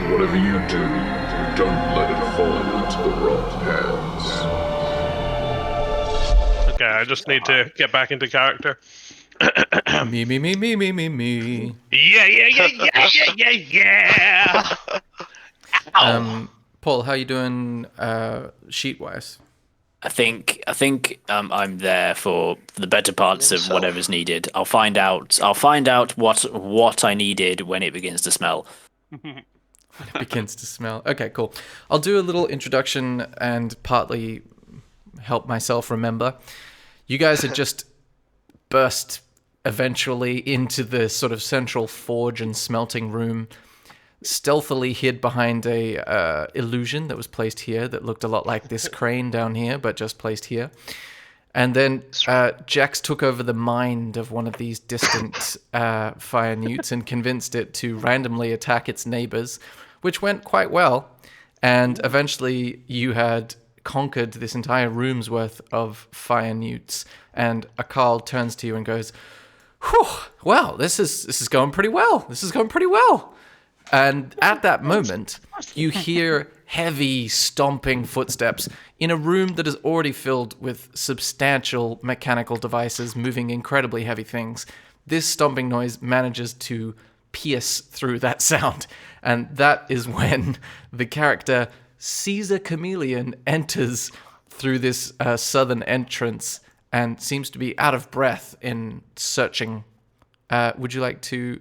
And whatever you do, don't let it fall into the wrong hands. Okay, I just need to get back into character. Me. Yeah. Paul, how you doing sheet-wise? I think I'm there for the better parts of whatever's needed. I'll find out what I needed when it begins to smell. It begins to smell. Okay, cool. I'll do a little introduction and partly help myself remember. You guys had just burst eventually into the sort of central forge and smelting room, stealthily hid behind a illusion that was placed here that looked a lot like this crane down here, but just placed here. And then Jax took over the mind of one of these distant fire newts and convinced it to randomly attack its neighbors, which went quite well. And eventually you had conquered this entire room's worth of fire newts. And Akal turns to you and goes, "Whew, well, this is going pretty well. This is going pretty well." And at that moment, you hear heavy stomping footsteps in a room that is already filled with substantial mechanical devices moving incredibly heavy things. This stomping noise manages to pierce through that sound. And that is when the character Caesar Chameleon enters through this southern entrance and seems to be out of breath in searching. Would you like to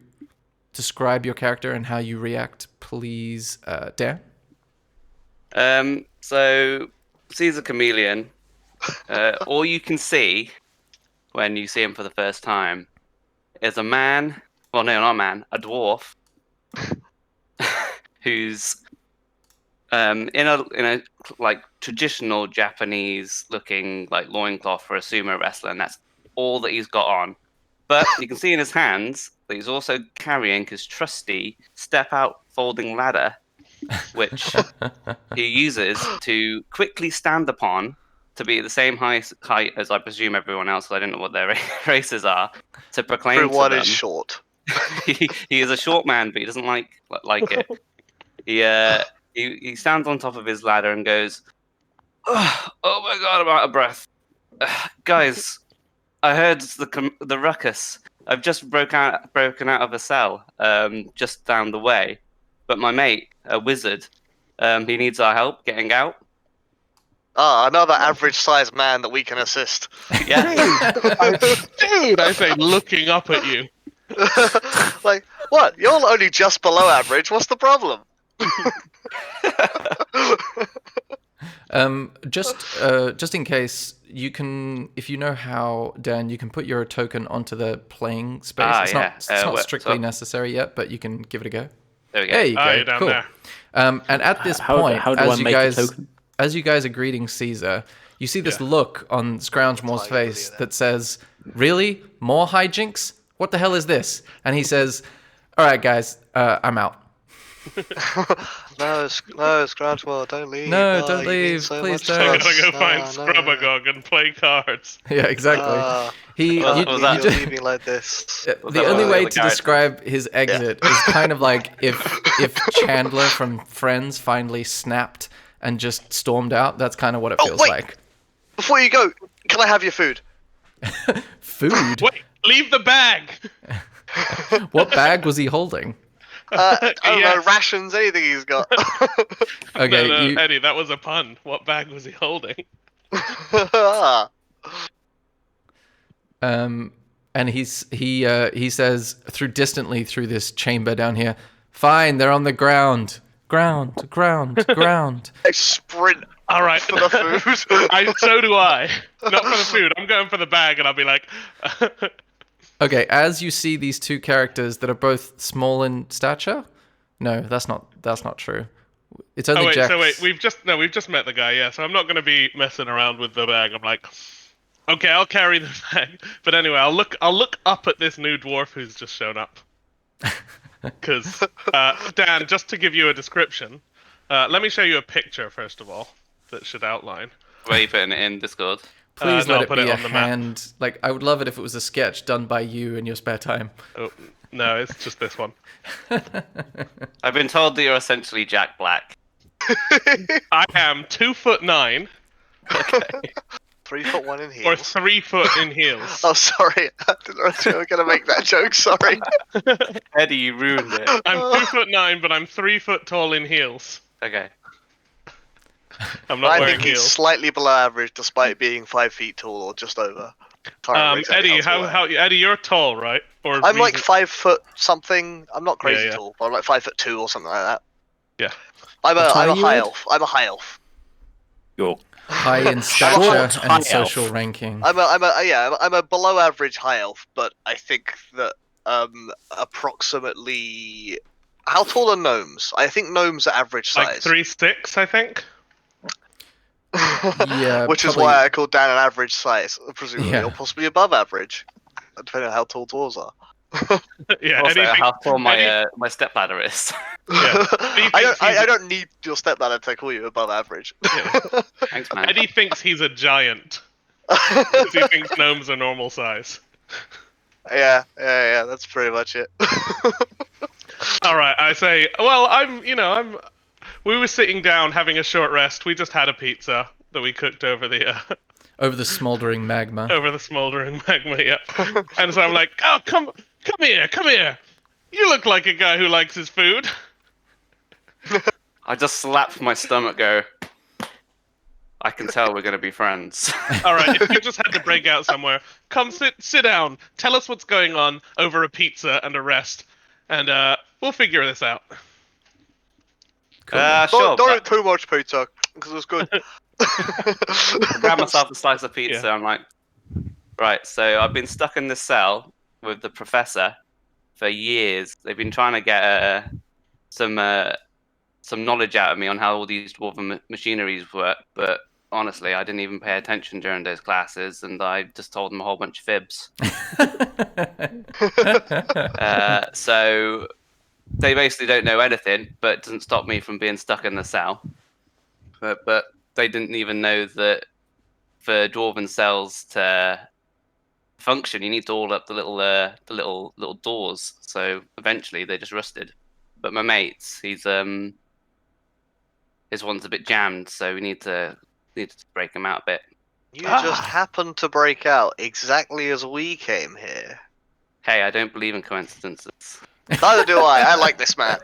describe your character and how you react, please, Dan? So, Caesar Chameleon, all you can see when you see him for the first time is a man, well, no, not a man, a dwarf, who's in a like traditional Japanese looking like loincloth for a sumo wrestler, and that's all that he's got on. But you can see in his hands that he's also carrying his trusty step-out folding ladder, which he uses to quickly stand upon to be the same height as I presume everyone else, because I don't know what their races are, to proclaim everyone to them. is short. he is a short man, but he doesn't like it. He stands on top of his ladder and goes, "Oh my god, I'm out of breath. Guys, I heard the ruckus. I've just broken out of a cell just down the way. But my mate, a wizard, he needs our help getting out." Another average-sized man that we can assist. Yeah. Dude, I say looking up at you. Like, what? You're only just below average. What's the problem? Just in case, you can, if you know how, Dan, you can put your token onto the playing space. It's not strictly necessary yet, but you can give it a go. There we go. There you go. You're down cool. there. And at this point, how do I make the token? as you guys are greeting Caesar, you see this look on Scroungemore's face that says, "Really? More hijinks? What the hell is this?" And he says, "All right, guys, I'm out." No, Scroungemore, don't leave. No, don't you mean leave. so Please much don't. I'm to gonna us. go No, find no. Scrubagog and play cards. Yeah, exactly. You're leaving like this. The only way to describe his exit is kind of like if Chandler from Friends finally snapped and just stormed out. That's kind of what it feels wait. like. Before you go, can I have your food? Food? Wait, leave the bag. What bag was he holding? I don't know, Yes. rations, anything he's got. Okay, No, Eddie, that was a pun. What bag was he holding? And he says distantly through this chamber down here, "Fine, they're on the ground. Ground. I sprint All right. for the food. So do I. Not for the food. I'm going for the bag, and I'll be like, Okay, as you see these two characters that are both small in stature. No, that's not true. It's only Jax. So wait, we've just met the guy, yeah. So I'm not going to be messing around with the bag. I'm like, okay, I'll carry the bag. But anyway, I'll look up at this new dwarf who's just shown up. Because Dan, just to give you a description, let me show you a picture first of all that should outline. Where are you putting it in Discord? Please No, let I'll it put be it a on the map. hand. Like, I would love it if it was a sketch done by you in your spare time. Oh, no, it's just this one. I've been told that you're essentially Jack Black. I am 2'9" 3'1" in or heels. 3 foot in heels. Oh, sorry. I didn't know if you were going to make that joke. Sorry. Eddie, you ruined it. I'm 2'9", but I'm 3 foot tall in heels. Okay. I'm not I wearing think he's heels. slightly below average despite being 5 feet tall or just over. Can't remember exactly Eddie, tall I am. Eddie, you're tall, right? Or I'm like reason- 5 foot something. I'm not crazy yeah. tall, but I'm like 5'2" or something like that. Yeah. I'm What a are you, high Ed? elf. I'm a high elf. You're High in Short stature high and social elf. ranking. I'm a below average high elf, but I think that approximately how tall are gnomes? I think gnomes are average like size. 3'6", I think. Yeah, Which is probably- why I called Dan an average size, presumably, Yeah. or possibly above average, depending on how tall dwarves are. Yeah, Also, Eddie how tall my Eddie- my stepladder is. Yeah. I don't need your stepladder to call you above average. Yeah. Thanks, man. Eddie thinks he's a giant because he thinks gnomes are normal size. yeah, that's pretty much it. All right, I say. Well, We were sitting down having a short rest. We just had a pizza that we cooked over the Over the smoldering magma. over the smoldering magma. Yeah. And so I'm like, oh, come here. You look like a guy who likes his food. I just slapped my stomach. Go. I can tell we're gonna be friends. All right, if you just had to break out somewhere, come sit down. Tell us what's going on over a pizza and a rest, and we'll figure this out. Sure. Don't eat too much pizza, because it's good. Grab myself a slice of pizza. Yeah. I'm like, right. So I've been stuck in this cell with the professor for years. They've been trying to get some knowledge out of me on how all these dwarven machineries work, but honestly, I didn't even pay attention during those classes, and I just told them a whole bunch of fibs. So they basically don't know anything, but it doesn't stop me from being stuck in the cell. But they didn't even know that for dwarven cells to function, you need to all up the little doors. So eventually, they just rusted. But my mates, his one's a bit jammed, so we need to break him out a bit. You just happened to break out exactly as we came here. Hey, I don't believe in coincidences. Neither do I. I like this man.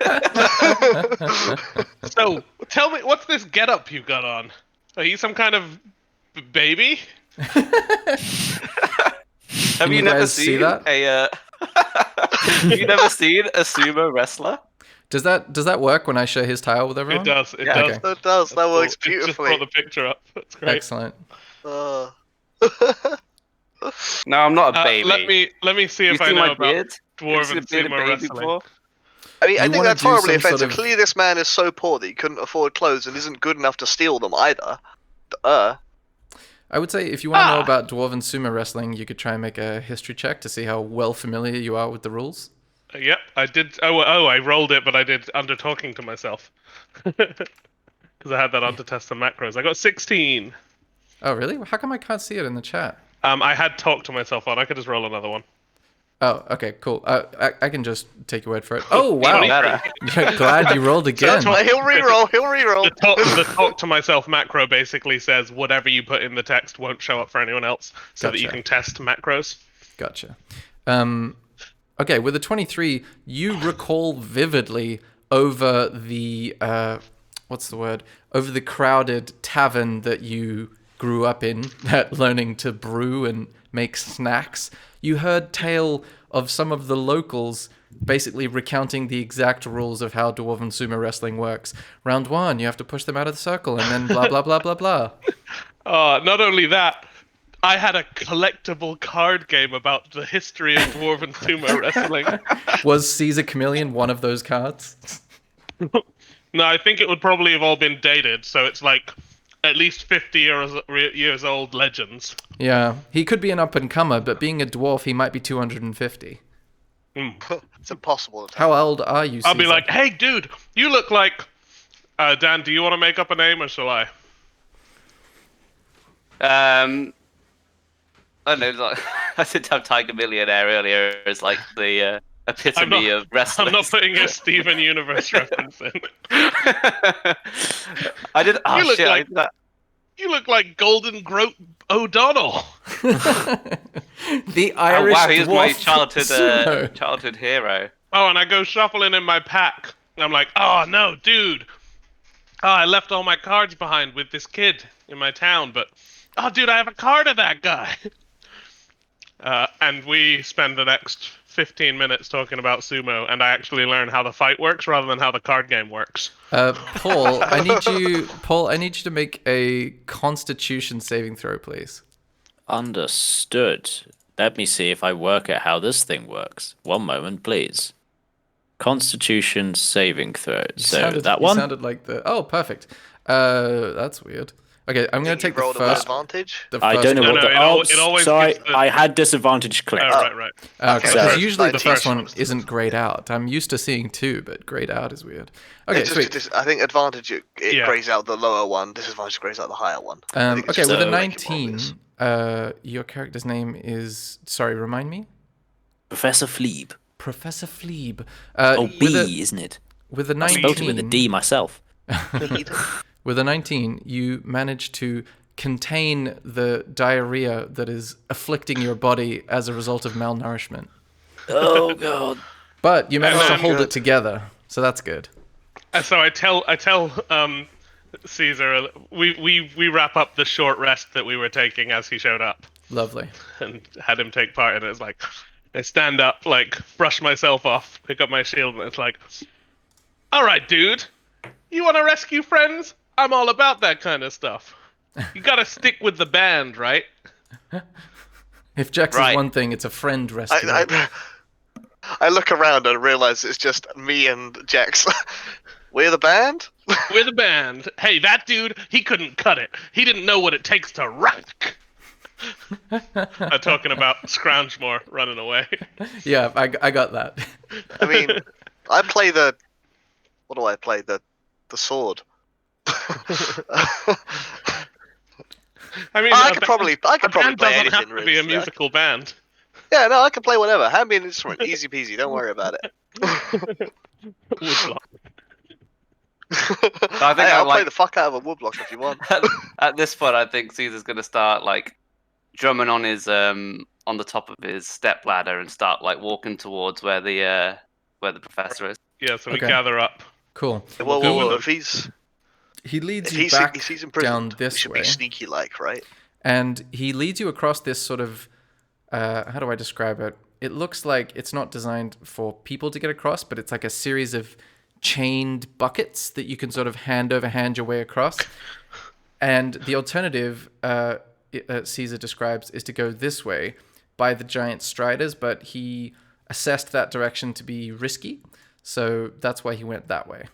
So, tell me, what's this getup you got on? Are you some kind of baby? Have you you never guys see seen that? Have you never seen a sumo wrestler? Does that work when I share his tile with everyone? It does. It Yeah. does. Okay. It does. That works It just beautifully. brought the picture up. That's great. Excellent. Uh, No, I'm not a baby. Let me see You if I seen know my about beard? dwarven You seen a sumo baby wrestling. before? I mean, I You think wanna that's do horribly some sort offensive. of- Clearly, this man is so poor that he couldn't afford clothes and isn't good enough to steal them either. I would say if you want to know about dwarven sumo wrestling, you could try and make a history check to see how well familiar you are with the rules. Yep, I did. Oh, I rolled it, but I did under talking to myself because I had that on to test some macros. I got 16. Oh, really? How come I can't see it in the chat? I had talked to myself on. I could just roll another one. Oh, okay, cool. I can just take your word for it. Oh, wow. Better. Yeah, glad you rolled again. He'll reroll. He'll reroll. The talk to myself macro basically says whatever you put in the text won't show up for anyone else, so that you Gotcha. can test macros. Gotcha. Okay, with a 23, you recall vividly over the what's the word? Over the crowded tavern that you grew up in, learning to brew and make snacks. You heard tale of some of the locals basically recounting the exact rules of how dwarven sumo wrestling works. Round 1, you have to push them out of the circle, and then blah blah blah blah blah. Not only that, I had a collectible card game about the history of dwarven sumo wrestling. Was Caesar Chameleon one of those cards? No, I think it would probably have all been dated, so it's like at least 50 years old legends. Yeah, he could be an up-and-comer, but being a dwarf, he might be 250. It's impossible to tell. How old are you, Caesar? I'll be like, hey, dude, you look like... Dan, do you want to make up a name, or shall I? I know, like I said, have Tiger Millionaire earlier as like the epitome of wrestling. I'm not putting a Steven Universe reference in. I did. Oh You look shit! I like- did that. You look like Golden Groat O'Donnell. The Oh Irish wow, he was my dwarf sumo. childhood hero. Oh, and I go shuffling in my pack. I'm like, oh no, dude. Oh, I left all my cards behind with this kid in my town, but oh, dude, I have a card of that guy. And we spend the next 15 minutes talking about sumo, and I actually learn how the fight works rather than how the card game works. Paul, I need you to make a Constitution saving throw, please. Understood. Let me see if I work out how this thing works. One moment, please. Constitution saving throw. That one? You sounded like the... Oh, perfect. That's weird. Okay, I'm going to take the rolled a first... advantage. The I first don't know one. what No, the... it always so gives the- I had disadvantage clicked. Oh, right. Okay, So- because usually the 19 first one was the isn't first grayed out. I'm used to seeing 2, but grayed out is weird. Okay, It's sweet. just, I think advantage it Yeah. grays out the lower one. Disadvantage grays out the higher one. I think it's Okay, just with a to make it more 19, obvious. your character's name is... Sorry, remind me? Professor Fleeb. Professor Fleeb. B, isn't it? With a I spelled it with a 19... D myself. With a 19, you manage to contain the diarrhea that is afflicting your body as a result of malnourishment. Oh god. But you manage to then- hold it together, so that's good. And so I tell Caesar, we wrap up the short rest that we were taking as he showed up, Lovely. and had him take part in it. It's like, I stand up, like, brush myself off, pick up my shield, and it's like, all right, dude, you want to rescue friends? I'm all about that kind of stuff. You gotta stick with the band, right? If Jax Right. is one thing, it's a friend rescue. I look around and realize it's just me and Jax. We're the band? We're the band. Hey, that dude, he couldn't cut it. He didn't know what it takes to rock. I'm talking about Scroungemore running away. Yeah, I got that. I mean, I play the... What do I play? The sword. I mean, I a could ba- probably a play band doesn't anything. have to be a really. musical band. Yeah, no, I can play whatever. Hand me an instrument, easy peasy. Don't worry about it. Woodblock. I think I'll play like the fuck out of a woodblock if you want. at this point, I think Caesar's gonna start like drumming on his on the top of his step ladder and start like walking towards where the professor is. Yeah, so we Okay. gather up. Cool. Well, if he's He leads if you he's, back if he's in prison, down we this should way, be sneaky like, right? and he leads you across this sort of... how do I describe it? It looks like it's not designed for people to get across, but it's like a series of chained buckets that you can sort of hand over hand your way across. And the alternative, Caesar describes, is to go this way by the giant striders, but he assessed that direction to be risky, so that's why he went that way.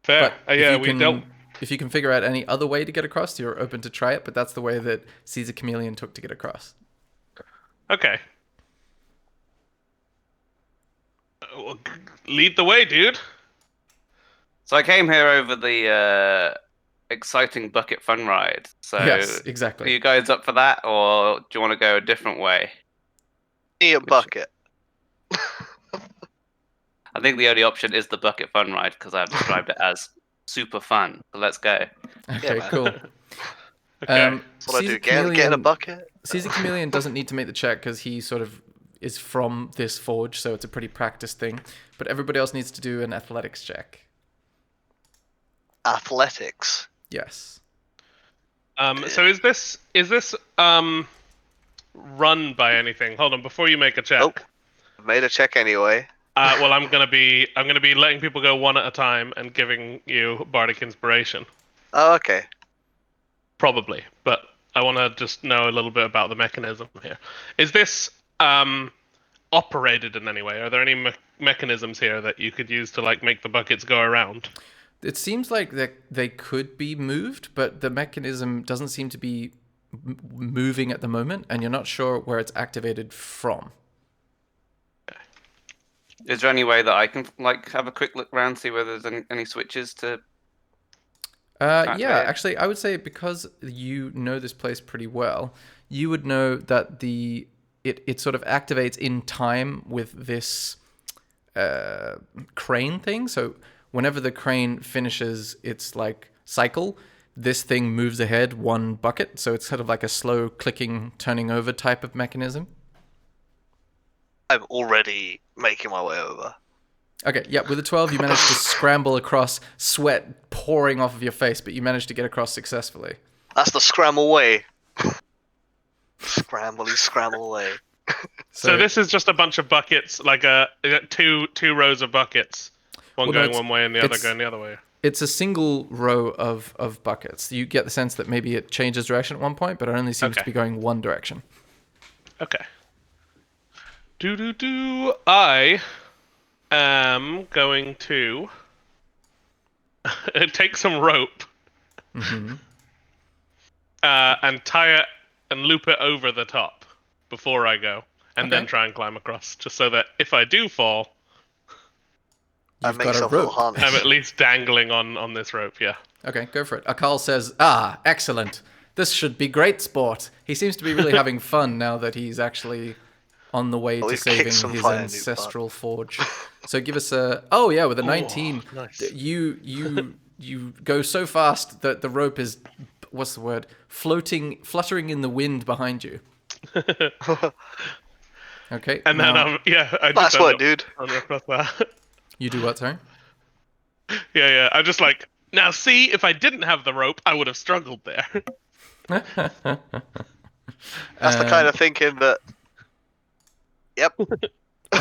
Fair. But Yeah, if we you can, don't. if you can figure out any other way to get across, you're open to try it, but that's the way that Caesar Chameleon took to get across. Okay. Well, lead the way, dude. So I came here over the exciting bucket fun ride. So Yes, are exactly. you guys up for that, or do you want to go a different way? Me a bucket. I think the only option is the bucket fun ride because I've described it as super fun. So let's go. Okay, man. cool. Okay. That's what I Caesar do. Get in a Chameleon- bucket. Caesar Chameleon doesn't need to make the check because he sort of is from this forge, so it's a pretty practiced thing. But everybody else needs to do an athletics check. Athletics. Yes. So is this run by anything? Hold on, before you make a check. Nope. I've made a check anyway. Well, I'm gonna be letting people go one at a time and giving you bardic inspiration, Oh, okay. probably. But I want to just know a little bit about the mechanism here. Is this operated in any way? Are there any mechanisms here that you could use to like make the buckets go around? It seems like they could be moved, but the mechanism doesn't seem to be moving at the moment, and you're not sure where it's activated from. Is there any way that I can like have a quick look around, see whether there's any switches to? Yeah, actually, I would say because you know this place pretty well, you would know that it sort of activates in time with this crane thing. So whenever the crane finishes its like cycle, this thing moves ahead one bucket. So it's sort of like a slow clicking, turning over type of mechanism. I'm already making my way over. Okay, yeah, with a 12, you managed to scramble across, sweat pouring off of your face, but you managed to get across successfully. That's the scramble way. Scramble away. So this is just a bunch of buckets, like two rows of buckets, one going one way and the other going the other way. It's a single row of buckets. You get the sense that maybe it changes direction at one point, but it only seems to be going one direction. Okay. I am going to take some rope and tie it and loop it over the top before I go, and then try and climb across, just so that if I do fall, you've got a rope. I'm at least dangling on this rope, yeah. Okay, go for it. Akal says, excellent. This should be great sport. He seems to be really having fun now that he's actually on the way to saving his ancestral forge. So give us a... Oh, yeah, with a 19. Nice. You go so fast that the rope is... What's the word? Fluttering in the wind behind you. Okay. And then, I that's what, dude. Across that. You do what, sorry? Yeah. I'm just like, now see, if I didn't have the rope, I would have struggled there. That's the kind of thinking that... Yep.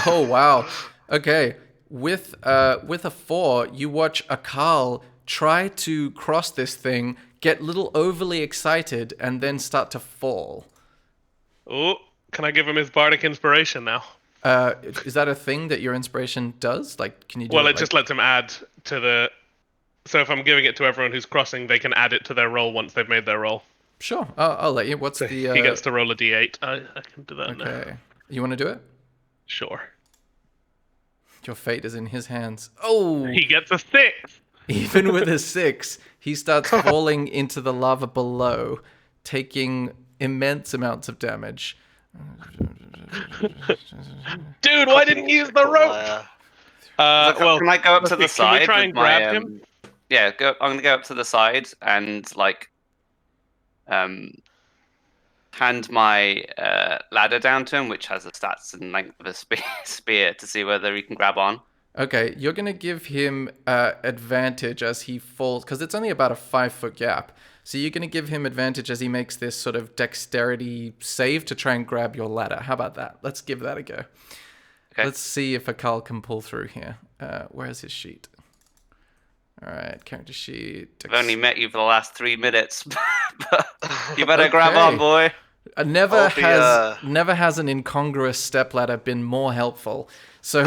Oh, wow. Okay. With a 4, you watch Akal try to cross this thing, get a little overly excited, and then start to fall. Oh, can I give him his bardic inspiration now? Is that a thing that your inspiration does? Like, can you do it just lets him add to the... So if I'm giving it to everyone who's crossing, they can add it to their roll once they've made their roll. Sure, I'll let you. What's the... He gets to roll a d8. I can do that now. Okay. You want to do it? Sure. Your fate is in his hands. Oh! He gets a 6! Even with a 6, he starts falling into the lava below, taking immense amounts of damage. Dude, why didn't you use the rope? Can I go up to the side? Can we try and grab him? Yeah, I'm gonna go up to the side and hand my ladder down to him, which has the stats and length of a spear, to see whether he can grab on. Okay, you're going to give him advantage as he falls, because it's only about a 5-foot gap. So you're going to give him advantage as he makes this sort of dexterity save to try and grab your ladder. How about that? Let's give that a go. Okay. Let's see if Akal can pull through here. Where's his sheet? All right, character sheet. I've only met you for the last 3 minutes. You better grab on, boy. Never has an incongruous stepladder been more helpful. So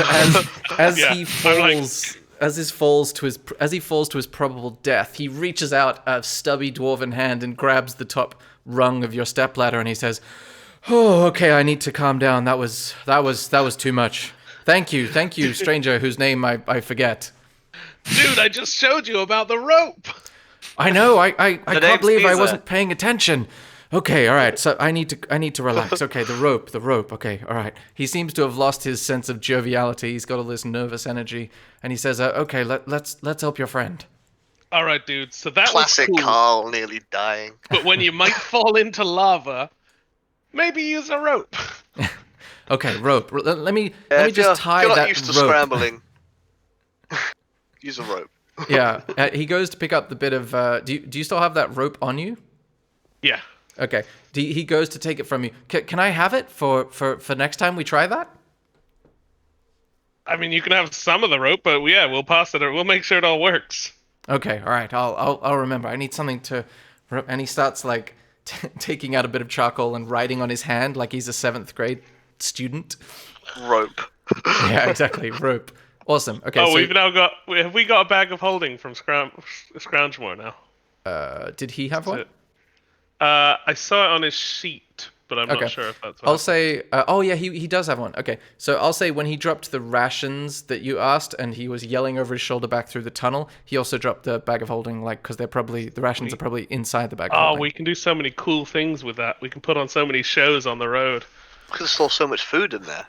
as he falls to his probable death, he reaches out a stubby dwarven hand and grabs the top rung of your stepladder, and he says, "Oh, okay, I need to calm down. That was too much. Thank you, stranger whose name I forget." Dude, I just showed you about the rope. I know. I can't believe I wasn't paying attention. Okay, all right. So I need to relax. Okay, the rope. Okay, all right. He seems to have lost his sense of joviality. He's got all this nervous energy, and he says, "Okay, let's help your friend." All right, dude. So that classic was cool. Carl nearly dying. But when you might fall into lava, maybe use a rope. Okay, rope. Let me just tie that rope. If you're not used to scrambling, use a rope. Yeah. He goes to pick up the bit of. Do you still have that rope on you? Yeah. Okay. He goes to take it from you. Can I have it for next time we try that? I mean, you can have some of the rope, but yeah, we'll pass it. We'll make sure it all works. Okay. All right. I'll remember. I need something to. And he starts like taking out a bit of charcoal and writing on his hand like he's a 7th grade student. Rope. Yeah. Exactly. Rope. Awesome. Okay. Oh, have we got a bag of holding from Scroungemore now? Did he have one? I saw it on his sheet, but I'm Okay. not sure if that's. I'll say, oh yeah, he does have one. Okay, so I'll say when he dropped the rations that you asked, and he was yelling over his shoulder back through the tunnel, he also dropped the bag of holding, like, because the rations are probably inside the bag of Oh, holding. we can do so many cool things with that. We can put on so many shows on the road. There's still so much food in there.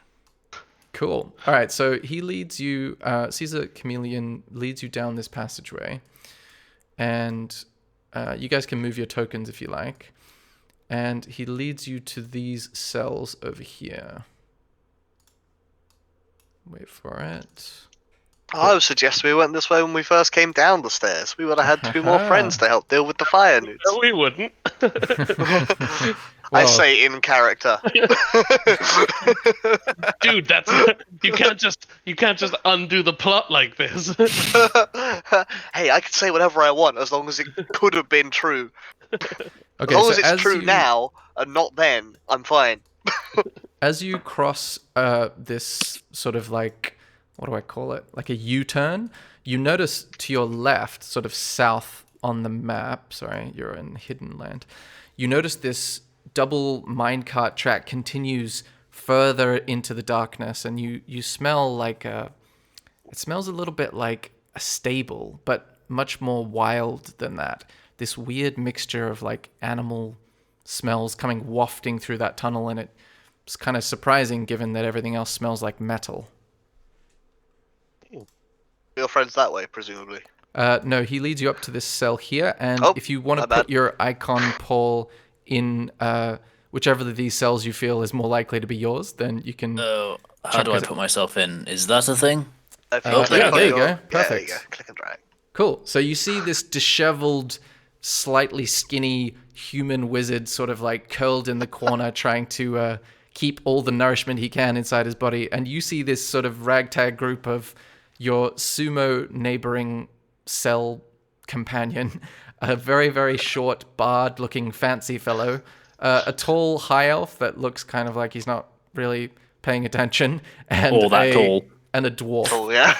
Cool. All right, so he leads you, Caesar Chameleon leads you down this passageway, and you guys can move your tokens if you like. And he leads you to these cells over here. Wait for it. I would suggest we went this way when we first came down the stairs. We would have had 2 more friends to help deal with the fire newts. No, we wouldn't. I Well, say in character. Dude, that's you can't just undo the plot like this. Hey, I can say whatever I want as long as it could have been true. okay, As long so as it's true now and not then, I'm fine. as you cross this sort of like, what do I call it? Like a U-turn, you notice to your left, sort of south on the map, sorry, you're in hidden land, you notice this double minecart track continues further into the darkness, and you smell like it smells a little bit like a stable, but much more wild than that. This weird mixture of like animal smells coming wafting through that tunnel, and it's kind of surprising given that everything else smells like metal. Your friend's that way, presumably. No, he leads you up to this cell here, and Oh, if you want to my put bad. your icon, Paul, in whichever of these cells you feel is more likely to be yours, then you can... Oh, how do I put myself in? Is that a thing? If you Oh, click yeah, on there you your- go. Yeah, there Perfect. you go. Click and drag. Cool. So you see this disheveled, slightly skinny human wizard sort of like curled in the corner trying to keep all the nourishment he can inside his body. And you see this sort of ragtag group of your sumo neighboring cell companion, a very, very short, bard-looking fancy fellow, a tall high elf that looks kind of like he's not really paying attention, and Or that tall. and a dwarf. Oh, yeah.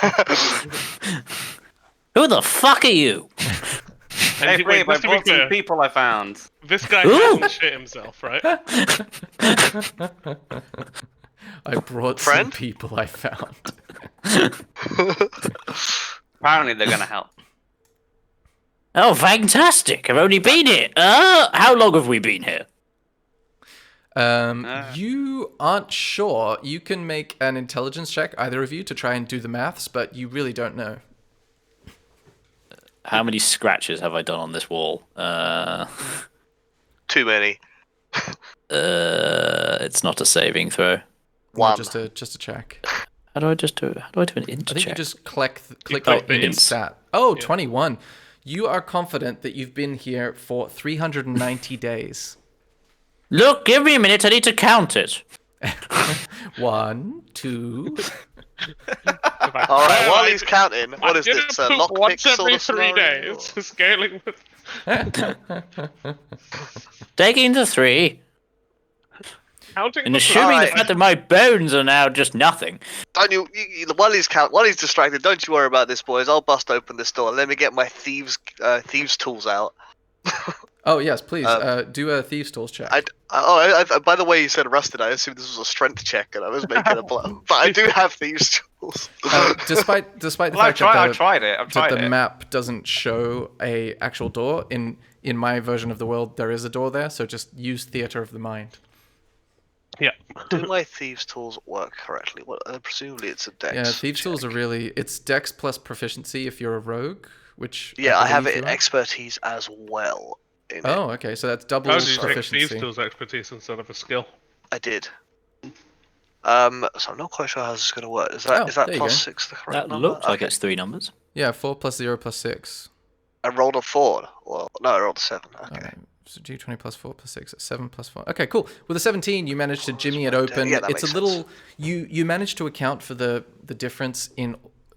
Who the fuck are you? Hey, wait, Brave, I just to be brought some clear, people I found. this guy Ooh. hasn't shit himself, right? I brought some Friend? people I found. Apparently, they're gonna help. Oh, fantastic! I've only been here. How long have we been here? You aren't sure. You can make an intelligence check, either of you, to try and do the maths, but you really don't know. How many scratches have I done on this wall? Too many. It's not a saving throw. No, One. just a check. How do I do an int I think check? you just click click the the int int. stat. Oh, 21. You are confident that you've been here for 390 days. Look, give me a minute. I need to count it. 1, 2. All right, while he's counting, what is this? Poop Lockpick once sort every of 3 scenario? days. Scaling with Taking the 3, counting. and the assuming Alright. the fact that my bones are now just nothing. Don't while he's distracted, don't you worry about this, boys. I'll bust open this door. Let me get my thieves tools out. Oh, yes, please. Do a Thieves' Tools check. By the way, you said rusted. I assumed this was a strength check, and I was making a plan. But I do have thieves' tools. Despite the Well, fact I've tried it. I've that tried the it. map doesn't show a actual door, in my version of the world, there is a door there, so just use Theater of the Mind. Yeah. Do my thieves' tools work correctly? Well, presumably it's a dex. Yeah, Thieves' check. Tools are really... It's Dex plus Proficiency if you're a rogue, which... Yeah, I have believe it you in are. expertise as well. Oh, okay, so that's double How did you take proficiency. Thieves' Tools expertise instead of a skill? I did. So I'm not quite sure how this is going to work. Is that Oh, there you plus go. 6 the correct That number? looks like Okay. it's 3 numbers. Yeah, 4 plus 0 plus 6. I rolled a 4. Well, no, I rolled a 7. Okay. Alright, so D20 plus 4 plus 6, 7 plus 4. Okay, cool. With a 17, you managed to jimmy it open. Yeah, that It's a makes little... sense. You managed to account for the difference in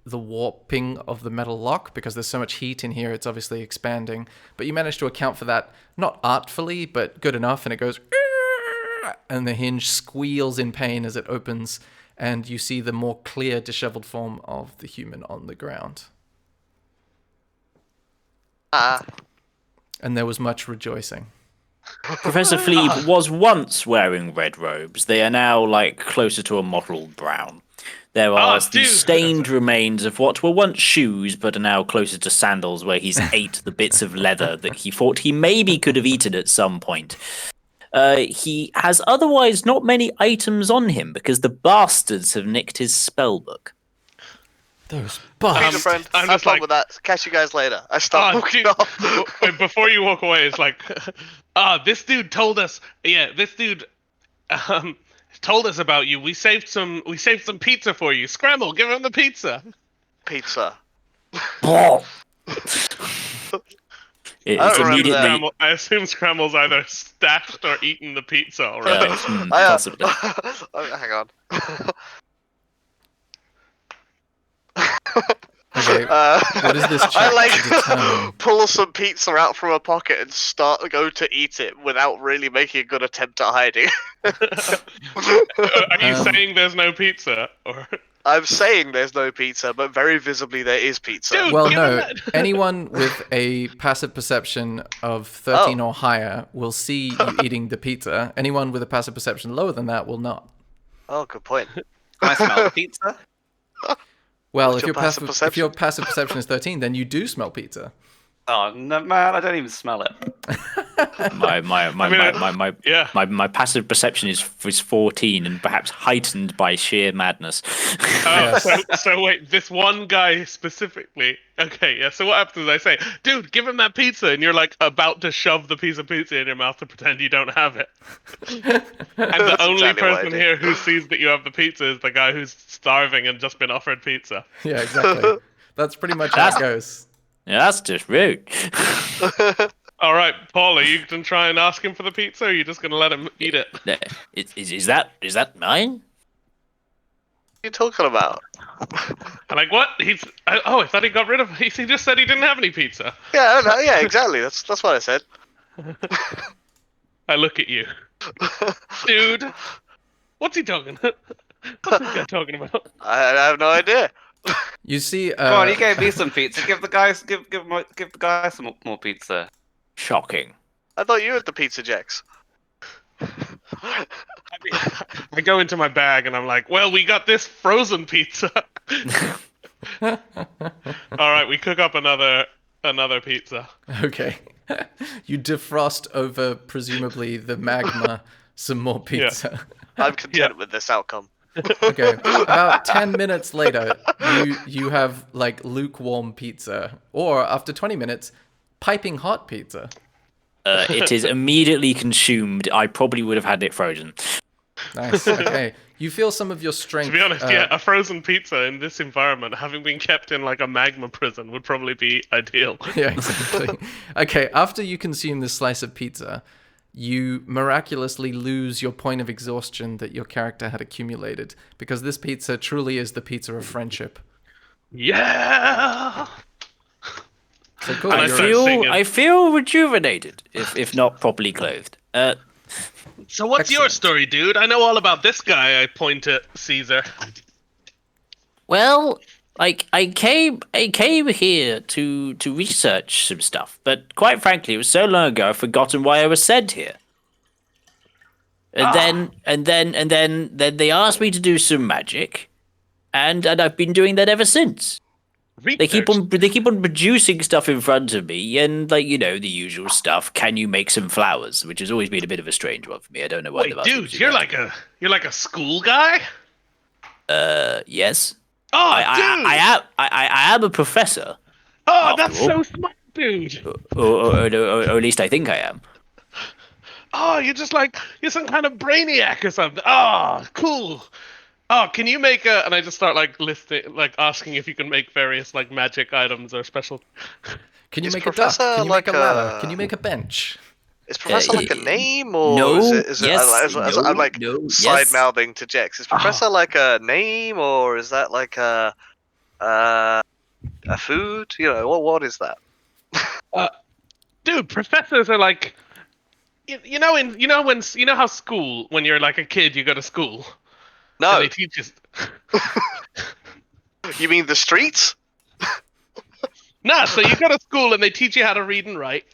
the warping of the metal lock, because there's so much heat in here, it's obviously expanding. But you managed to account for that, not artfully, but good enough, and it goes... And the hinge squeals in pain as it opens, and you see the more clear, disheveled form of the human on the ground. Ah, And there was much rejoicing. Professor Fleeb was once wearing red robes. They are now like closer to a mottled brown. There are the dude. stained remains of what were once shoes, but are now closer to sandals, where he's ate the bits of leather that he thought he maybe could have eaten at some point. He has otherwise not many items on him because the bastards have nicked his spellbook. Those Peter, bastards. friend. I'm Have just fun like- with that. Catch you guys later. I start walking dude, off. before you walk away, it's like, this dude told us. Yeah, this dude told us about you. We saved some pizza for you. Scramble, give him the pizza. Pizza. It's I don't remember immediately. that. I assume Scramble's either stashed or eaten the pizza already. Possibly. Hang on. Okay, what is this check I to determine? pull some pizza out from a pocket and go to eat it without really making a good attempt at hiding. Are you Um, saying there's no pizza? Or I'm saying there's no pizza, but very visibly there is pizza. Dude, Well, give no. him that. Anyone with a passive perception of 13 or higher will see you eating the pizza. Anyone with a passive perception lower than that will not. Oh, good point. Can I smell the pizza? Well, What's if your your passive passive, if your passive perception is 13, then you do smell pizza. Oh no, man! I don't even smell it. Yeah. My passive perception is 14 and perhaps heightened by sheer madness. Oh, so wait, this one guy specifically. Okay, yeah. So what happens is I say, dude, give him that pizza, and you're like about to shove the piece of pizza in your mouth to pretend you don't have it. And the That's only exactly what I person do. here who sees that you have the pizza is the guy who's starving and just been offered pizza. Yeah, exactly. That's pretty much how it goes. Yeah, that's just rude. All right, Paul, are you gonna try and ask him for the pizza, or are you just gonna let him eat it? Is that mine? What are you talking about? I'm like, what? I thought he got rid of. He just said he didn't have any pizza. Yeah, no, yeah, exactly. That's what I said. I look at you, dude. What's he talking? What's this guy talking about? I have no idea. You see, Come on, you gave me some pizza. Give the guy some more pizza. Shocking. I thought you had the pizza, Jax. I go into my bag and I'm like, well, we got this frozen pizza. All right, we cook up another pizza. okay. You defrost over, presumably, the magma, some more pizza. I'm content with this outcome. Okay. About 10 minutes later, you have like lukewarm pizza, or after 20 minutes, piping hot pizza. It is immediately consumed. I probably would have had it frozen. Nice. Okay. You feel some of your strength. To be honest, yeah, a frozen pizza in this environment, having been kept in like a magma prison, would probably be ideal. Yeah, exactly. Okay, after you consume this slice of pizza, you miraculously lose your point of exhaustion that your character had accumulated, because this pizza truly is the pizza of friendship. Yeah. So cool. And I you're- start singing. I feel rejuvenated, if not properly clothed. So what's your Excellent. story, dude? I know all about this guy. I point at Caesar. Well, like I came here to research some stuff, but quite frankly, it was so long ago I've forgotten why I was sent here. And then they asked me to do some magic, and I've been doing that ever since. They keep on producing stuff in front of me, and like the usual stuff. Can you make some flowers? Which has always been a bit of a strange one for me. I don't know why. Wait, they've asked me dude, to do you're that. like a school guy. Yes. Oh, dude. I am a professor, Oh, after that's all. so smart, dude. or at least I think I am. Oh, you're some kind of brainiac or something. Oh, cool. Oh, can you make a? And I just start like asking if you can make various like magic items or special. Can you Is make a duck? Professor Can you make a like ladder? a- Can you make a bench? Is Professor like a name, or no, is it yes, I'm like no, side yes. mouthing to Jex. Is Professor like a name, or is that like a food? What is that? Dude, professors are like, you know how school when you're like a kid you go to school. No, And they teach us. you mean the streets? Nah, so you go to school and they teach you how to read and write,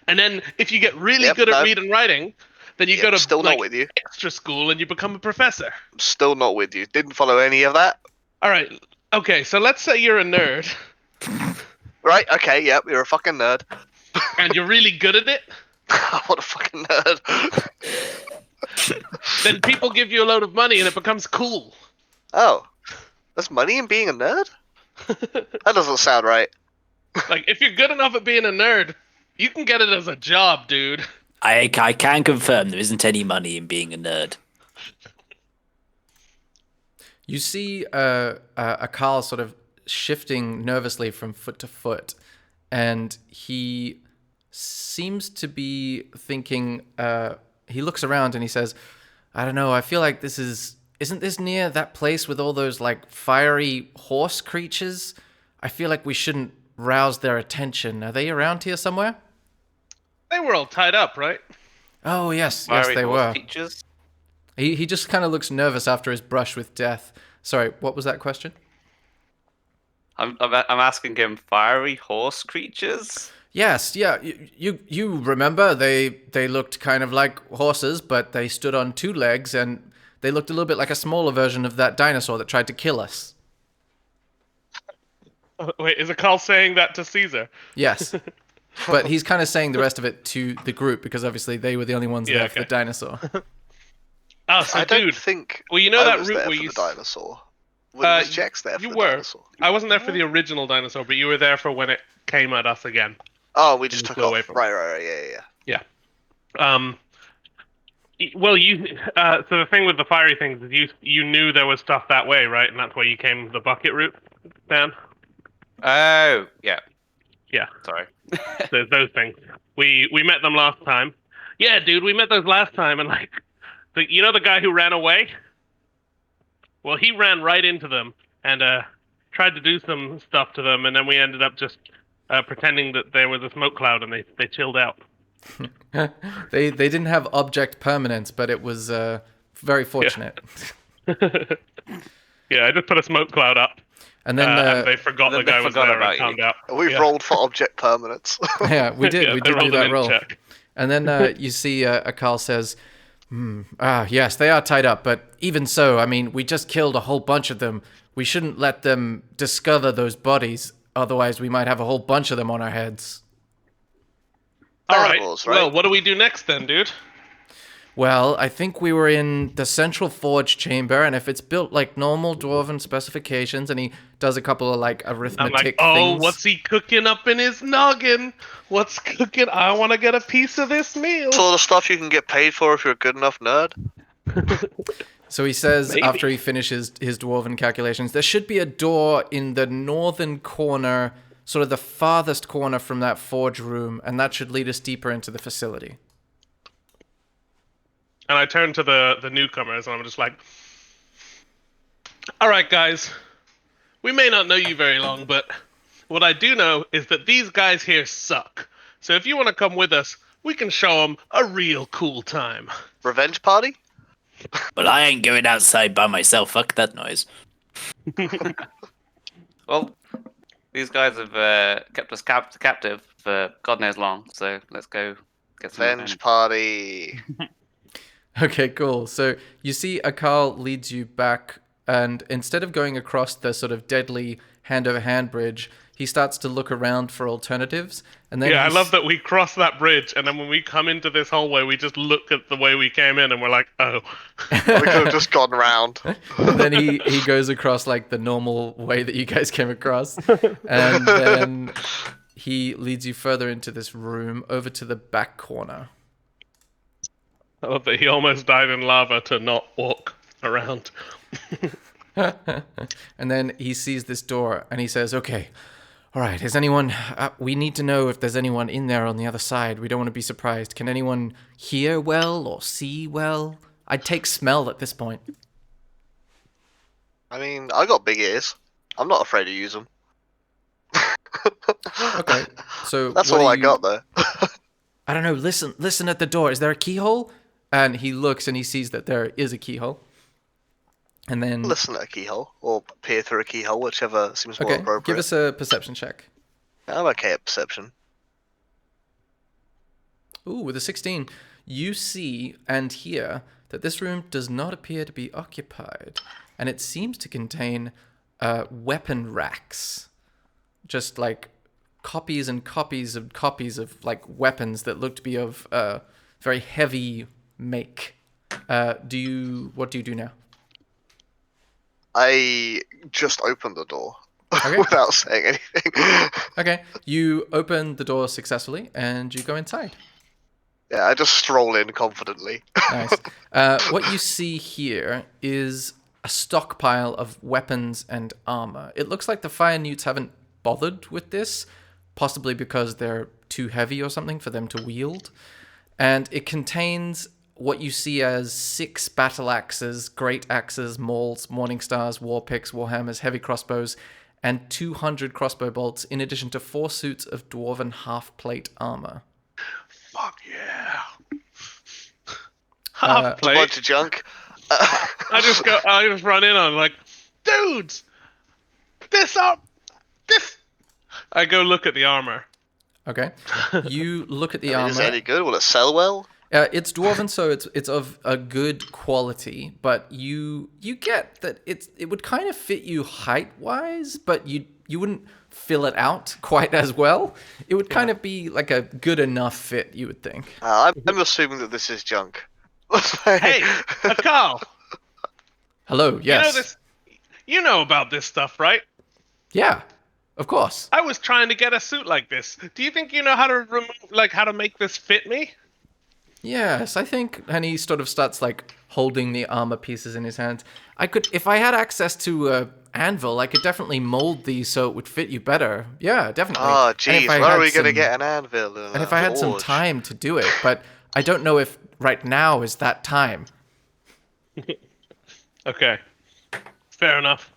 And then if you get really Yep, good at no. reading and writing, then you Yep, go to still not like with you. extra school and you become a professor. Still not with you. Didn't follow any of that. All right. Okay, so let's say you're a nerd Right, okay, yep, you're a fucking nerd. and you're really good at it. What a fucking nerd. Then people give you a load of money and it becomes cool. Oh. There's money in being a nerd? That doesn't sound right. Like, if you're good enough at being a nerd, you can get it as a job, dude. I can confirm there isn't any money in being a nerd. You see a Carl sort of shifting nervously from foot to foot, and he seems to be thinking. He looks around and he says, "I don't know. I feel like isn't this near that place with all those like fiery horse creatures? I feel like we shouldn't rouse their attention. Are they around here somewhere?" They were all tied up, right? Oh yes, Fiery they horse were. creatures. He just kind of looks nervous after his brush with death. Sorry, what was that question? I'm asking him, fiery horse creatures? Yes, yeah. You remember they looked kind of like horses, but they stood on two legs, and they looked a little bit like a smaller version of that dinosaur that tried to kill us. Wait, is Akal saying that to Caesar? Yes, but he's kind of saying the rest of it to the group because obviously they were the only ones there for the okay. dinosaur. Oh, so I don't dude. think Well, you know I that was route there where for you the dinosaur. Was Jax there for you the were. dinosaur? I wasn't there for the original dinosaur, but you were there for when it came at us again. Oh, we just You took flew away off. from Right, yeah. Well, so the thing with the fiery things is you knew there was stuff that way, right? And that's why you came the bucket route, Dan? Oh, yeah. Yeah, Sorry. there's those things. We met them last time. Yeah, dude, we met those last time, and like, you know the guy who ran away? Well, he ran right into them and tried to do some stuff to them, and then we ended up just pretending that there was a smoke cloud, and they chilled out. They didn't have object permanence, but it was very fortunate. Yeah, I just put a smoke cloud up, And then and they forgot the they guy was forgot there about and calmed out. We've Yeah. rolled for object permanence. yeah, we did. Yeah, we they did do rolled that an roll. check. And then you see Akal says, yes, they are tied up, but even so, I mean, we just killed a whole bunch of them. We shouldn't let them discover those bodies, otherwise we might have a whole bunch of them on our heads. All right. Animals, right? Well, what do we do next then, dude? Well, I think we were in the central forge chamber, and if it's built like normal dwarven specifications, and he does a couple of like I'm arithmetic like, oh, things. what's he cooking up in his noggin? What's cooking? I want to get a piece of this meal. Sort of stuff you can get paid for if you're a good enough nerd. So he says, Maybe. after he finishes his dwarven calculations, there should be a door in the northern corner, sort of the farthest corner from that forge room, and that should lead us deeper into the facility. And I turn to the newcomers, and I'm just like, all right, guys. We may not know you very long, but what I do know is that these guys here suck. So if you want to come with us, we can show them a real cool time. Revenge party? But I ain't going outside by myself. Fuck that noise. Well, these guys have kept us captive for God knows long, so let's go get some Revenge party. Okay, cool. So you see Akal leads you back, and instead of going across the sort of deadly hand-over-hand bridge, he starts to look around for alternatives. And then Yeah, I love that we cross that bridge, and then when we come into this hallway, we just look at the way we came in, and we're like, oh. We could have just gone round. And then he goes across like the normal way that you guys came across. And then he leads you further into this room over to the back corner. I love that he almost died in lava to not walk around. And then he sees this door and he says, okay, all right, is anyone, we need to know if there's anyone in there on the other side. We don't want to be surprised. Can anyone hear well or see well? I'd take smell at this point. I mean, I got big ears. I'm not afraid to use them. Okay, so That's what all do I you- got though. I don't know, listen at the door. Is there a keyhole? And he looks and he sees that there is a keyhole. And then, Listen at a keyhole, or peer through a keyhole, whichever seems more okay, appropriate. give us a perception check. I'm okay at perception. Ooh, with a 16, you see and hear that this room does not appear to be occupied, and it seems to contain weapon racks, just like copies and copies and copies of like weapons that look to be of very heavy make. What do you do now? I just opened the door Okay. without saying anything. Okay, you open the door successfully and you go inside. Yeah, I just stroll in confidently. Nice. What you see here is a stockpile of weapons and armor. It looks like the fire newts haven't bothered with this, possibly because they're too heavy or something for them to wield. And it contains what you see as 6 battle axes, great axes, mauls, morning stars, war picks, warhammers, heavy crossbows, and 200 crossbow bolts, in addition to 4 suits of dwarven half-plate armor. Fuck yeah. A Half plate. bunch of junk. I just run in on like, dudes, this. I go look at the armor. Okay. You look at the I mean, is it armor. any good? Will it sell well? It's dwarven, so it's of a good quality, but you get that it would kind of fit you height-wise, but you wouldn't fill it out quite as well. It would kind of be like a good enough fit, you would think. I'm assuming that this is junk. Hey, Akal, Hello, yes. you know this. You know about this stuff, right? Yeah, of course. I was trying to get a suit like this. Do you think you know how to how to make this fit me? Yes, I think, and he sort of starts like holding the armor pieces in his hands. I could, if I had access to a anvil, I could definitely mold these so it would fit you better. Yeah, definitely. Oh, And jeez, if I where are had we going to some- get an anvil? And if I had some time to do it, but I don't know if right now is that time. Okay, fair enough.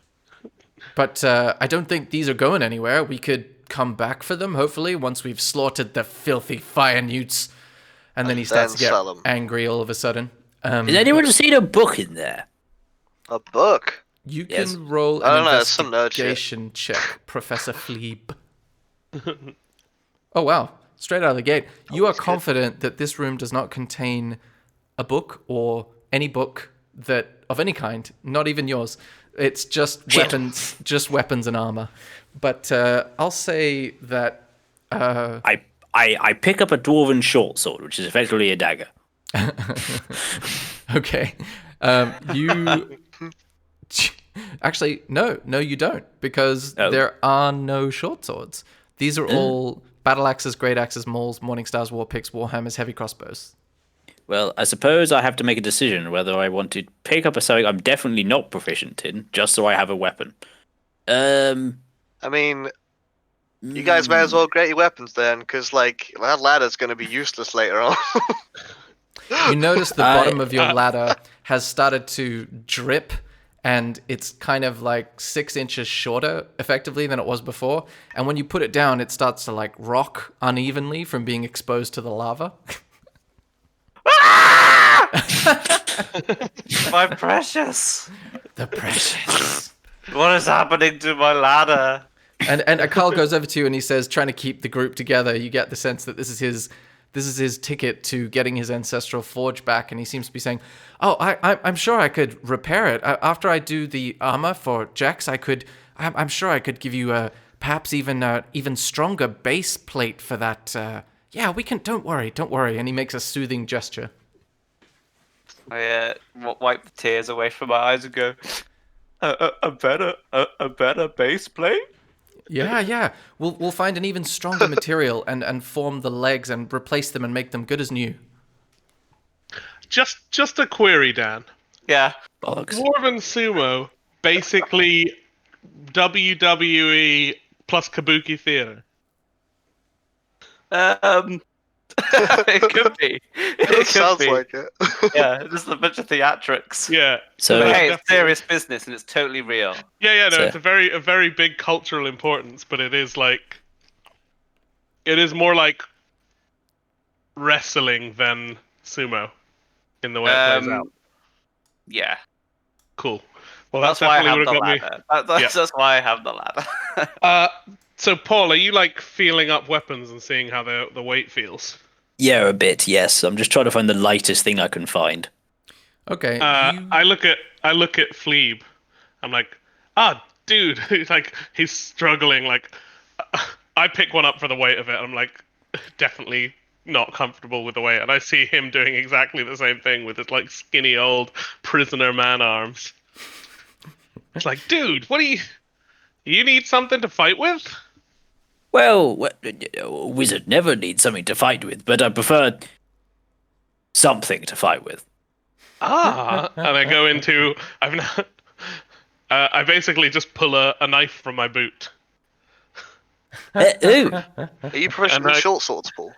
But I don't think these are going anywhere. We could come back for them, hopefully, once we've slaughtered the filthy fire newts. And then he starts to then get sell 'em. angry all of a sudden. Has anyone seen a book in there? A book? You can Yes. roll I an don't know, it's some nerd shit. investigation check, Professor Fleeb. Oh, wow. Straight out of the gate. You are Always good. confident that this room does not contain a book or any book that of any kind, not even yours. It's just Shit. weapons and armor. But I'll say that I pick up a dwarven short sword, which is effectively a dagger. okay. You actually no, you don't, because Oh. there are no short swords. These are all battle axes, great axes, mauls, morning stars, war picks, warhammers, heavy crossbows. Well, I suppose I have to make a decision whether I want to pick up a something I'm definitely not proficient in, just so I have a weapon. I mean, you guys may as well get your weapons then, because, like, that ladder's going to be useless later on. You notice the bottom of your ladder has started to drip, and it's kind of like 6 inches shorter, effectively, than it was before. And when you put it down, it starts to like rock unevenly from being exposed to the lava. My precious. The precious. What is happening to my ladder? And Akal goes over to you and he says, trying to keep the group together. You get the sense that this is his ticket to getting his ancestral forge back, and he seems to be saying, "Oh, I'm sure I could repair it after I do the armor for Jax. I'm sure I could give you perhaps even stronger base plate for that. Yeah, we can. Don't worry." And he makes a soothing gesture. I wipe the tears away from my eyes and go, a better base plate? Yeah. We'll find an even stronger material and form the legs and replace them and make them good as new. Just a query, Dan. Yeah. Bollocks. Dwarven sumo, basically WWE plus kabuki theater. It could be. It could Sounds be. like it. Yeah, this is a bunch of theatrics. Yeah. So- But hey, Definitely. it's serious business and it's totally real. Yeah, no, So- it's a very big cultural importance, but it is more like wrestling than sumo in the way it plays out. Yeah. Cool. Well, That's that's why I definitely have the would have got me. ladder. That's why I have the ladder. So Paul, are you like feeling up weapons and seeing how the weight feels? Yeah, a bit. Yes, I'm just trying to find the lightest thing I can find. Okay. I look at Fleeb. I'm like, dude, he's struggling. Like, I pick one up for the weight of it. I'm like, definitely not comfortable with the weight, and I see him doing exactly the same thing with his like skinny old prisoner man arms. It's like, dude, what do you need something to fight with? Well, a wizard never needs something to fight with, but I prefer something to fight with. And I go into I basically just pull a knife from my boot. Ooh. Are you proficient in short swords, Paul?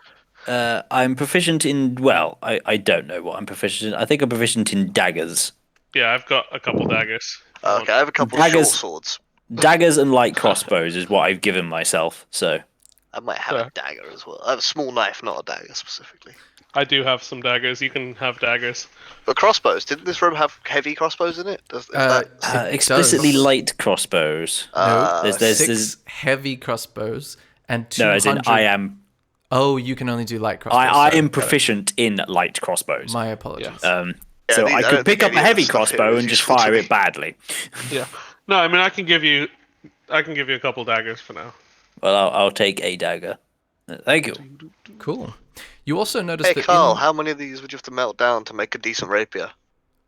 I'm proficient in, well, I don't know what I'm proficient in. I think I'm proficient in daggers. Yeah, I've got a couple daggers. Okay, I have a couple of short Daggers. swords. Daggers and light crossbows is what I've given myself, so. I might have a dagger as well. I have a small knife, not a dagger specifically. I do have some daggers. You can have daggers. But crossbows, didn't this room have heavy crossbows in it? Explicitly light crossbows. No, there's 6 heavy crossbows and 200... No, as in I am. Oh, you can only do light crossbows. I sorry, am got it. proficient in light crossbows. My apologies. So I could pick up a heavy crossbow and just fire it badly. Yeah. No, I mean I can give you a couple daggers for now. Well, I'll take a dagger. Thank you. Cool. You also noticed Hey that Carl, how many of these would you have to melt down to make a decent rapier?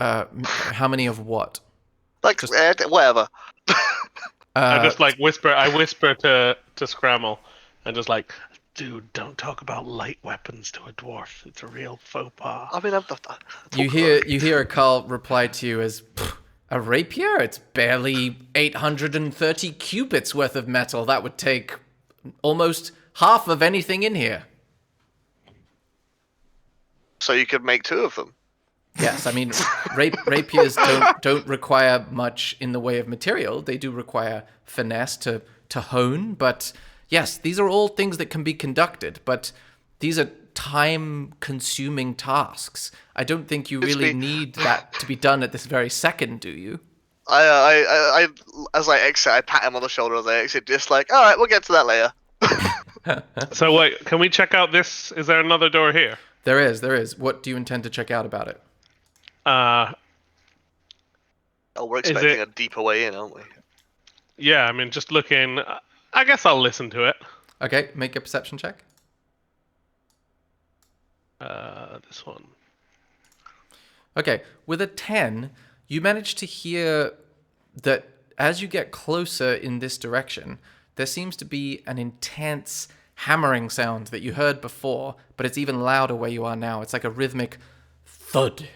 how many of what? Like, whatever. I just like whisper. I whisper to Scramble, and just like, dude, don't talk about light weapons to a dwarf. It's a real faux pas. I mean, You hear a Carl reply to you as, a rapier? It's barely 830 cubits worth of metal. That would take almost half of anything in here. So you could make 2 of them. Yes, I mean, rapiers don't require much in the way of material. They do require finesse to hone, but yes, these are all things that can be conducted, but these are time-consuming tasks. I don't think you really need that to be done at this very second, do you? I as I exit, I pat him on the shoulder as I exit, just like, all right, we'll get to that later. So wait, can we check out this? Is there another door here? There is. What do you intend to check out about it? Oh, we're expecting a deeper way in, aren't we? Yeah, I mean, just looking. I guess I'll listen to it. Okay, make a perception check. This one. Okay, with a 10, you manage to hear that as you get closer in this direction, there seems to be an intense hammering sound that you heard before, but it's even louder where you are now. It's like a rhythmic thud,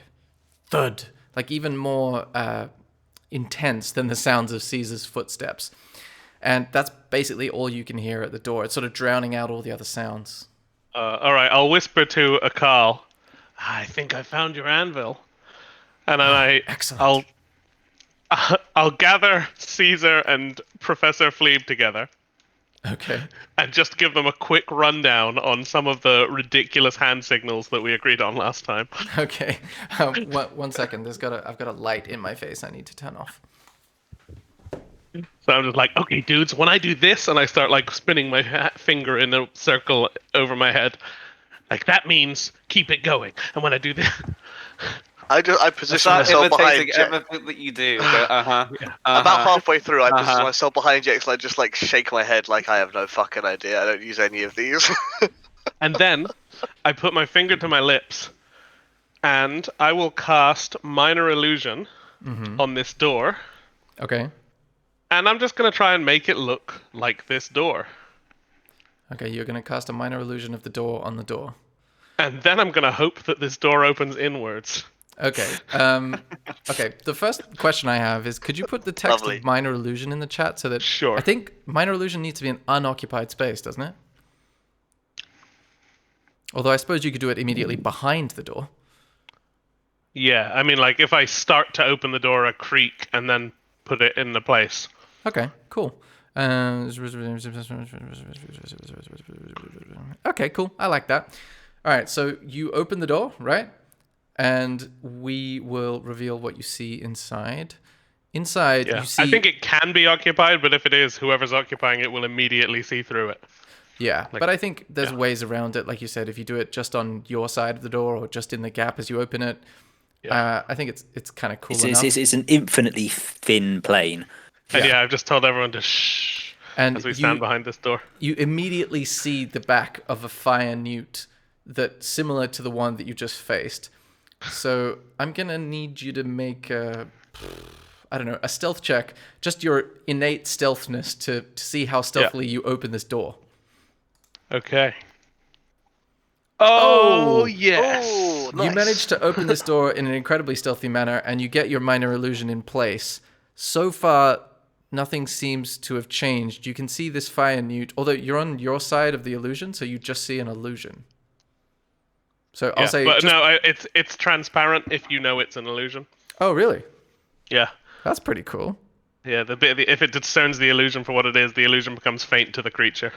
thud, like even more intense than the sounds of Caesar's footsteps. And that's basically all you can hear at the door. It's sort of drowning out all the other sounds. All right, I'll whisper to Akal. I think I found your anvil, and then Excellent. I'll gather Caesar and Professor Fleeb together. Okay. And just give them a quick rundown on some of the ridiculous hand signals that we agreed on last time. Okay. 1 second. I've got a light in my face I need to turn off. So I'm just like, okay, dudes, when I do this, and I start like spinning my finger in a circle over my head, like that means keep it going. And when I do this, I position myself behind Jax. Everything that you do. About halfway through, I position myself behind Jax and I just like shake my head like I have no fucking idea. I don't use any of these. and then I put my finger to my lips, and I will cast Minor Illusion on this door. Okay. And I'm just going to try and make it look like this door. Okay, you're going to cast a minor illusion of the door on the door. And then I'm going to hope that this door opens inwards. Okay. Okay, the first question I have is, could you put the text Lovely. of minor illusion in the chat so that... Sure. I think minor illusion needs to be an unoccupied space, doesn't it? Although I suppose you could do it immediately behind the door. Yeah, I mean, like, if I start to open the door, a creak, and then put it in the place. Okay, cool. Okay, cool. I like that. All right, so you open the door, right? And we will reveal what you see inside. Inside, Yeah. you see... I think it can be occupied, but if it is, whoever's occupying it will immediately see through it. Yeah, Like, but I think there's yeah. ways around it. Like you said, if you do it just on your side of the door or just in the gap as you open it, I think it's kind of cool enough. It's an infinitely thin plane. And Yeah. yeah, I've just told everyone to shh And as we stand behind this door. You immediately see the back of a fire newt that's similar to the one that you just faced. So I'm gonna need you to make a stealth check. Just your innate stealthness to see how stealthily you open this door. Okay. Oh, Oh! yes. Oh, You nice. manage to open this door in an incredibly stealthy manner, and you get your minor illusion in place. So far, nothing seems to have changed. You can see this fire newt, although you're on your side of the illusion, so you just see an illusion. So I'll say. But just- no, it's transparent if you know it's an illusion. Oh, really? Yeah. That's pretty cool. Yeah, if it discerns the illusion for what it is, the illusion becomes faint to the creature.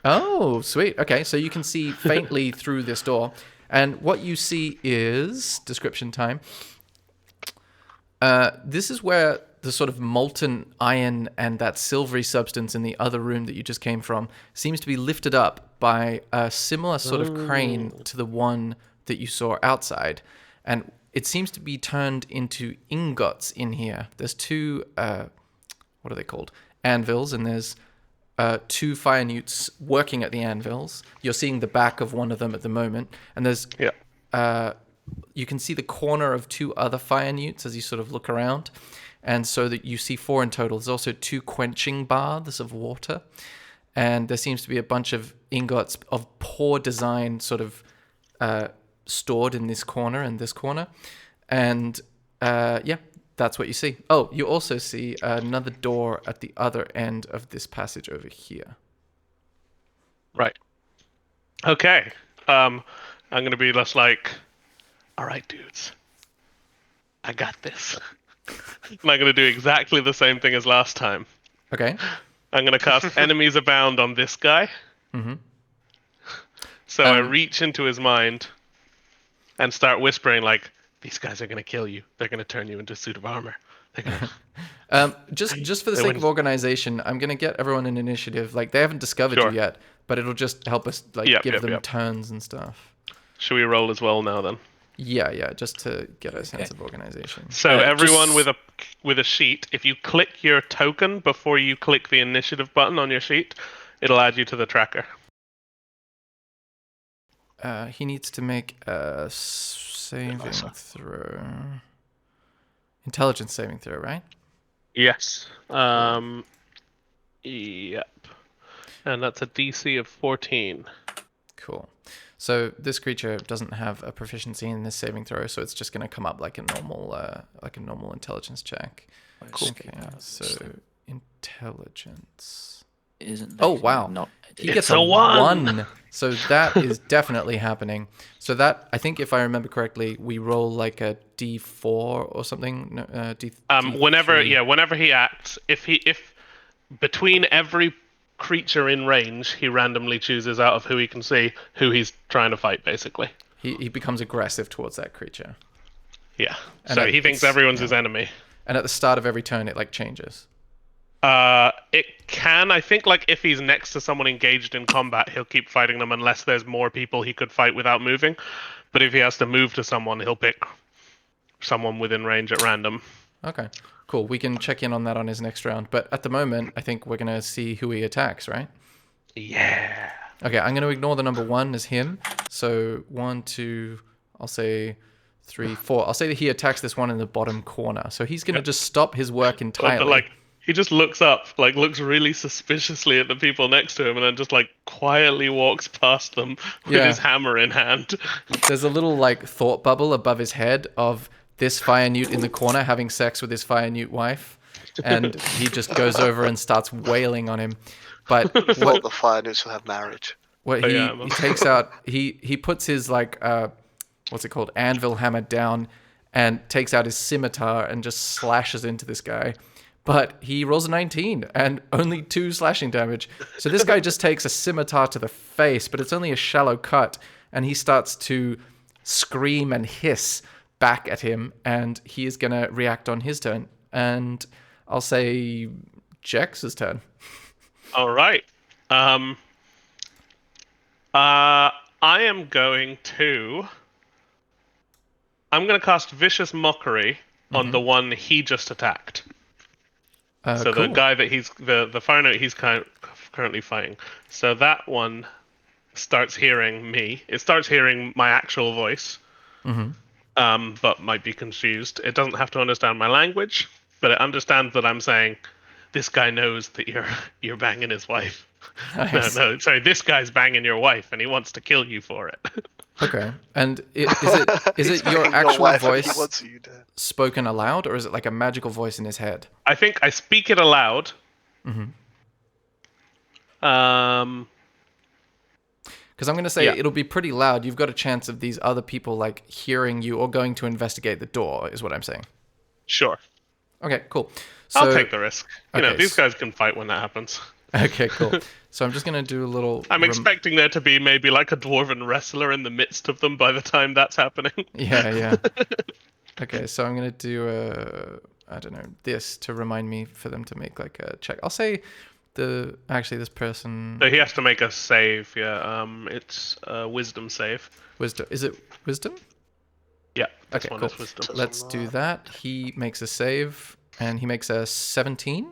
Oh, sweet. Okay, so you can see faintly through this door, and what you see is description time. This is where the sort of molten iron and that silvery substance in the other room that you just came from seems to be lifted up by a similar sort of crane to the one that you saw outside, and it seems to be turned into ingots in here. There's two, what are they called? Anvils, and there's two fire newts working at the anvils. You're seeing the back of one of them at the moment, and there's you can see the corner of two other fire newts as you sort of look around, and so that you see 4 in total. There's also 2 quenching baths of water, and there seems to be a bunch of ingots of poor design sort of stored in this corner and this corner, and that's what you see. Oh, you also see another door at the other end of this passage over here. Right. Okay. I'm gonna be just like, all right, dudes, I got this. And I'm gonna do exactly the same thing as last time. Okay. I'm gonna cast Enemies Abound on this guy. Mm-hmm. So I reach into his mind and start whispering like, "These guys are gonna kill you. They're gonna turn you into a suit of armor. They're gonna." Just for the sake of organization, I'm gonna get everyone an initiative. Like they haven't discovered you yet, but it'll just help us give them turns and stuff. Should we roll as well now then? Yeah, just to get a sense of organization. So everyone with a sheet, if you click your token before you click the initiative button on your sheet, it'll add you to the tracker. He needs to make a saving throw. Intelligence saving throw, right? Yes. Yep. And that's a DC of 14. Cool. So this creature doesn't have a proficiency in this saving throw, so it's just going to come up like a normal intelligence check. Cool. Okay, so intelligence. Isn't Oh wow! Not He gets a 1. So that is definitely happening. So that, I think, if I remember correctly, we roll like a D4 or something. No, D3. Whenever he acts, if between every creature in range, he randomly chooses out of who he can see who he's trying to fight. Basically, he becomes aggressive towards that creature. Yeah. And so he thinks everyone's his enemy. And at the start of every turn, it like changes. It can. I think like if he's next to someone engaged in combat, he'll keep fighting them unless there's more people he could fight without moving. But if he has to move to someone, he'll pick someone within range at random. Okay, cool. We can check in on that on his next round. But at the moment, I think we're going to see who he attacks, right? Yeah. Okay, I'm going to ignore the number 1 as him. So 1, 2, I'll say 3, 4. I'll say that he attacks this one in the bottom corner. So he's going to just stop his work entirely. But he just looks up, looks really suspiciously at the people next to him, and then just quietly walks past them with his hammer in hand. There's a little thought bubble above his head of this fire newt in the corner having sex with his fire newt wife, and he just goes over and starts wailing on him. But what the fire newts will have marriage. What he takes out, he puts his what's it called, anvil hammer down, and takes out his scimitar and just slashes into this guy. But he rolls a 19 and only 2 slashing damage. So this guy just takes a scimitar to the face, but it's only a shallow cut, and he starts to scream and hiss back at him, and he is going to react on his turn. And I'll say Jex's turn. All right. I am going to. I'm going to cast Vicious Mockery on the one he just attacked. So cool. the guy that the fire note he's currently fighting. So that one starts hearing me. It starts hearing my actual voice. But might be confused. It doesn't have to understand my language, but it understands that I'm saying, "This guy knows that you're banging his wife." Nice. No, sorry, this guy's banging your wife, and he wants to kill you for it. Okay. And is He's it your banging actual wife and he voice wants you dead. spoken aloud, or is it like a magical voice in his head? I think I speak it aloud. Because I'm going to say Yeah. it'll be pretty loud. You've got a chance of these other people like hearing you or going to investigate the door, is what I'm saying. Sure, Okay, cool. So, I'll take the risk. You know, okay, these guys can fight when that happens. Okay, cool. So I'm just going to do a little... I'm expecting there to be maybe like a dwarven wrestler in the midst of them by the time that's happening. Yeah. Okay, so I'm going to do I don't know, this to remind me for them to make like a check. I'll say this person... So he has to make a save. Yeah, it's a wisdom save. Wisdom. Is it wisdom? Yeah. This Okay, one cool. is wisdom. Let's do that. He makes a save, and he makes a 17.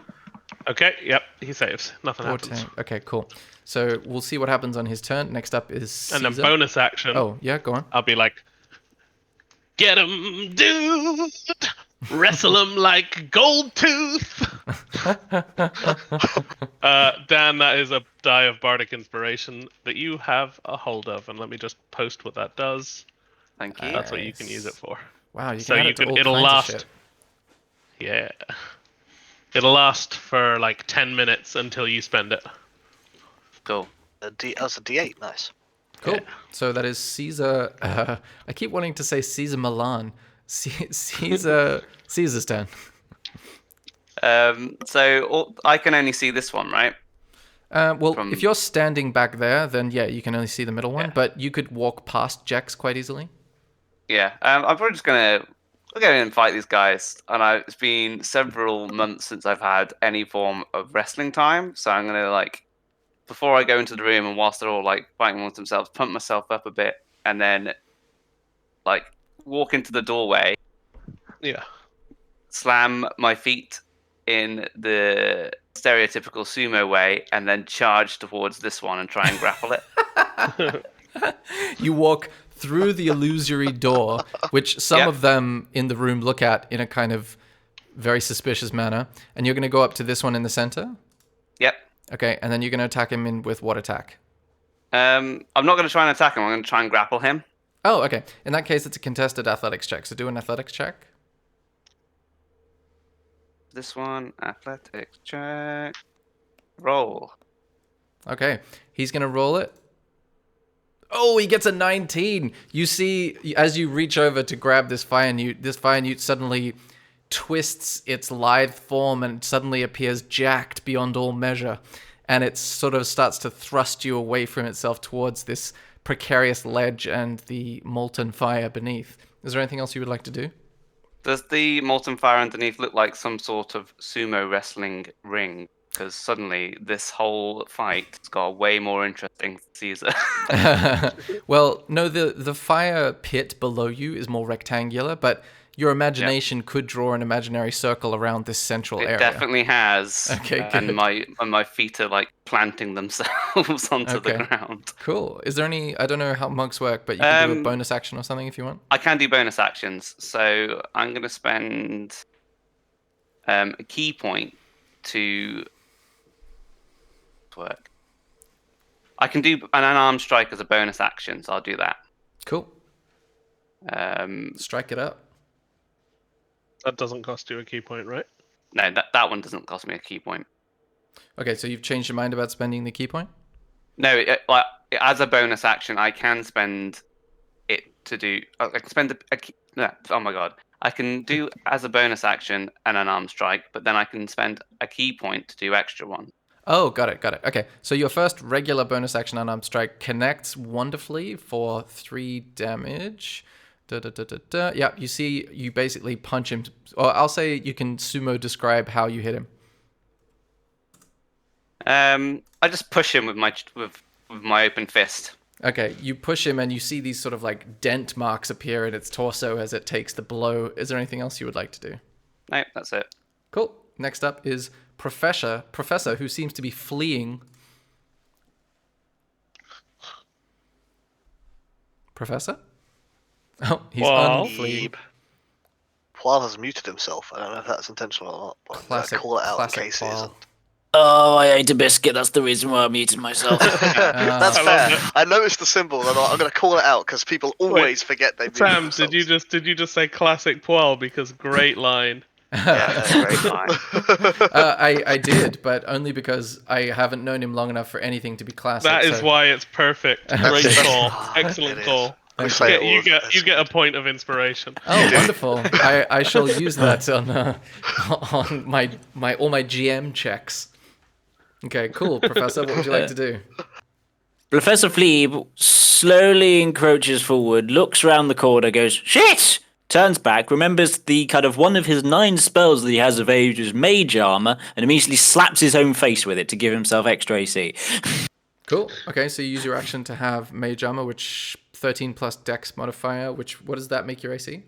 Okay. Yep. He saves. Nothing 14. happens. Okay, cool. So we'll see what happens on his turn. Next up is Caesar. And then bonus action. Oh, yeah, go on. I'll be like, "Get him, dude! Wrestle him like Gold Tooth." Dan, that is a die of bardic inspiration that you have a hold of, and let me just post what that does. Thank you. That's what you can use it for. Wow, you can So add you it to can. all It'll kinds of last. shit. Yeah. It'll last for like 10 minutes until you spend it. Cool. That's a D8, nice. Cool. Yeah. So that is Caesar. I keep wanting to say Caesar Milan. Caesar's turn. So I can only see this one, right? Well, From- if you're standing back there, then yeah, you can only see the middle one, Yeah. but you could walk past Jax quite easily. Yeah. I'm probably just gonna go in and fight these guys. And it's been several months since I've had any form of wrestling time, so I'm gonna before I go into the room and whilst they're all like fighting amongst themselves, pump myself up a bit, and then walk into the doorway, Yeah. slam my feet in the stereotypical sumo way, and then charge towards this one and try and grapple it. You walk through the illusory door, which some Yep. of them in the room look at in a kind of very suspicious manner, and you're going to go up to this one in the center. Yep. Okay, and then you're going to attack him with what attack? I'm not going to try and attack him. I'm going to try and grapple him. Oh, okay. In that case, it's a contested athletics check. So do an athletics check. This one, athletics check, roll. Okay, he's going to roll it. Oh, he gets a 19. You see, as you reach over to grab this fire newt suddenly twists its lithe form and suddenly appears jacked beyond all measure. And it sort of starts to thrust you away from itself towards this precarious ledge and the molten fire beneath. Is there anything else you would like to do? Does the molten fire underneath look like some sort of sumo wrestling ring? Because suddenly this whole fight has got way more interesting for Caesar. Well, no, the fire pit below you is more rectangular, but your imagination could draw an imaginary circle around this central It area. definitely has. Okay, And good. my feet are planting themselves onto the Okay. ground. Cool. Is there any... I don't know how monks work, but you can do a Um, bonus action or something if you want. I can do bonus actions, so I'm going to spend a key point to work. I can do an unarmed strike as a bonus action, so I'll do that. Cool. Um, Strike it up. That doesn't cost you a key point, right? no, that one doesn't cost me a key point. Okay, so you've changed your mind about spending the key point? No, as a bonus action, I can spend it to do. I can spend a key. No, oh my god. I can do as a bonus action an unarmed strike, but then I can spend a key point to do extra one. Oh, got it. Okay, so your first regular bonus action unarmed strike connects wonderfully for 3 damage. Yeah, you see, you basically punch him. Or I'll say you can sumo describe how you hit him. I just push him with my open fist. Okay, you push him and you see these sort of like dent marks appear in its torso as it takes the blow. Is there anything else you would like to do? No, that's it. Cool. Next up is Professor, who seems to be fleeing. Professor? Oh, he's unfleeing. Poil has muted himself. I don't know if that's intentional or not, but Classic- I call it out in classic case it Poil. isn't. Oh, I ate a biscuit. That's the reason why I muted myself. That's I love fair. I noticed the symbol, and I'm going to call it out because people always forget they muted Sam, themselves. did you just say classic Poil? Because great line. Yeah, that's great line. I did, but only because I haven't known him long enough for anything to be classic. That is so- why it's perfect. Great it. call. It Excellent is. call. We Thank say Yeah, it all you of it. get you get a point of inspiration. Oh, wonderful! I shall use that on my all my GM checks. Okay, cool, Professor. What would you like to do? Professor Fleeb slowly encroaches forward, looks around the corner, goes, shit! Turns back, remembers the kind of one of his 9 spells that he has evaded is Mage Armor, and immediately slaps his own face with it to give himself extra AC. Cool. Okay, so you use your action to have Mage Armor, which 13 plus Dex modifier. What does that make your AC?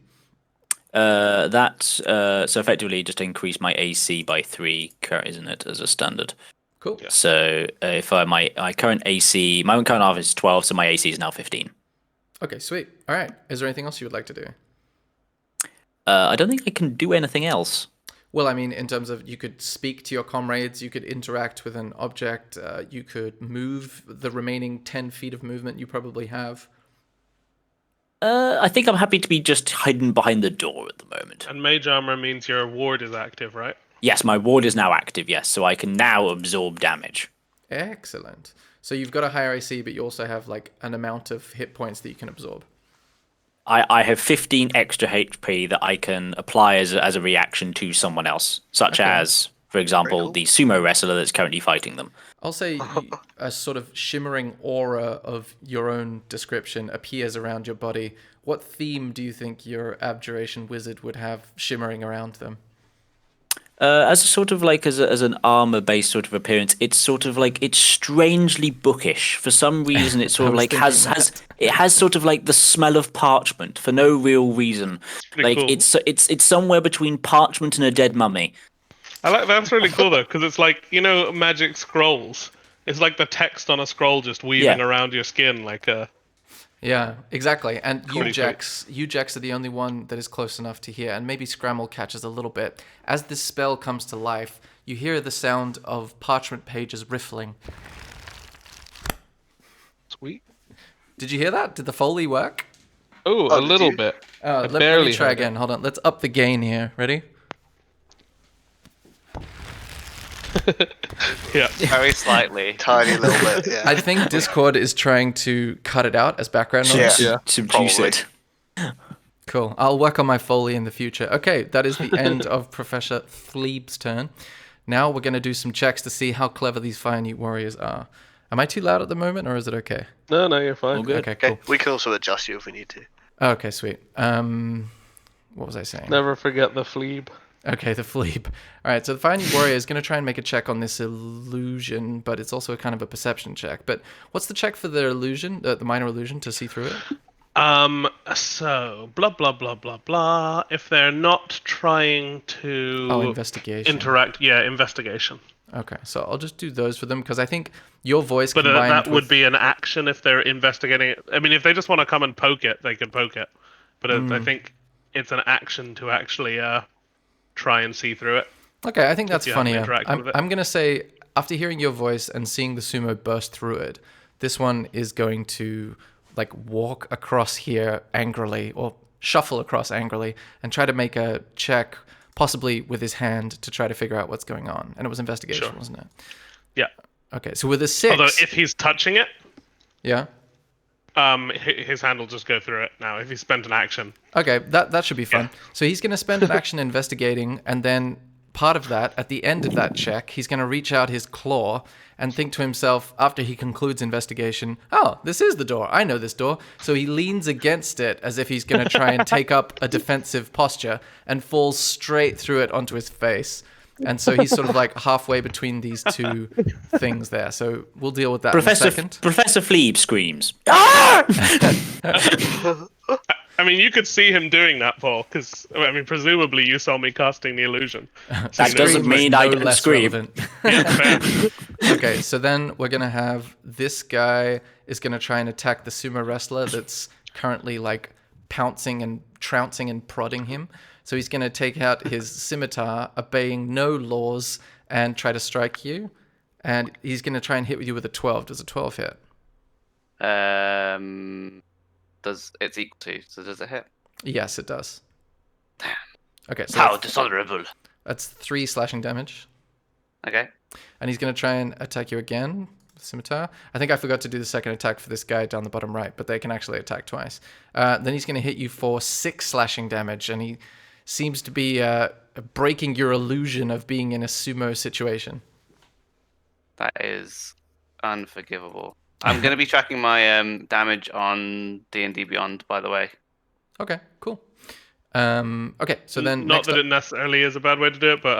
So effectively just increase my AC by 3, isn't it, as a standard? Cool. So if my current AC, my current half is 12, so my AC is now 15. Okay, sweet. All right. Is there anything else you would like to do? I don't think I can do anything else. Well, I mean, in terms of you could speak to your comrades, you could interact with an object, you could move the remaining 10 feet of movement you probably have. I think I'm happy to be just hidden behind the door at the moment. And mage armor means your ward is active, right? Yes, my ward is now active, yes, so I can now absorb damage. Excellent. So you've got a higher AC, but you also have like an amount of hit points that you can absorb. I have 15 extra HP that I can apply as a reaction to someone else, such as, for example, cool. the sumo wrestler that's currently fighting them. I'll say a sort of shimmering aura of your own description appears around your body. What theme do you think your abjuration wizard would have shimmering around them? As a sort of like as an armor-based sort of appearance, it's sort of like it's strangely bookish. For some reason, it sort of was like has it has sort of like the smell of parchment for no real reason. Pretty Like cool. it's somewhere between parchment and a dead mummy. I like that's really cool though, because it's like magic scrolls. It's like the text on a scroll just weaving Yeah. around your skin, like a. Yeah, exactly. And you, Pretty Jax, are the only one that is close enough to hear, and maybe Scramble catches a little bit. As this spell comes to life, you hear the sound of parchment pages riffling. Sweet. Did you hear that? Did the Foley work? Oh, a did little you? bit. Let me barely try heard it. again. Hold on. Let's up the gain here. Ready? Yeah. Very slightly. Tiny little bit, yeah. I think Discord is trying to cut it out as background noise. Yeah. Subduce probably. it. Cool. I'll work on my Foley in the future. Okay, that is the end of Professor Fleeb's turn. Now we're going to do some checks to see how clever these Fire Newt warriors are. Am I too loud at the moment, or is it okay? No, you're fine. All good. Okay, cool. Okay, we can also adjust you if we need to. Okay, sweet. What was I saying? Never forget the fleeb. Okay, the Fleeb. All right, so the Fire Newt warrior is going to try and make a check on this illusion, but it's also a kind of a perception check. But what's the check for the illusion, the minor illusion, to see through it? So blah blah blah blah blah. If they're not trying to Oh, investigation. interact, investigation. Okay, so I'll just do those for them because I think your voice But combined that would with... be an action if they're investigating it. I mean, if they just want to come and poke it, they can poke it. But I think it's an action to actually try and see through it. Okay, I think that's you haven't funnier. interacted with it. I'm going to say, after hearing your voice and seeing the sumo burst through it, this one is going to like walk across here angrily or shuffle across angrily and try to make a check, possibly with his hand, to try to figure out what's going on. And it was investigation, Sure. wasn't it? Yeah. Okay, so with a 6... Although if he's touching it, Yeah? his hand will just go through it now. If he spent an action. Okay, that should be fun. Yeah. So he's going to spend an action investigating, and then part of that, at the end of that check, he's going to reach out his claw and think to himself, after he concludes investigation, oh, this is the door. I know this door. So he leans against it as if he's going to try and take up a defensive posture and falls straight through it onto his face. And so he's sort of like halfway between these two things there. So we'll deal with that in a second. Professor Fleeb screams. Ah! I mean, you could see him doing that, Paul, because, I mean, presumably you saw me casting the illusion. That doesn't mean I don't less scream. relevant. Yeah, fair. Okay, so then we're going to have this guy is going to try and attack the sumo wrestler that's currently like pouncing and trouncing and prodding him. So he's going to take out his scimitar, obeying no laws, and try to strike you. And he's going to try and hit you with a 12. Does a 12 hit? It's equal to, so does it hit? Yes, it does. Okay, so How dishonorable. that's 3 slashing damage. Okay. And he's going to try and attack you again, scimitar. I think I forgot to do the second attack for this guy down the bottom right, but they can actually attack twice. Then he's going to hit you for 6 slashing damage, and he seems to be breaking your illusion of being in a sumo situation. That is unforgivable. I'm going to be tracking my damage on D&D Beyond, by the way. Okay, cool. Okay, so then Not next that up- it necessarily is a bad way to do it, but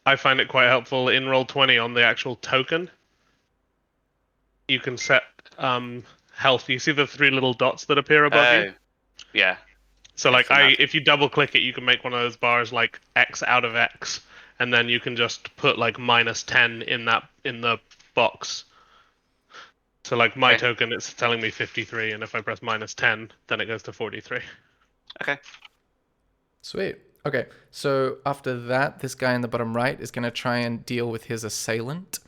I find it quite helpful in Roll20 on the actual token. You can set health. You see the 3 little dots that appear above you? Yeah. So like That's if you double click it, you can make one of those bars like X out of X, and then you can just put like -10 in the box. So like my token, it's telling me 53, and if I press -10, then it goes to 43. Okay. Sweet. Okay, so after that, this guy in the bottom right is going to try and deal with his assailant,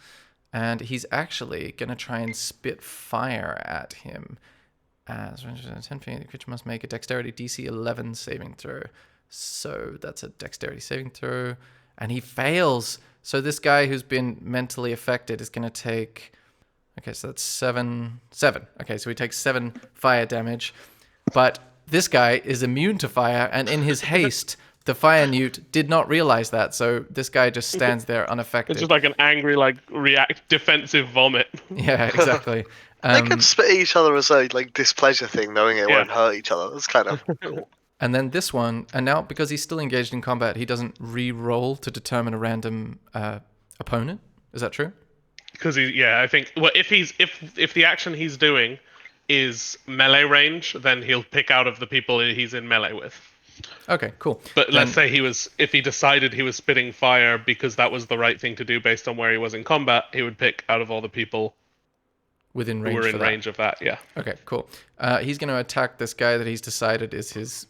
and he's actually going to try and spit fire at him. As 10 feet, the creature must make a dexterity DC 11 saving throw. So that's a dexterity saving throw, and he fails. So this guy who's been mentally affected is going to take... Okay, so that's 7. Okay, so he takes 7 fire damage, but this guy is immune to fire, and in his haste... The fire newt did not realize that, so this guy just stands there unaffected. It's just like an angry, like, defensive vomit. Yeah, exactly. They can spit at each other as a like displeasure thing, knowing it won't hurt each other. That's kind of cool. And then this one, and now because he's still engaged in combat, he doesn't re-roll to determine a random opponent. Is that true? Because I think if the action he's doing is melee range, then he'll pick out of the people he's in melee with. Okay, cool. But let's say if he decided he was spitting fire because that was the right thing to do based on where he was in combat, he would pick out of all the people within range who were in range of that. Yeah. Okay, cool. He's going to attack this guy that he's decided is his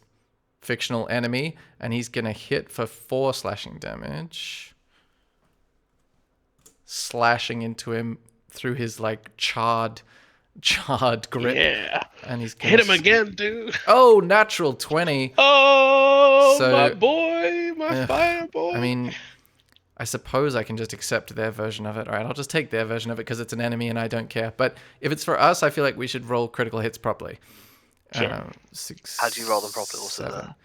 fictional enemy, and he's going to hit for 4 slashing damage, slashing into him through his like charred grip. Yeah. And he's hit him again, dude. Oh, natural 20. Oh, So- my boy, my fire boy. I mean, I suppose I can just accept their version of it. All right, I'll just take their version of it because it's an enemy and I don't care. But if it's for us, I feel like we should roll critical hits properly. Sure. 6, How do you roll them properly? Also, 7.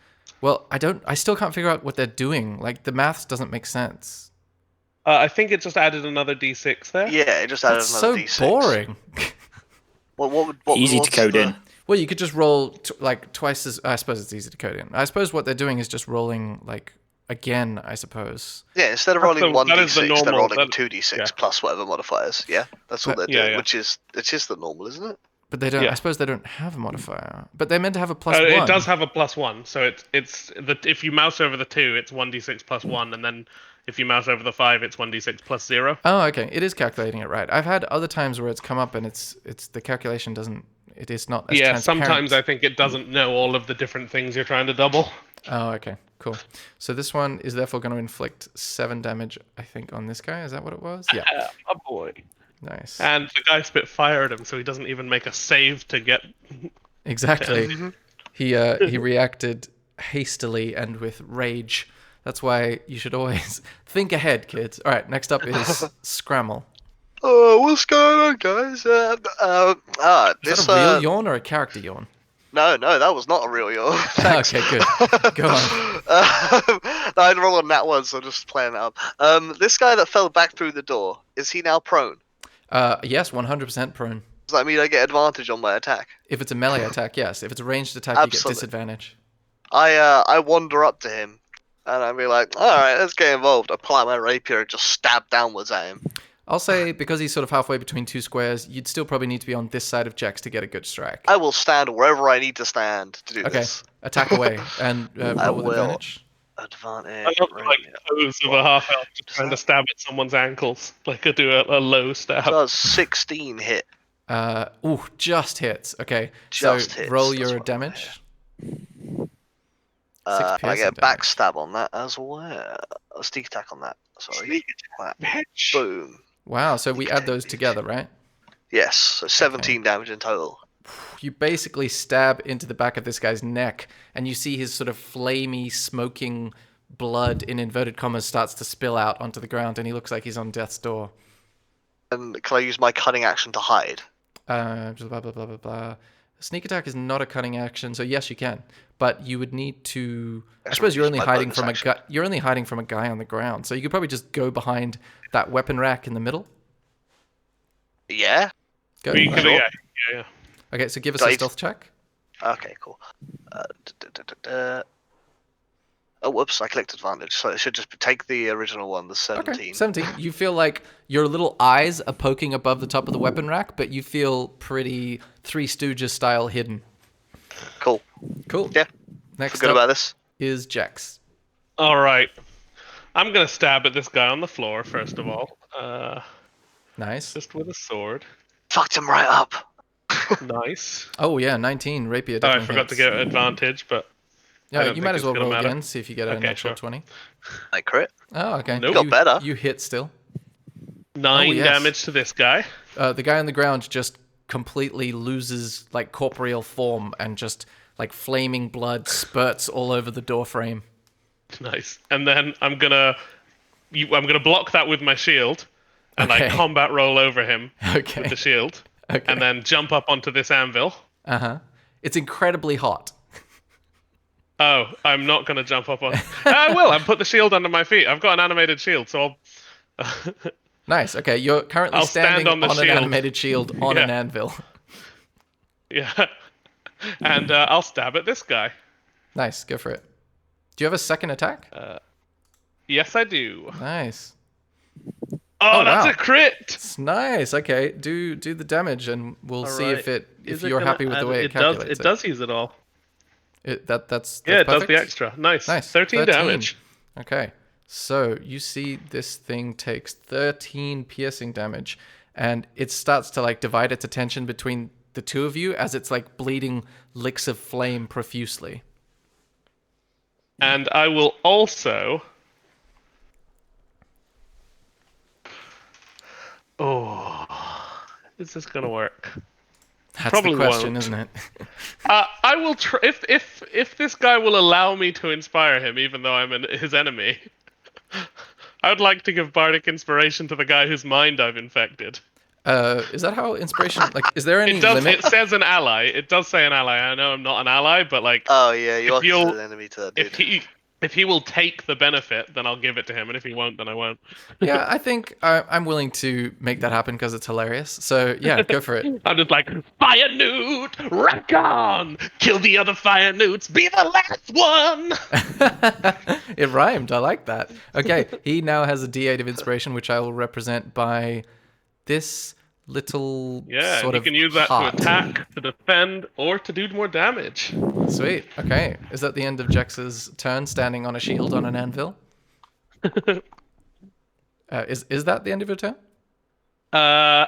Well, I still can't figure out what they're doing. Like the maths doesn't make sense. I think it just added another D6 there. yeah, it just added It's another so D6. boring. What Easy to what's code the- in. Well, you could just roll like twice as. I suppose it's easy to code in. I suppose what they're doing is just rolling like again. I suppose. Yeah, instead of That's rolling that is the 1d6, they're normal- rolling that- 2d6 yeah. plus whatever modifiers. Yeah, that's what they're Yeah, doing, yeah. which is the normal, isn't it? But they don't. Yeah. I suppose they don't have a modifier. But they're meant to have a plus 1. It does have a +1, so if you mouse over the 2, it's 1d6 +1, and then if you mouse over the 5, it's 1d6 +0. Oh, okay. It is calculating it right. I've had other times where it's come up and it's the calculation doesn't. It is not as Yeah, transparent. sometimes I think it doesn't know all of the different things you're trying to double. Oh, okay. Cool. So this one is therefore going to inflict 7 damage, I think, on this guy. Is that what it was? Yeah. Oh boy. Nice. And the guy spit fire at him, so he doesn't even make a save to get. Exactly. He reacted hastily and with rage. That's why you should always think ahead, kids. All right. Next up is Scramble. Oh, what's going on, guys? Is This that a real yawn or a character yawn? no, that was not a real yawn. Okay, good. Go on. No, I'd roll on that one, so just playing that up. This guy that fell back through the door, is he now prone? Yes, 100% prone. Does that mean I get advantage on my attack? If it's a melee attack, yes. If it's a ranged attack, you get Absolutely. disadvantage. I wander up to him, And I'd be like, all right, let's get involved. I pull out my rapier and just stab downwards at him. I'll say because he's sort of halfway between two squares, you'd still probably need to be on this side of Jax to get a good strike. I will stand wherever I need to stand to do Okay, this. attack away and roll with will. advantage. Advantage. I love like pose of a half elf just trying to stab at someone's ankles. Like I do a low stab. Does 16 hit? Ooh, just hits. Okay, Just so hits, roll that's your what damage. I piercing get damage. backstab on that as well. A sneak attack on that. Sorry. That. Boom. Wow, so we add those together, right? Yes, so 17 damage in total. You basically stab into the back of this guy's neck, and you see his sort of flamey, smoking blood, in inverted commas, starts to spill out onto the ground, and he looks like he's on death's door. And can I use my cunning action to hide? Blah, blah, blah, blah, blah. Sneak attack is not a cunning action, so yes, you can. But you would need to... I suppose you're only hiding from you're only hiding from a guy on the ground, so you could probably just go behind that weapon rack in the middle. Yeah? Go. We could, Sure. yeah. Okay, so give us a stealth check. Okay, cool. Oh, whoops, I clicked advantage, so it should just take the original one, the 17. Okay, 17. You feel like your little eyes are poking above the top of the weapon rack, but you feel pretty Three Stooges style hidden. Cool. Cool. Yeah, Next good up about this. is Jax. All right. I'm gonna stab at this guy on the floor first of all. Nice. Just with a sword. Fucked him right up. Nice. Oh yeah, 19. Rapier Oh, definitely I forgot to get advantage, but I Yeah, don't you think might as it's well gonna roll matter. again, see if you get a Okay, natural sure. 20. I crit. Oh, okay. Nope. Got better. You hit still. 9 yes. damage to this guy. The guy on the ground just completely loses like corporeal form and just like flaming blood spurts all over the door frame. Nice. And then I'm gonna block that with my shield, and Okay. I combat roll over him Okay. with the shield, Okay. and then jump up onto this anvil. It's incredibly hot. Oh, I'm not gonna jump up on. I will. I put the shield under my feet. I've got an animated shield, so I'll. Nice. Okay, you're currently I'll stand standing on the an shield. animated shield on Yeah. an anvil. Yeah. And I'll stab at this guy. Nice. Go for it. Do you have a second attack? Yes, I do. Nice. Oh, that's wow. a crit. It's nice. Okay, do the damage, and we'll see if Alright. if you're happy with the way it calculates It does use it all. That's Yeah, it does perfect. the extra. Nice. Nice. 13 damage. Okay, so you see this thing takes 13 piercing damage, and it starts to like divide its attention between the two of you as it's like bleeding licks of flame profusely. And I will also. Oh, is this gonna work? That's Probably the question, won't. isn't it? I will try if this guy will allow me to inspire him, even though I'm his enemy. I would like to give bardic inspiration to the guy whose mind I've infected. Is that how inspiration? Like, is there any It does. limit? It says an ally. It does say an ally. I know I'm not an ally, but like, Oh yeah, you are you'll- considered an enemy to that dude. if he will take the benefit, then I'll give it to him, and if he won't, then I won't. Yeah, I think I'm willing to make that happen because it's hilarious. So yeah, go for it. I'm just like, fire newt, rock on, kill the other fire newts, be the last one. It rhymed. I like that. Okay, he now has a D8 of inspiration, which I will represent by this little Yeah, sort you of can use that heart. to attack, to defend, or to do more damage. Sweet. Okay, is that the end of Jax's turn, standing on a shield on an anvil? Is that the end of your turn? I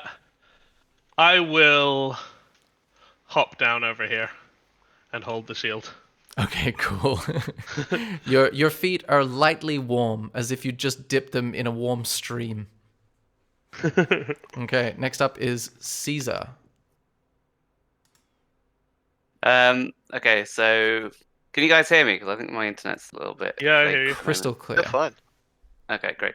will hop down over here and hold the shield. Okay, cool. Your feet are lightly warm, as if you just dipped them in a warm stream. Okay, next up is Caesar. Okay, so can you guys hear me? Because I think my internet's a little bit. Yeah, I fake hear you. at the moment. Crystal clear. They're fine. Okay, great.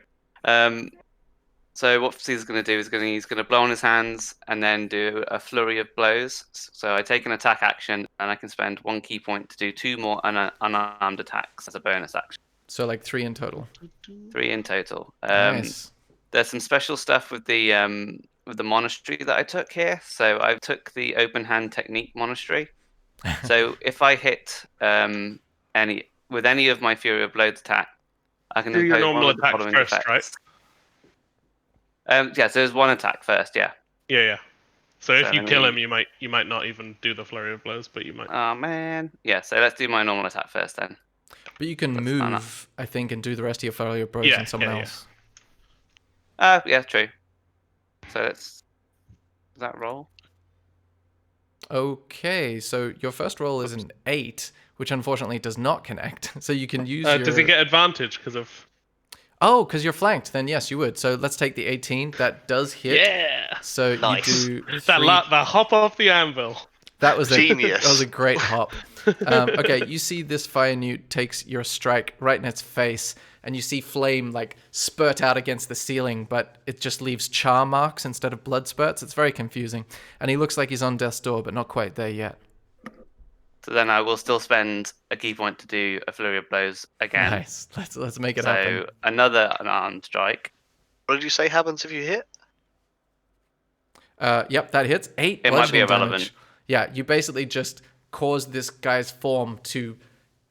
So what Caesar's going to do is he's going to blow on his hands and then do a flurry of blows. So I take an attack action and I can spend 1 key point to do 2 more unarmed attacks as a bonus action. So like 3 in total. 3 in total. Nice. There's some special stuff with the monastery that I took here. So I took the open hand technique monastery. So if I hit any of my Fury of Blows I can Do your impose one normal of the attacks following first, effects. Yeah, so there's one attack first, yeah. Yeah. So if So you let kill me- him, you might not even do the flurry of blows, but you might. Oh man. Yeah, so let's do my normal attack first then. But you can That's fine. move, I think, and do the rest of your flurry of blows Yeah, on someone yeah, yeah. else. Yeah, true. So let's. Does that roll? Okay, so your first roll is an 8, which unfortunately does not connect. So you can use your... Does he get advantage because of? Oh, because you're flanked. Then yes, you would. So let's take the 18. That does hit. Yeah. So Nice. you do That three... that hop off the anvil. That was Genius. That was a great hop. Okay, you see this fire newt takes your strike right in its face, and you see flame like spurt out against the ceiling, but it just leaves char marks instead of blood spurts. It's very confusing, and he looks like he's on death's door, but not quite there yet. So then I will still spend a key point to do a flurry of blows again. Nice. Let's make it So happen. another unarmed strike. What did you say happens if you hit? Yep, that hits. 8 It might be bludgeoning irrelevant. damage. Yeah, you basically just cause this guy's form to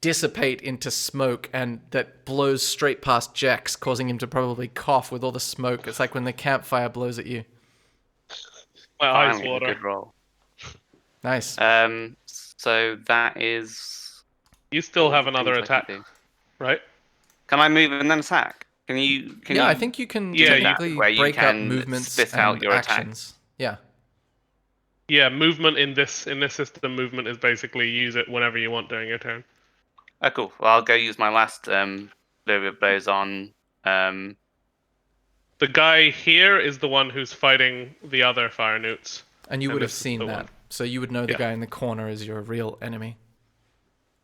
dissipate into smoke, and that blows straight past Jex, causing him to probably cough with all the smoke. It's like when the campfire blows at you. My eyes Finally, a water. good roll. Nice. So that is. You still have the another things I can attack, do. right? Can I move and then attack? Can you? Can Yeah, you I think you can Yeah, technically where you break up can movements spit and out your attack. actions. Yeah. Yeah, movement in this system, movement is basically use it whenever you want during your turn. Oh, cool. Well, I'll go use my last flurry of blows on. The guy here is the one who's fighting the other fire newts. And you And would have this is seen the that. one. So you would know the Yeah. guy in the corner is your real enemy.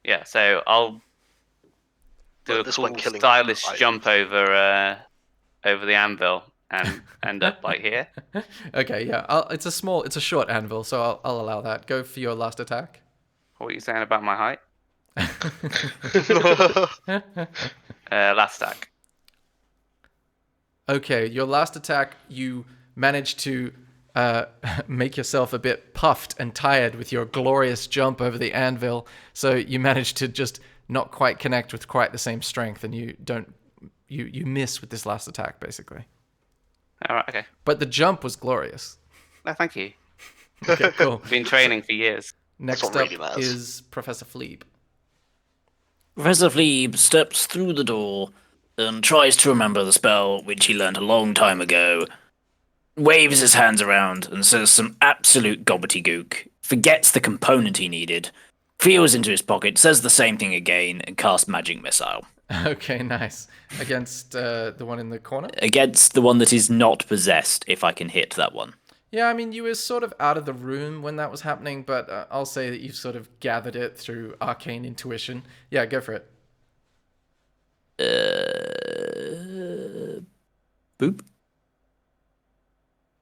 Yeah, so I'll do Well, a this cool, one killing stylish items. jump over the anvil and end up like here. Okay, yeah. It's a short anvil, so I'll allow that. Go for your last attack. What are you saying about my height? Last attack. Okay, your last attack, you managed to make yourself a bit puffed and tired with your glorious jump over the anvil. So you managed to just not quite connect with quite the same strength, and you miss with this last attack, basically. All right, okay. But the jump was glorious. No, thank you. Okay, cool. Been training for years. Next what up really matters. is Professor Fleeb. Professor Fleeb steps through the door and tries to remember the spell which he learnt a long time ago. Waves his hands around and says some absolute gobbledygook, forgets the component he needed, feels into his pocket, says the same thing again, and casts Magic Missile. Okay, nice. Against the one in the corner? Against the one that is not possessed, if I can hit that one. Yeah, I mean, you were sort of out of the room when that was happening, but I'll say that you've sort of gathered it through arcane intuition. Yeah, go for it. Boop.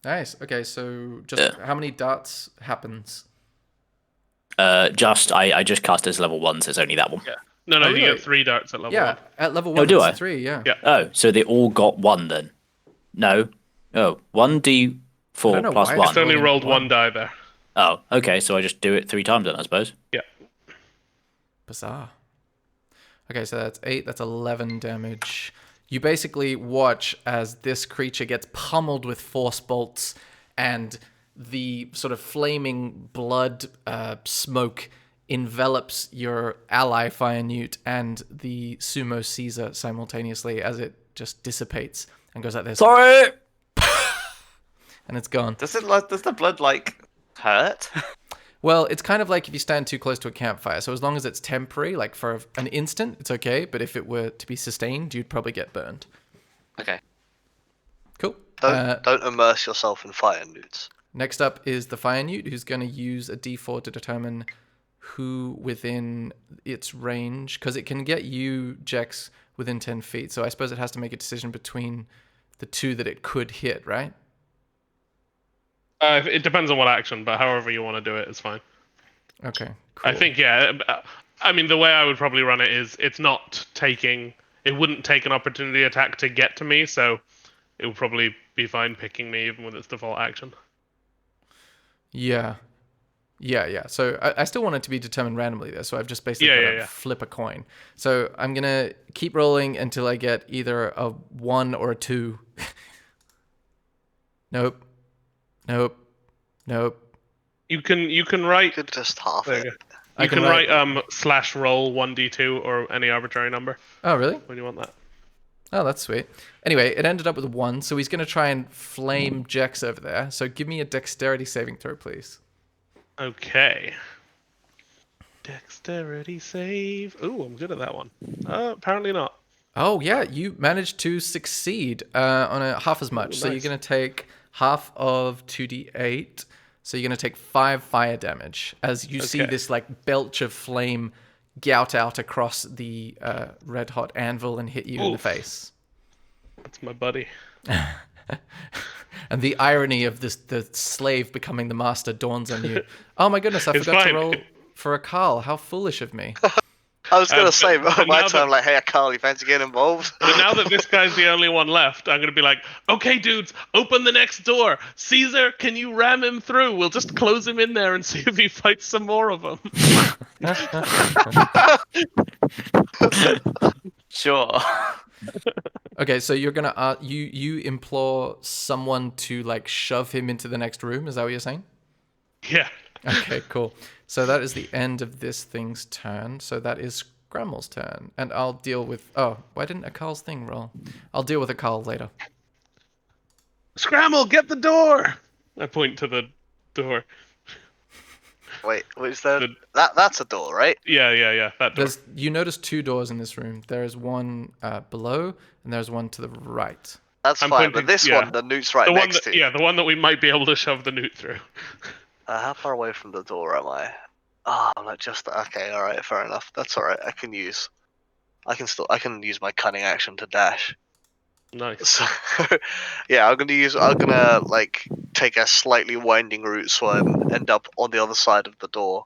Nice. Okay, so just how many darts happens? I just cast as level 1, so it's only that one. Yeah. No, Oh, you really? get 3 darts at level Yeah, 1. at level 1 Oh, do it's I? 3, yeah. Yeah. Oh, so they all got 1 then? No. Oh, 1d4 I don't know plus why 1. It's only rolling rolled one. 1 die there. Oh, okay, so I just do it 3 times then, I suppose. Yeah. Bizarre. Okay, so that's 8, that's 11 damage. You basically watch as this creature gets pummeled with force bolts, and the sort of flaming blood smoke envelops your ally Fire Newt and the Sumo Caesar simultaneously as it just dissipates and goes like this. Sorry! And it's gone. Does the blood like hurt? Well, it's kind of like if you stand too close to a campfire. So as long as it's temporary, like for an instant, it's okay. But if it were to be sustained, you'd probably get burned. Okay. Cool. Don't immerse yourself in fire newts. Next up is the Fire Newt, who's going to use a d4 to determine who within its range, because it can get you, Jex, within 10 feet. So I suppose it has to make a decision between the two that it could hit, right? It depends on what action, but however you want to do it is fine. Okay, cool. I think, yeah. I mean, the way I would probably run it is it wouldn't take an opportunity attack to get to me, so it would probably be fine picking me even with its default action. Yeah. Yeah. So I still want it to be determined randomly there. So I've just basically got to flip a coin. So I'm going to keep rolling until I get either a 1 or a 2. Nope. You can write. You could just half There it. you go. You can write /roll 1d2 or any arbitrary number Oh, really? when you want that. Oh, that's sweet. Anyway, it ended up with a 1, so he's going to try and flame Jex over there. So give me a dexterity saving throw, please. Okay. Dexterity save. Ooh, I'm good at that one. Apparently not. Oh, yeah, you managed to succeed on a half as much. Ooh, So you're nice. going to take half of 2d8. So you're going to take 5 fire damage as you see Okay. this like belch of flame gout out across the red hot anvil and hit you in the Oof. face. That's my buddy. And the irony of this, the slave becoming the master, dawns on you. Oh my goodness, I It's forgot to fine. roll for a Carl. How foolish of me. I was gonna say, but my now time, that- like, hey, Carl, you fancy getting involved? But now that this guy's the only one left, I'm gonna be like, okay, dudes, open the next door. Caesar, can you ram him through? We'll just close him in there and see if he fights some more of them. Sure. Okay, so you're gonna you implore someone to like shove him into the next room. Is that what you're saying? Yeah. Okay, cool. So that is the end of this thing's turn. So that is Grammel's turn, and I'll deal with. Oh, why didn't a Carl's thing roll? I'll deal with a Carl later. Scramble, get the door! I point to the door. Wait, is there? The- That's a door, right? Yeah, that door. You notice 2 doors in this room. There is one below, and there's one to the right. That's I'm fine. pointing- But this yeah. one, the note's right The one next that, to. yeah, the one that we might be able to shove the newt through. How far away from the door am I? Oh, I'm like just okay. All right, fair enough. That's all right. I can use my cunning action to dash. Nice. So, yeah, I'm gonna like take a slightly winding route so I end up on the other side of the door,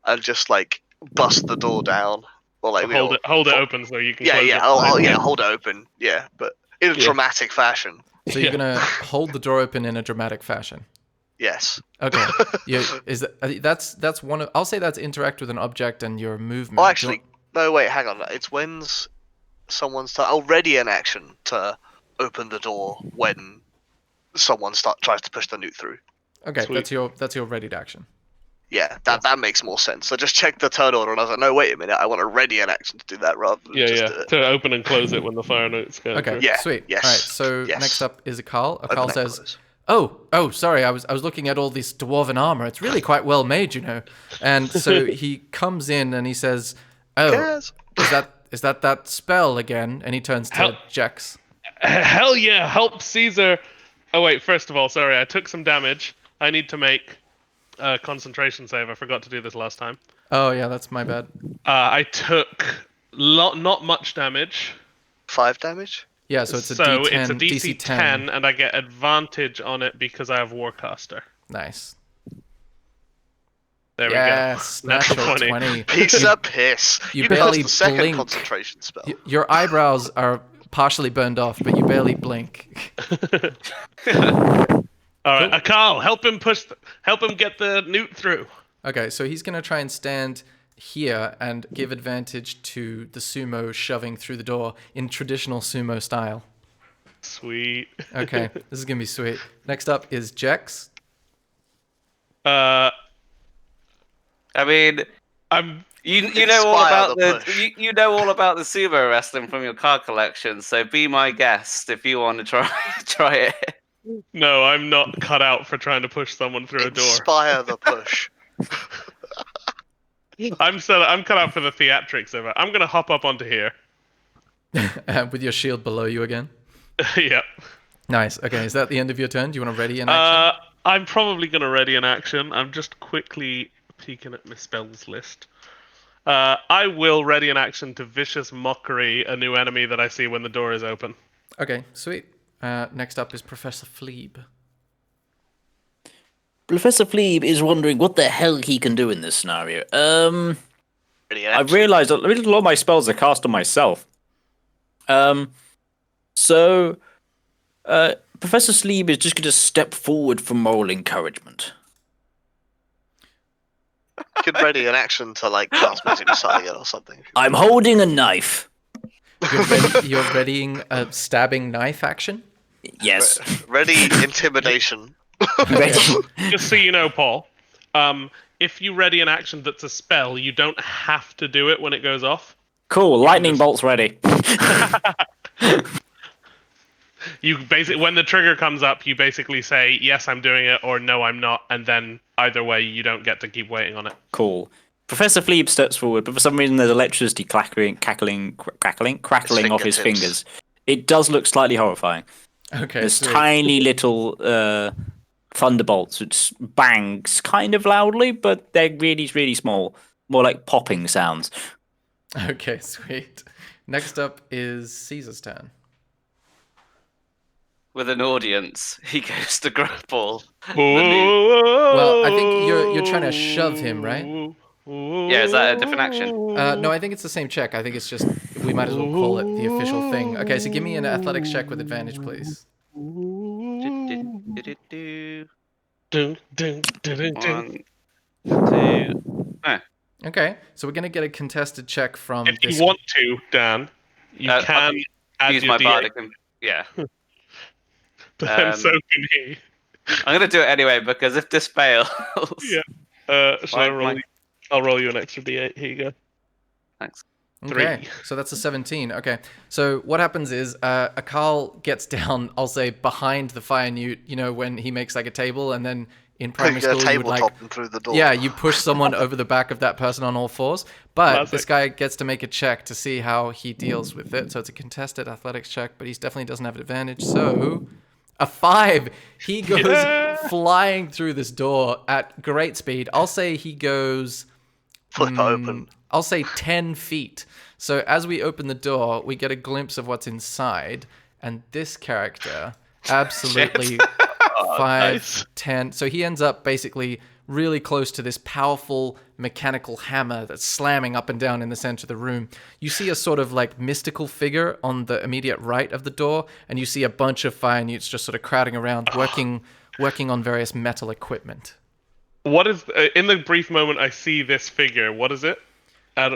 and just like bust the door down, or like Hold it open so you can Yeah, close yeah, it. I'll hold it open. Yeah, but in a Yeah. dramatic fashion. So you're gonna hold the door open in a dramatic fashion. Yes. Okay. That's one of. I'll say that's interact with an object and your movement. Oh, Do you actually, no. Wait, hang on. It's when someone's already an action to open the door when someone tries to push the newt through. okay, Sweet. that's your readied action. Yeah, that makes more sense. I just checked the turn order and I was like, no, wait a minute, I want a ready an action to do that rather than just do it. To open and close it when the fire note's going Okay, through. Yeah, sweet. yes, All right. So yes. next up is a Carl. A Open Carl and says, close. "Oh, sorry. I was looking at all this dwarven armor. It's really quite well made, you know." And so he comes in and he says, "Oh, Yes. is that spell again?" And he turns to Help. Jex. Hell yeah, help Caesar. Oh wait, first of all, sorry, I took some damage. I need to make a concentration save. I forgot to do this last time. Oh yeah, that's my bad. I took not much damage. 5 damage? Yeah, so it's a so D10, it's a DC 10, and I get advantage on it because I have Warcaster. Nice. There Yes, we go. Natural natural 20. 20. Piece of piss. you You barely passed the second blink. concentration spell. Your eyebrows are partially burned off, but you barely blink. All right, Akal, help him get the newt through. Okay, so he's gonna try and stand here and give advantage to the sumo shoving through the door in traditional sumo style. Sweet. Okay, this is gonna be sweet. Next up is Jex. I mean, I'm you know all Inspire about the the push. you know all about the sumo wrestling from your card collection. So be my guest if you want to try it. No, I'm not cut out for trying to push someone through a door. Inspire the push. I'm cut out for the theatrics of it. I'm gonna hop up onto here. With your shield below you again. Yep. Nice. Okay, is that the end of your turn? Do you want to ready an action? I'm probably gonna ready an action. I'm just quickly peeking at my spells list. I will ready an action to vicious mockery a new enemy that I see when the door is open. Okay, sweet. Next up is Professor Fleeb. Professor Fleeb is wondering what the hell he can do in this scenario. Ready, I've realized that a lot of my spells are cast on myself. So Professor Sleeb is just going to step forward for moral encouragement. You could ready an action to like cast magic missile again or something. I'm holding a knife. You're readying a stabbing knife action? Yes. Ready intimidation. Ready. Just so you know, Paul, if you ready an action that's a spell, you don't have to do it when it goes off. Cool. Lightning bolt's ready. You basically, when the trigger comes up, you basically say, yes, I'm doing it, or no, I'm not, and then either way, you don't get to keep waiting on it. Cool. Professor Phlebe steps forward, but for some reason there's electricity crackling off his fingers. It does look slightly horrifying. Okay. There's sweet. tiny little thunderbolts which bangs kind of loudly, but they're really, really small. More like popping sounds. Okay, sweet. Next up is Caesar's turn. With an audience, he goes to grapple. Well, I think you're trying to shove him, right? Yeah, is that a different action? No, I think it's the same check. I think it's just we might as well call it the official thing. Okay, so give me an athletics check with advantage, please. Dun, dun, dun, dun, dun. 1, 2. Okay, so we're gonna get a contested check from If this. you want to, Dan, you I'll can add use your my D8, bardic. Yeah. but then so um, can he. I'm gonna do it anyway because if this fails, Yeah. Shall I Fine, roll fine. you? I'll roll you an extra D8. Here you go. thanks. Okay, 3. so that's a 17. Okay, so what happens is Akal gets down, I'll say, behind the fire newt, you know, when he makes like a table, and then in primary You school you would like... tabletop him through the door. Yeah, you push someone over the back of that person on all fours, but Classic. this guy gets to make a check to see how he deals with it, so it's a contested athletics check, but he definitely doesn't have an advantage, so... A 5! He goes flying through this door at great speed. I'll say he goes... Flip it open. I'll say 10 feet. So as we open the door, we get a glimpse of what's inside, and this character absolutely 5, nice. 10. So he ends up basically really close to this powerful mechanical hammer that's slamming up and down in the center of the room. You see a sort of like mystical figure on the immediate right of the door, and you see a bunch of fire newts just sort of crowding around, working on various metal equipment. What is in the brief moment I see this figure? What is it?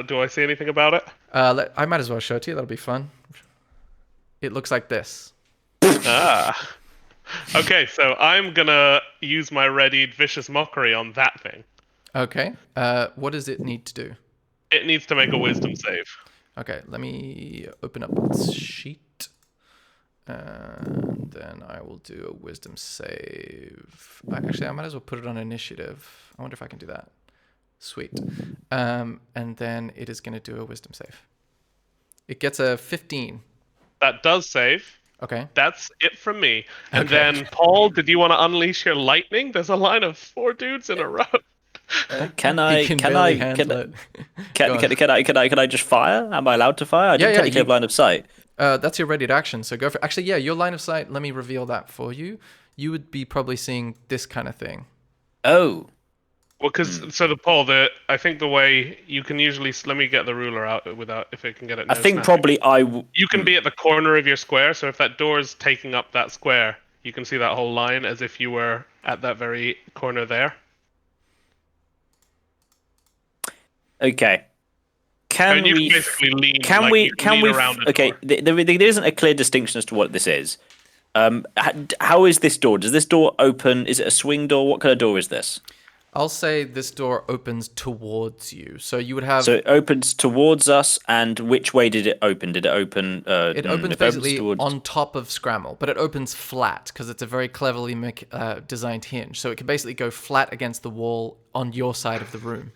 Do I see anything about it? I might as well show it to you. That'll be fun. It looks like this. Ah. Okay, so I'm gonna use my readied vicious mockery on that thing. Okay. What does it need to do? It needs to make a wisdom save. Okay, let me open up its sheet. And then I will do a wisdom save. Actually, I might as well put it on initiative. I wonder if I can do that. Sweet. And then it is going to do a wisdom save. It gets a 15. That does save. Okay. That's it from me. And Okay. then, Paul, did you want to unleash your lightning? There's a line of 4 dudes in a row. Can He can barely handle it. Go on. Can I just fire? Am I allowed to fire? I didn't yeah, technically have line of sight. That's your readied action, so go for it. Actually, yeah, your line of sight, let me reveal that for you. You would be probably seeing this kind of thing. Oh. Well, because Paul, I think the way you can usually let me get the ruler out without if it can get it. I no think snapping. probably You can be at the corner of your square, so if that door is taking up that square, you can see that whole line as if you were at that very corner there. Okay. Can And you we? can basically lean. Can like, we? you Can lean we? Around the Okay. door. There isn't a clear distinction as to what this is. How is this door? Does this door open? Is it a swing door? What kind of door is this? I'll say this door opens towards you. So you would have... So it opens towards us, and which way did it open? Did it open? It opens if basically towards... on top of Scramble, but it opens flat because it's a very cleverly designed hinge. So it can basically go flat against the wall on your side of the room.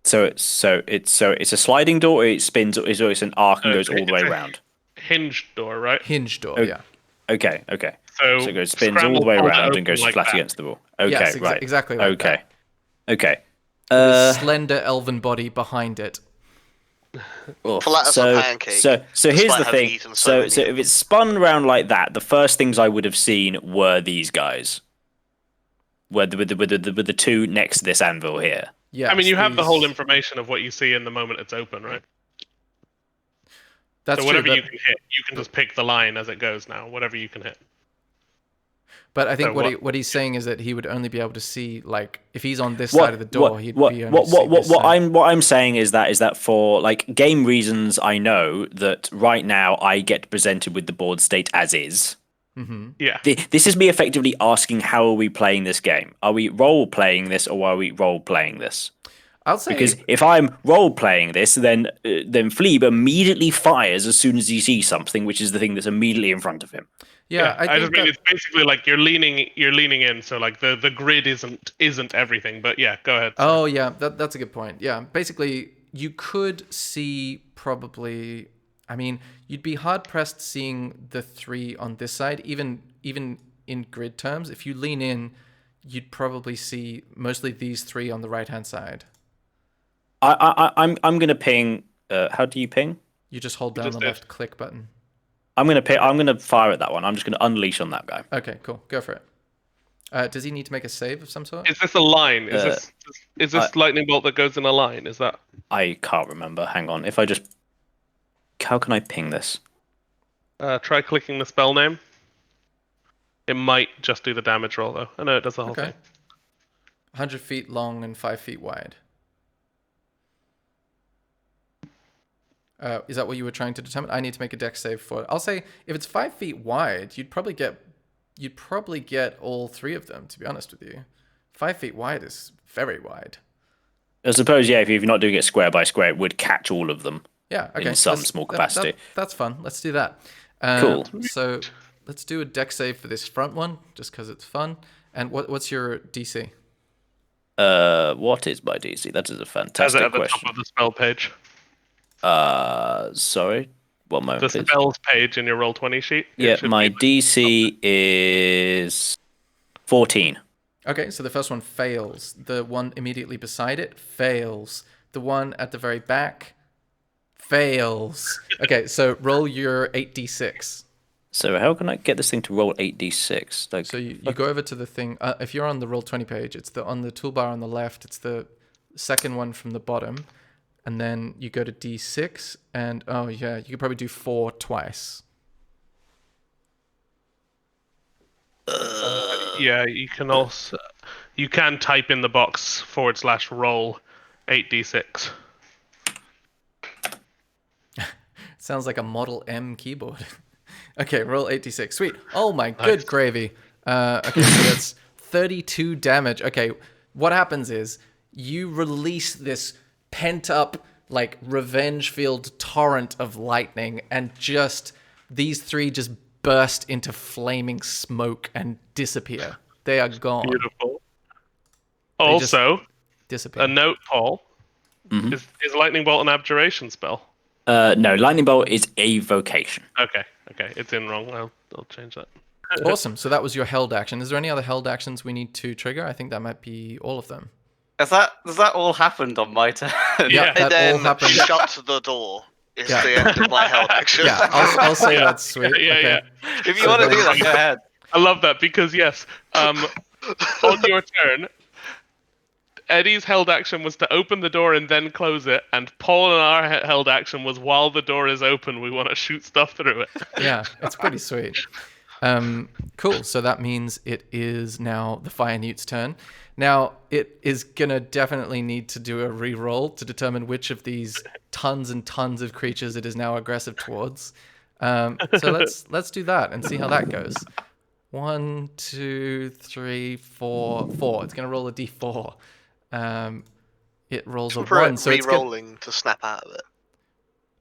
So it's a sliding door. Or it spins. Or it's an arc and goes all the way it's a around. Hinged door, right? Hinge door, Oh, yeah. Okay. So So it goes spins Scramble all the way pulled it around open and goes like flat that. against the wall. Okay, Yes, right. exactly like okay. that. Okay. The slender elven body behind it. Oof. Flat as a pancake, So here's despite the having thing. eaten so So many so of if them. it's spun around like that, the first things I would have seen were these guys. With the two next to this anvil here. Yeah. I mean, you have the whole information of what you see in the moment it's open, right? That's So whatever true, you can hit, you can just pick the line as it goes now. Whatever you can hit. But I think So what he's saying is that he would only be able to see, like, if he's on this What- side of the door, what- he'd what- be what- only see this side. what I'm saying is that for like game reasons, I know that right now I get presented with the board state as is. Mm-hmm. Yeah. This is me effectively asking, how are we playing this game? Are we role playing this, or are we role playing this? I'll say Because if I'm role playing this, then Phlebe immediately fires as soon as he sees something, which is the thing that's immediately in front of him. yeah, I just think mean that- it's basically like you're leaning in, so like the grid isn't everything. But yeah, go ahead. Oh yeah, that's a good point. Yeah, basically you could see probably. I mean, you'd be hard pressed seeing the 3 on this side, even in grid terms. If you lean in, you'd probably see mostly these 3 on the right hand side. I'm gonna ping. How do you ping? You just hold down just the did. left click button. I'm gonna fire at that one. I'm just gonna unleash on that guy. Okay, cool. Go for it. Does he need to make a save of some sort? Is this a line? Is this I- lightning bolt that goes in a line? Is that? I can't remember. Hang on. If I just, how can I ping this? Try clicking the spell name. It might just do the damage roll though. I know it does the whole Okay. thing. 100 feet long and 5 feet wide. Is that what you were trying to determine? I need to make a dex save for it. I'll say if it's 5 feet wide, you'd probably get all 3 of them. To be honest with you, 5 feet wide is very wide. I suppose, yeah. If you're not doing it square by square, it would catch all of them. Yeah. Okay. In some let's- small capacity. That's fun. Let's do that. Cool. So let's do a dex save for this front one, just because it's fun. And what's your DC? What is my DC? That is a Has it fantastic at the question. top of the spell page? Sorry. One moment, The please. spells page in your roll 20 sheet. It Yeah, should my be DC is 14. Okay, so the first one fails. The one immediately beside it fails. The one at the very back fails. Okay, so roll your 8d6. So how can I get this thing to roll 8d6? Like, So you go over to the thing. If you're on the roll 20 page, it's on the toolbar on the left. It's the second one from the bottom, and then you go to d6. And oh yeah, you could probably do 4 twice. Yeah, you can also type in the box /roll 8d6. Sounds like a Model M keyboard. Okay, roll 8d6. Sweet. Oh my good gravy. Okay, so that's 32 damage. Okay, what happens is you release this pent up, like, revenge-filled torrent of lightning, and just these 3 just burst into flaming smoke and disappear. They are gone. Beautiful. They just Also, disappear. a note, Paul. Is lightning bolt an abjuration spell? no, lightning bolt is a vocation. Okay, it's in wrong. I'll change that. Awesome. So that was your held action. Is there any other held actions we need to trigger? I think that might be all of them. Has that all happened on my turn? Yeah. That And then all happened. shut the door is Yeah. the end of my held action. Yeah, I'll say that's sweet. Yeah, Okay. yeah. If you want to do that, go ahead. I love that because yes, on your turn, Eddie's held action was to open the door and then close it, and Paul and our held action was while the door is open, we want to shoot stuff through it. Yeah, it's pretty sweet. Cool. So that means it is now the Fire Newt's turn. Now, it is going to definitely need to do a re-roll to determine which of these tons and tons of creatures it is now aggressive towards. So let's do that and see how that goes. 1, 2, 3, 4, 4. It's going to roll a d4. It rolls a For 1. So it's re-rolling to snap out of it.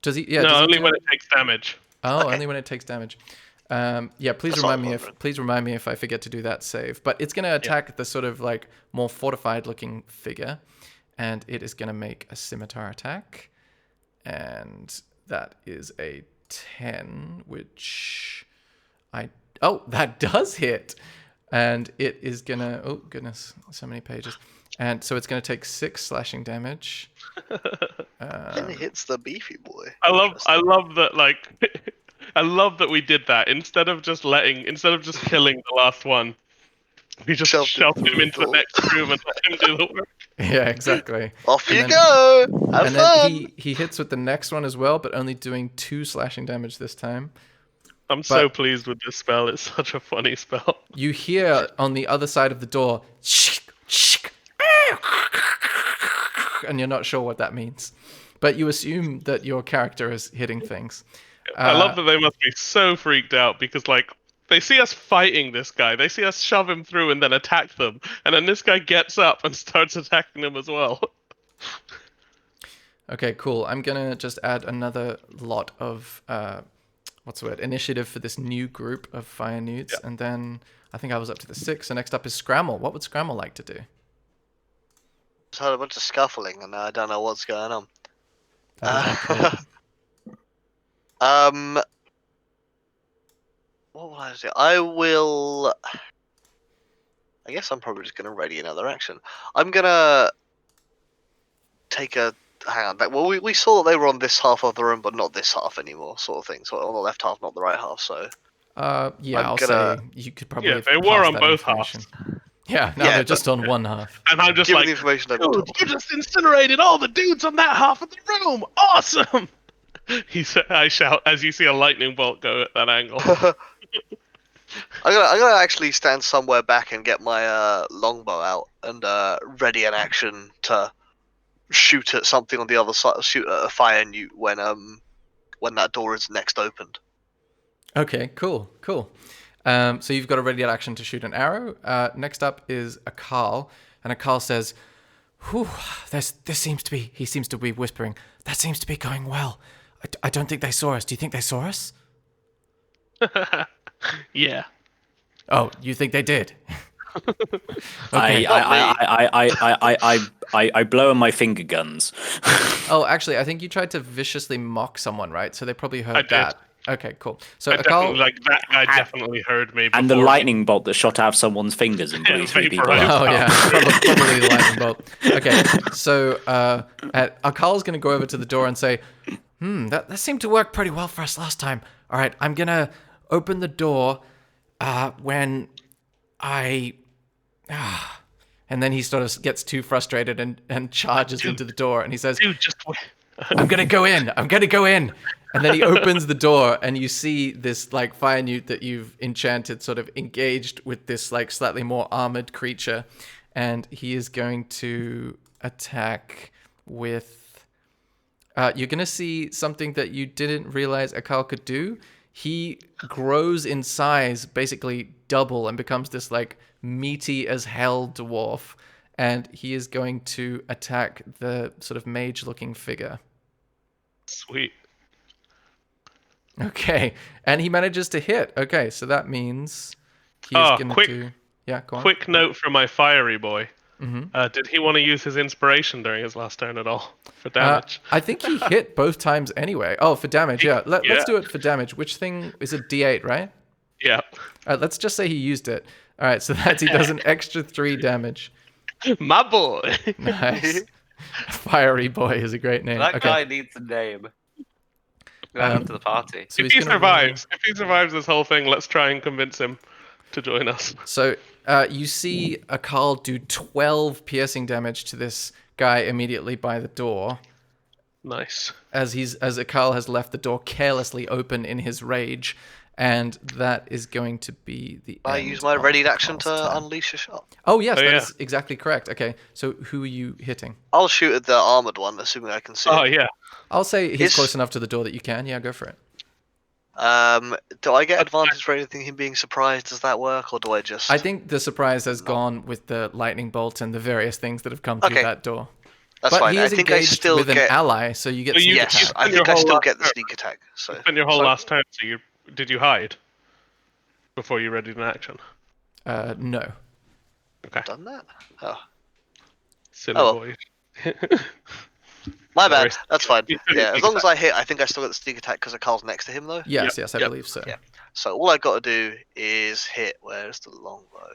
does he? Yeah. No, does he only do- when it takes damage. Oh, Okay. only when it takes damage. Yeah, please That's remind not me relevant. please remind me if I forget to do that save. But it's gonna attack the sort of like more fortified looking figure, and it is gonna make a scimitar attack, and that is a 10, which that does hit, and it is gonna oh goodness, so many pages, and so it's gonna take 6 slashing damage. Then it hits the beefy boy. I love that. Like, I love that we did that instead of just killing the last one. We just shoved him into the next room and let him do the work. Yeah, exactly. Off And you then- go! Have And fun! then he hits with the next one as well, but only doing 2 slashing damage this time. I'm so pleased with this spell. It's such a funny spell. You hear on the other side of the door, and you're not sure what that means. But you assume that your character is hitting things. I love that they must be so freaked out because, like, they see us fighting this guy. They see us shove him through and then attack them. And then this guy gets up and starts attacking them as well. Okay, cool. I'm going to just add another lot of, initiative for this new group of fire nudes. Yeah. And then I think I was up to the 6. So next up is Scramble. What would Scramble like to do? Just heard a bunch of scuffling and I don't know what's going on. What will I do? I guess I'm probably just going to ready another action. I'm going to take a... Hang on. Well, we saw that they were on this half of the room, but not this half anymore, sort of thing. So on the left half, not the right half, so... I'll say you could probably... Yeah, they were on both halves. Yeah, they're just on one half. And I'm just like, the information you just incinerated all the dudes on that half of the room! Awesome! I shout as you see a lightning bolt go at that angle. I'm gonna actually stand somewhere back and get my longbow out and ready an action to shoot at something on the other side, shoot at a fire newt when that door is next opened. Okay, cool. So you've got a ready action to shoot an arrow. Next up is a Carl, and a Carl says, "Whew, he seems to be whispering. That seems to be going well. I don't think they saw us. Do you think they saw us?" Yeah. Oh, you think they did? Okay. I blow on my finger guns. Oh, actually, I think you tried to viciously mock someone, right? So they probably heard that. Okay, cool. So that guy definitely heard me. And the lightning bolt that shot out of someone's fingers and blew 3 people up. Oh yeah, probably the lightning bolt. Okay, so Akarl's going to go over to the door and say, that seemed to work pretty well for us last time. All right, I'm going to open the door when I... And then he sort of gets too frustrated and charges into the door, and he says, "Dude, just wait. I'm going to go in. And then he opens the door, and you see this like fire newt that you've enchanted sort of engaged with this like slightly more armored creature, and he is going to attack with... you're going to see something that you didn't realize Akal could do. He grows in size, basically double, and becomes this like meaty as hell dwarf, and he is going to attack the sort of mage-looking figure. Sweet. Okay, and he manages to hit. Okay, so that means he's going to do... Yeah, go on. Quick note from my fiery boy. Mm-hmm. Did he want to use his inspiration during his last turn at all for damage? I think he hit both times anyway. Oh, for damage, yeah. Let's do it for damage. Which thing is it? D8, right? Yeah. Let's just say he used it. All right, so he does an extra 3 damage. My boy. Nice. Fiery boy is a great name. That guy needs a name. Add him to the party. So if he survives this whole thing, let's try and convince him to join us. So you see Akal do 12 piercing damage to this guy immediately by the door. Nice. As Akal has left the door carelessly open in his rage, and that is going to be the I end use my of ready action Akal's to turn. unleash a shot. Oh yes, that yeah. is exactly correct. Okay, so who are you hitting? I'll shoot at the armored one, assuming I can see Oh it. yeah. I'll say he's close enough to the door that you can. Yeah, go for it. Do I get advantage for anything, him being surprised? Does that work, or do I just... I think the surprise has gone with the lightning bolt and the various things that have come through that door. That's but fine. he is I think I engaged still with get... an ally, so you get... Yes, I think I still get the sneak attack. So. Spend your whole last turn, so did you hide? Before you readied an action? No. Okay. Done that? Oh. Silly boy. My bad. That's fine. You Yeah, as long as I hit, I think I still get the sneak attack because Carl's next to him, though. Yes, I believe so. Yeah. So all I got to do is hit. Where's the longbow?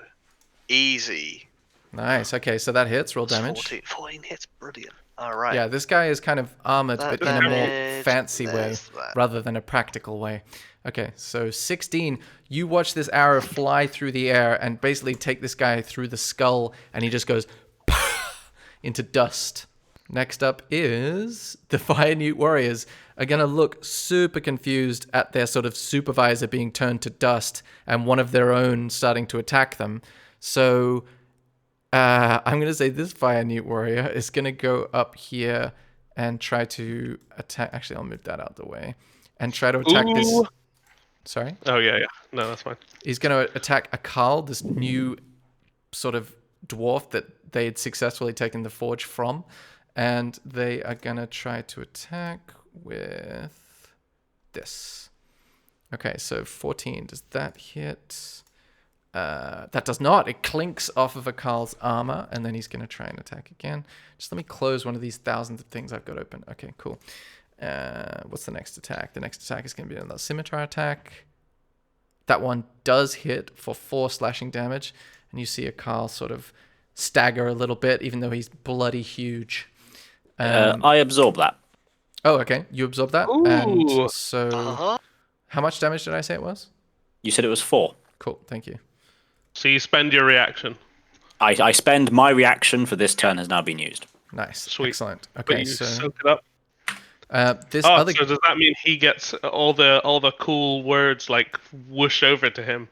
Easy. Nice. Okay, so that hits. Roll damage. 14 hits. Brilliant. All right. Yeah, this guy is kind of armored, but in a more Damage, fancy way there's that. rather than a practical way. Okay, so 16. You watch this arrow fly through the air and basically take this guy through the skull, and he just goes into dust Next up is the Fire Newt warriors are going to look super confused at their sort of supervisor being turned to dust and one of their own starting to attack them. So I'm going to say this Fire Newt warrior is going to go up here and try to attack. Actually, I'll move that out of the way and try to attack this. Sorry? Oh, yeah. No, that's fine. He's going to attack Akal, this new sort of dwarf that they had successfully taken the forge from. And they are going to try to attack with this. Okay, so 14. Does that hit? That does not. It clinks off of Akal's armor, and then he's going to try and attack again. Just let me close one of these thousands of things I've got open. Okay, cool. What's the next attack? The next attack is going to be another scimitar attack. That one does hit for 4 slashing damage, and you see Akal sort of stagger a little bit, even though he's bloody huge. I absorb that. Oh, okay. You absorb that. Ooh. And so, how much damage did I say it was? You said it was 4. Cool. Thank you. So you spend your reaction. I spend my reaction for this turn has now been used. Nice. Sweet. Excellent. But Okay, you so soak it up. this Oh, other so does that mean he gets all the cool words like whoosh over to him?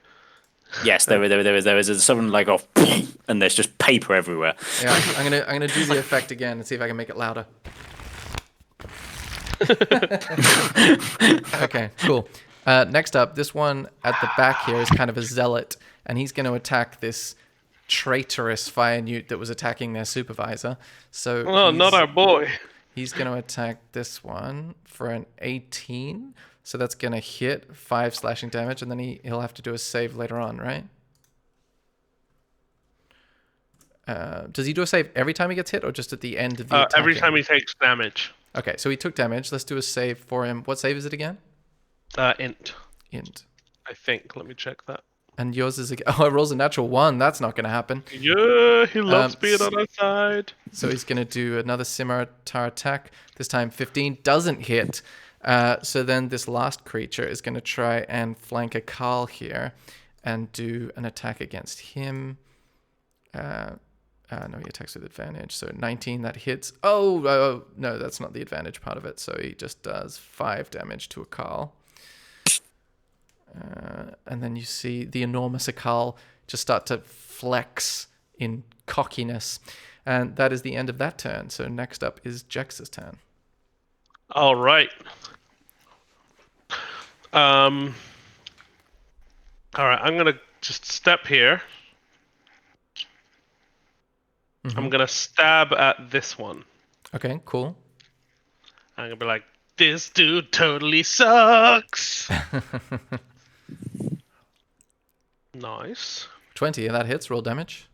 Yes, there is someone like off, and there's just paper everywhere. yeah, I'm gonna do the effect again and see if I can make it louder. Okay, cool. Next up, this one at the back here is kind of a zealot, and he's going to attack this traitorous Fire Newt that was attacking their supervisor. So Oh, not our boy. he's going to attack this one for an 18. So that's going to hit 5 slashing damage, and then he'll have to do a save later on, right? Does he do a save every time he gets hit, or just at the end of the attack? Every time he takes damage. Okay, so he took damage. Let's do a save for him. What save is it again? Int. Int. I think. Let me check that. And yours is oh, it rolls a natural 1. That's not going to happen. Yeah, he loves being on our side. So he's going to do another scimitar attack. This time 15 doesn't hit. So then this last creature is going to try and flank Akal here and do an attack against him. No, he attacks with advantage. So 19, that hits. Oh, no, that's not the advantage part of it. So he just does 5 damage to Akal. And then you see the enormous Akal just start to flex in cockiness. And that is the end of that turn. So next up is Jex's turn. All right. All right, I'm gonna just step here. I'm gonna stab at this one. Okay, cool. I'm gonna be like, this dude totally sucks. Nice. 20, that hits. Roll damage.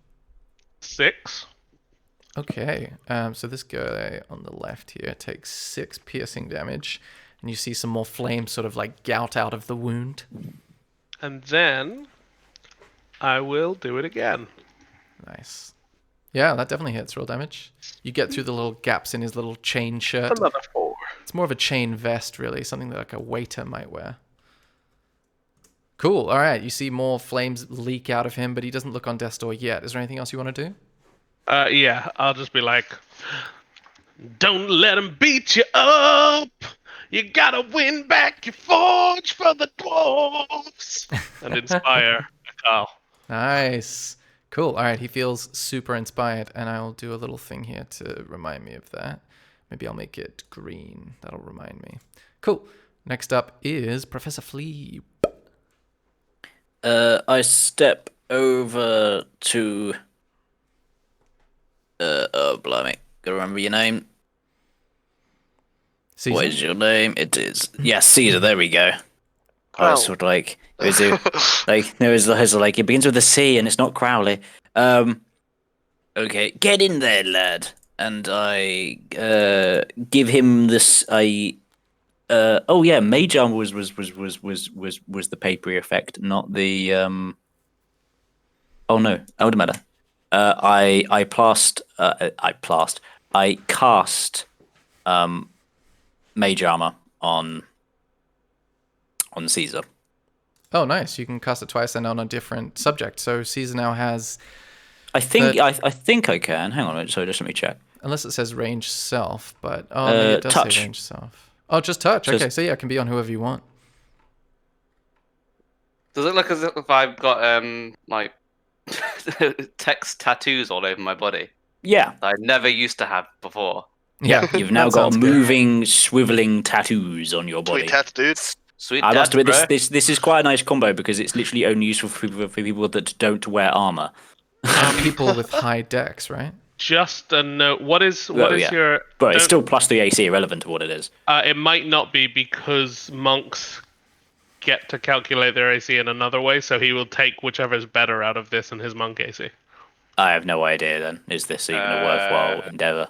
6. Okay, so this guy on the left here takes 6 piercing damage, and you see some more flames sort of like gout out of the wound. And then I will do it again. Nice. Yeah, that definitely hits. Roll damage. You get through the little gaps in his little chain shirt. Another 4. It's more of a chain vest, really, something that like a waiter might wear. Cool. All right, you see more flames leak out of him, but he doesn't look on death's door yet. Is there anything else you want to do? Yeah, I'll just be like, don't let him beat you up. You gotta win back your forge for the dwarves. And inspire Akal. Nice. Cool. All right, he feels super inspired, and I'll do a little thing here to remind me of that. Maybe I'll make it green. That'll remind me. Cool. Next up is Professor Flea. I step over to... oh, blimey. Gotta remember your name. Caesar? What is your name? It is... Yes, Caesar, there we go. I was sort of like... It was like, it begins with a C and it's not Crowley. Okay, get in there, lad. And I give him this... oh yeah, Mage Armor was the papery effect, not the... Oh no, that wouldn't matter. I cast Mage Armor on Caesar. Oh, nice. You can cast it twice and on a different subject. So Caesar now has... I think I can. Hang on a minute. So just let me check. unless it says range self, but maybe it does touch. say range self. Oh, just touch. Says- Okay, so yeah, it can be on whoever you want. Does it look as if I've got like text tattoos all over my body Yeah, that I never used to have before? Yeah, you've now that got sounds good. moving, swiveling tattoos on your body. Sweet tats, dude. Sweet. I must dad, admit, bro. this is quite a nice combo because it's literally only useful for people that don't wear armor. People with high dex, right? Just a note. What is yeah. your? But it's don't- still plus 3 AC, irrelevant to what it is. It might not be because monks get to calculate their AC in another way, so he will take whichever is better out of this and his monk AC. I have no idea then. Is this even a worthwhile endeavor?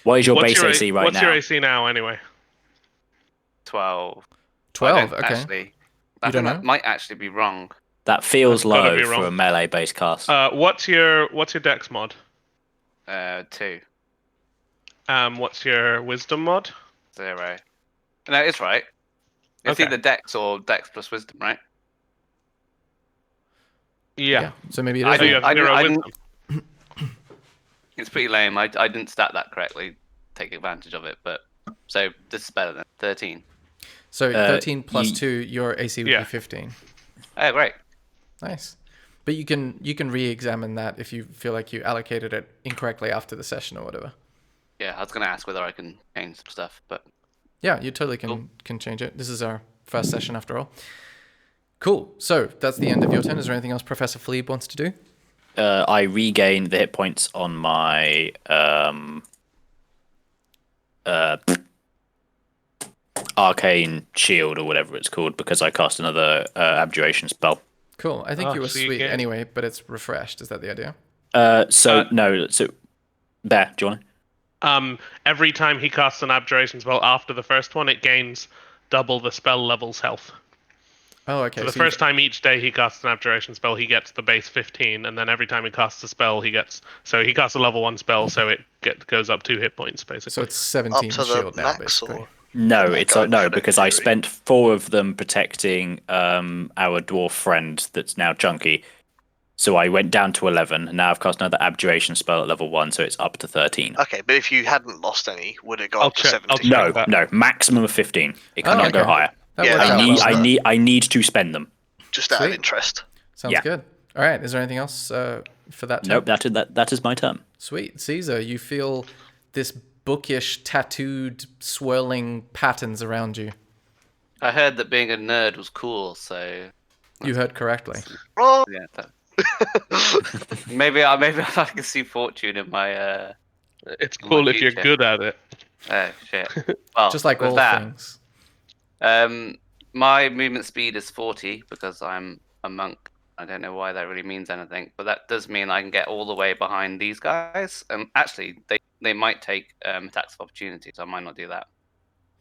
What is your base AC right what's now? your AC now, anyway? 12. 12. I don't Okay. Actually, I You don't think know? that might actually be wrong. That feels That's gotta low be for wrong. a melee based cast. What's your dex mod? 2. What's your wisdom mod? 0. No, it's right. It's Okay. either Dex or Dex plus Wisdom, right? Yeah. So maybe it I is. So you wrong. have 0 I didn't- wisdom. It's pretty lame. I didn't stat that correctly. Take advantage of it, but so this is better than 13. So 13 plus you- 2, your AC would Yeah. be 15. Oh, great. Nice. But you can re-examine that if you feel like you allocated it incorrectly after the session or whatever. Yeah, I was gonna ask whether I can change some stuff, but Yeah, you totally can change it. This is our first session after all. Cool. So that's the end of your turn. Is there anything else Professor Fleeb wants to do? I regain the hit points on my arcane shield or whatever it's called because I cast another abjuration spell. Cool. I think Oh, you were so you sweet get- anyway, but it's refreshed. Is that the idea? So Bear, do you want to? Every time he casts an abjuration spell after the first one, it gains double the spell level's health. Oh, okay. So the so you- first time each day he casts an abjuration spell, he gets the base 15, and then every time he casts a spell, he casts a level 1 spell, so it goes up 2 hit points basically. So it's Up 17 to the shield now, max, basically. or No, Yeah, it's go no for because it, I Fury. spent 4 of them protecting our dwarf friend that's now chunky. So I went down to 11, and now I've cast another abjuration spell at level 1, so it's up to 13. okay, but if you hadn't lost any, would it go I'll up to check- I'll 17? check. No, that. no, maximum of 15. It Oh, cannot go okay. higher. That Yeah, works that out was- well. I need to spend them. Just out of Sweet. interest. Sounds Yeah. good. All right. Is there anything else for that turn? Nope, that is my turn. Sweet. Caesar, you feel this bookish, tattooed, swirling patterns around you. I heard that being a nerd was cool, so You heard correctly. Oh, yeah. Maybe I can see fortune in my. It's cool if you're future. good at it. Oh shit. Well, Just like with all that, things. My movement speed is 40 because I'm a monk. I don't know why that really means anything, but that does mean I can get all the way behind these guys. Actually, they might take attacks of opportunity, so I might not do that.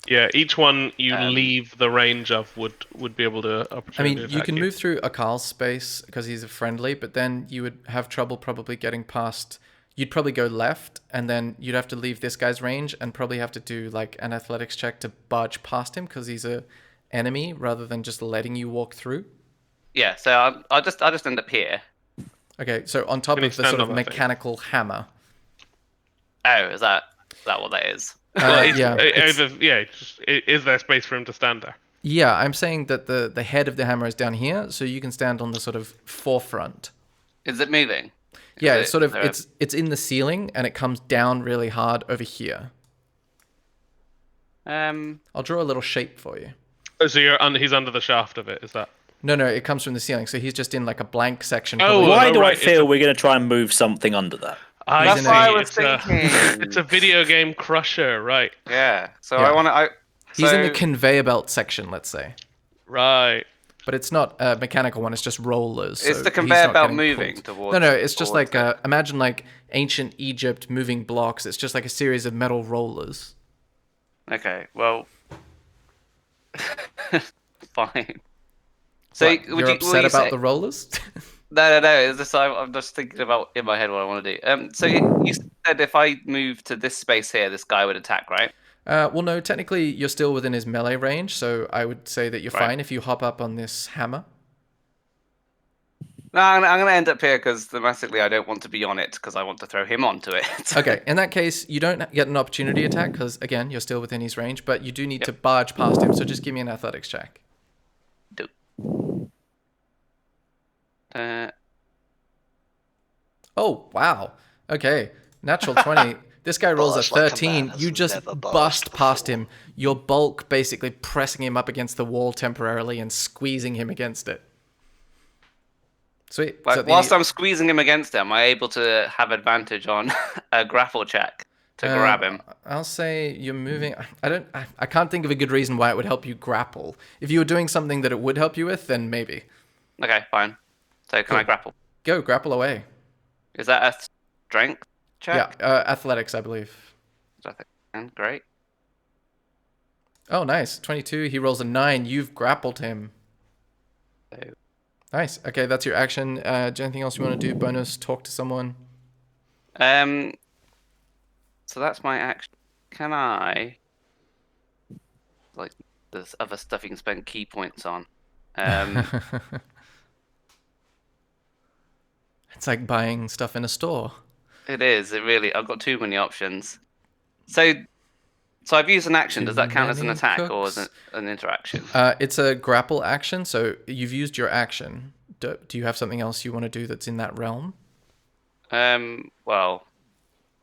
Yeah, each one you Um, leave the range of would be able to I opportunity mean, you attack can move through Akal's space because he's a friendly, but then you would have trouble probably getting past. You'd probably go left, and then you'd have to leave this guy's range, and probably have to do like an athletics check to barge past him because he's a enemy, rather than just letting you walk through. Yeah, so I'll just end up here. Okay, so on top Can you of the stand sort of on that thing? mechanical hammer. Oh, is that what that is? Is there space for him to stand there? Yeah, I'm saying that the head of the hammer is down here, so you can stand on the sort of forefront. Is it moving? Yeah, Is it's sort of there a- it's in the ceiling and it comes down really hard over here. I'll draw a little shape for you. Oh, so he's under the shaft of it. Is that? No, it comes from the ceiling, so he's just in like a blank section. Oh, probably- Why do I right, it's feel a- we're going to try and move something under that? I That's see. what I was thinking. It's a video game crusher, right? Yeah. So Yeah. I want to. He's in the conveyor belt section, let's say. Right. But it's not a mechanical one, it's just rollers. Is so the he's conveyor not belt getting moving pulled. towards? No, it's just towards like it? imagine like ancient Egypt moving blocks. It's just like a series of metal rollers. Okay. Well. Fine. So What, would you're you, upset will you about say, the rollers? No. Is this? I'm just thinking about in my head what I want to do. So you said if I move to this space here, this guy would attack, right? Well, no, technically you're still within his melee range, so I would say that you're Right. fine if you hop up on this hammer. No, I'm gonna end up here because domestically I don't want to be on it because I want to throw him onto it. Okay, in that case, you don't get an opportunity attack because, again, you're still within his range, but you do need to barge past him, so just give me an athletics check. Do. Oh, wow. Okay, natural 20. This guy rolls a Barge like a 13. man has You just never barged bust past before. him, your bulk basically pressing him up against the wall temporarily and squeezing him against it. Sweet. Like, whilst I'm squeezing him against him, am I able to have advantage on a grapple check to grab him? I'll say you're moving. I can't think of a good reason why it would help you grapple. If you were doing something that it would help you with, then maybe. Okay, fine. So can I grapple? Go, grapple away. Is that a strength check? Yeah, athletics, I believe. I think. Great. Oh, nice. 22. He rolls a 9. You've grappled him. So, Nice. Okay, that's your action. Do you have anything else you want to do? Bonus, talk to someone? so that's my action. Can I, like, there's other stuff you can spend key points on. It's like buying stuff in a store. It is. It really. I've got too many options. So I've used an action. Does that count as an many attack or cooks. as an interaction? It's a grapple action, so you've used your action. Do you have something else you want to do that's in that realm? Well,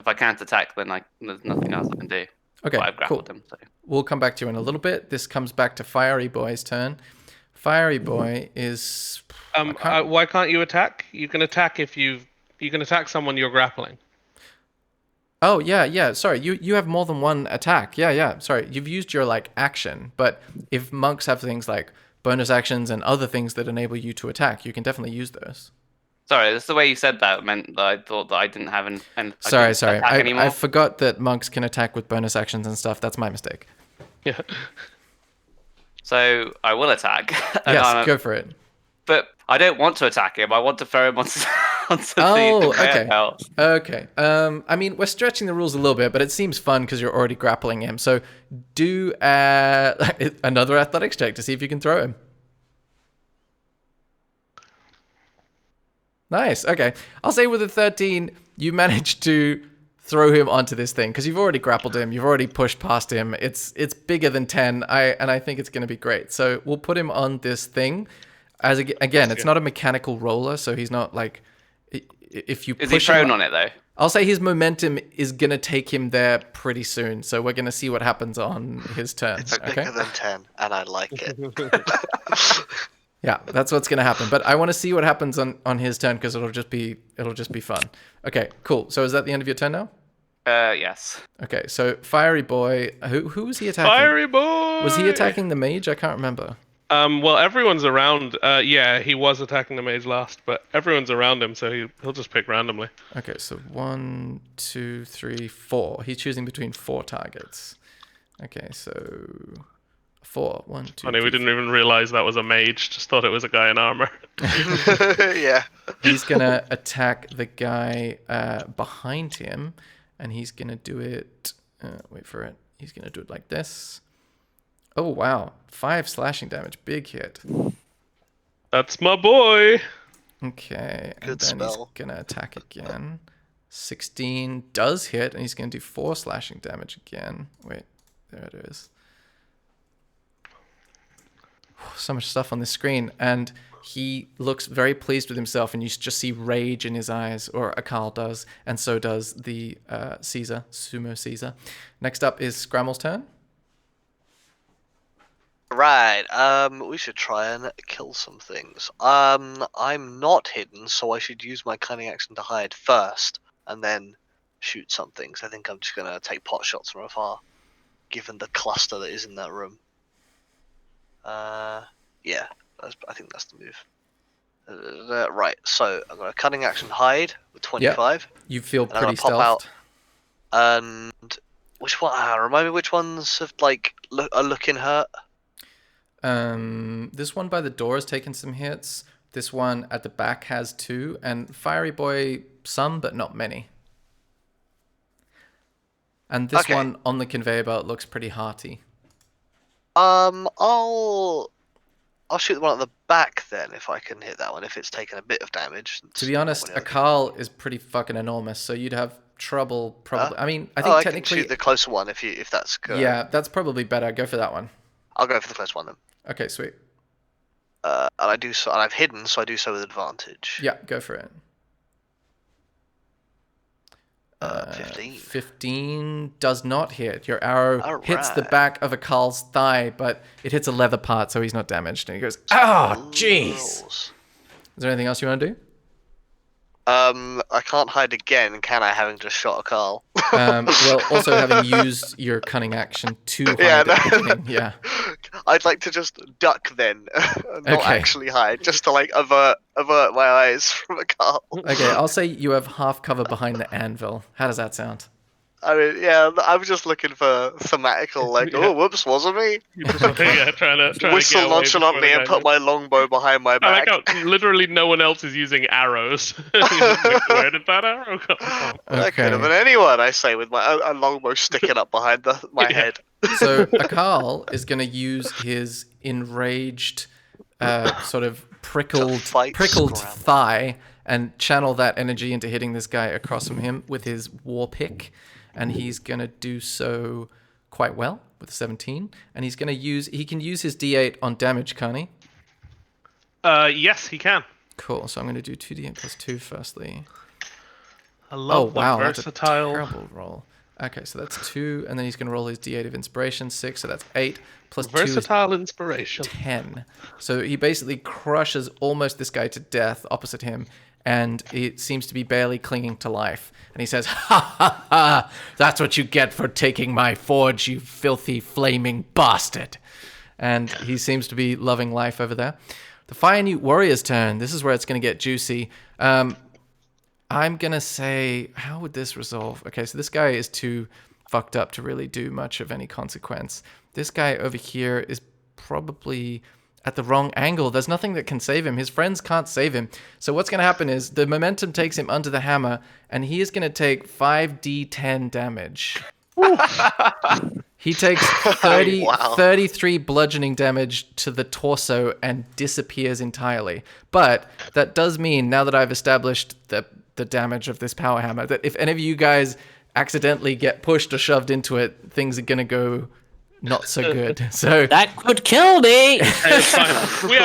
if I can't attack, then there's nothing else I can do. Okay, But I've grappled cool. him. So. We'll come back to you in a little bit. This comes back to Fiery Boy's turn. Fiery Boy is... Why can't you attack? You can attack if you can attack someone you're grappling. Oh, yeah. Sorry, you have more than one attack. Yeah. Sorry, you've used your, action. But if monks have things like bonus actions and other things that enable you to attack, you can definitely use those. Sorry, that's the way you said that meant that I thought that I didn't have an Sorry. attack anymore. I forgot that monks can attack with bonus actions and stuff. That's my mistake. Yeah. So I will attack. Yes, go for it. But I don't want to attack him. I want to throw him onto the okay. belt. Okay. I mean, we're stretching the rules a little bit, but it seems fun because you're already grappling him. So do another athletics check to see if you can throw him. Nice. Okay. I'll say with a 13, you managed to throw him onto this thing because you've already grappled him. You've already pushed past him. It's bigger than 10. I think it's going to be great. So we'll put him on this thing. Again, it's not a mechanical roller, so he's not like if you Is push he prone him, on it though? I'll say his momentum is gonna take him there pretty soon. So we're gonna see what happens on his turn. It's bigger than 10, and I like it. Yeah, that's what's gonna happen. But I want to see what happens on his turn because it'll just be fun. Okay, cool. So is that the end of your turn now? Yes. Okay, so Fiery Boy, who was he attacking? Fiery boy. Was he attacking the mage? I can't remember. Well, everyone's around. Yeah, he was attacking the mage last, but everyone's around him, so he'll just pick randomly. Okay, so 1, 2, 3, 4. He's choosing between 4 targets. Okay, so 4. 1, 2. Funny, 3, we didn't even realize that was a mage. Just thought it was a guy in armor. Yeah. He's gonna attack the guy behind him, and he's gonna do it. Wait for it. He's gonna do it like this. Oh wow, 5 slashing damage, big hit. That's my boy. Okay, and Good then spell. he's gonna attack again. 16 does hit, and he's gonna do 4 slashing damage again. Wait, there it is. So much stuff on the screen, and he looks very pleased with himself, and you just see rage in his eyes, or Akal does, and so does the Sumo Caesar. Next up is Scrammel's turn. Right, we should try and kill some things. I'm not hidden, so I should use my cunning action to hide first, and then shoot some things. I think I'm just gonna take pot shots from afar, given the cluster that is in that room. Yeah, I think that's the move. Right, so I'm gonna cunning action hide with 25. You feel And I'm gonna pretty pop stealthed. out. And which one? Remind me which ones have are looking hurt. This one by the door has taken some hits. This one at the back has 2, and Fiery Boy some, but not many. And this Okay. one on the conveyor belt looks pretty hearty. I'll I'll shoot the one at the back then if I can hit that one. If it's taken a bit of damage. To be honest, a Carl is pretty fucking enormous, so you'd have trouble probably. I mean, I think I can technically. shoot the closer one if that's good. Yeah, that's probably better. Go for that one. I'll go for the close one then. Okay, sweet. And I do so, and I've hidden, so I do so with advantage. Yeah, go for it. 15. 15 does not hit. Your arrow hits the Alright. back of a Carl's thigh, but it hits a leather part, so he's not damaged. And he goes, "Oh, jeez." Rolls. Is there anything else you want to do? I can't hide again, can I? Having just shot a Carl. Well, also having used your cunning action to hide Yeah, at the no. beginning. Yeah. I'd like to just duck then, not Okay. actually hide, just to like avert my eyes from a Carl. Okay, I'll say you have half cover behind the anvil. How does that sound? I mean, yeah, I was just looking for thematical, like, Yeah. oh, whoops, wasn't me? Yeah, trying to Whistle get away nonchalantly before and the put guy my longbow behind my I like back. how literally no one else is using arrows. He's like, where did that arrow come from? That could have been anyone, I say, with my a longbow sticking up behind my Yeah. head. So Akal is going to use his enraged, sort of prickled fight scramble. thigh and channel that energy into hitting this guy across from him with his war pick, and he's going to do so quite well with 17. And he can use his D8 on damage, can't he? Yes, he can. Cool. So I'm going to do 2d8 plus 2 firstly. I Oh love wow, the that's a versatile. terrible roll. Okay, so that's 2, and then he's going to roll his D8 of inspiration, 6, so that's 8 plus 2 is Versatile inspiration. 10. So he basically crushes almost this guy to death opposite him, and it seems to be barely clinging to life. And he says, "Ha ha ha! That's what you get for taking my forge, you filthy, flaming bastard!" And he seems to be loving life over there. The Fire Newt Warrior's turn. This is where it's going to get juicy. I'm going to say, how would this resolve? Okay, so this guy is too fucked up to really do much of any consequence. This guy over here is probably at the wrong angle. There's nothing that can save him. His friends can't save him. So what's going to happen is the momentum takes him under the hammer, and he is going to take 5d10 damage. He takes 33 bludgeoning damage to the torso and disappears entirely. But that does mean, now that I've established the damage of this power hammer, that if any of you guys accidentally get pushed or shoved into it, things are going to go not so good. So That could kill me. Hey, it's fine. we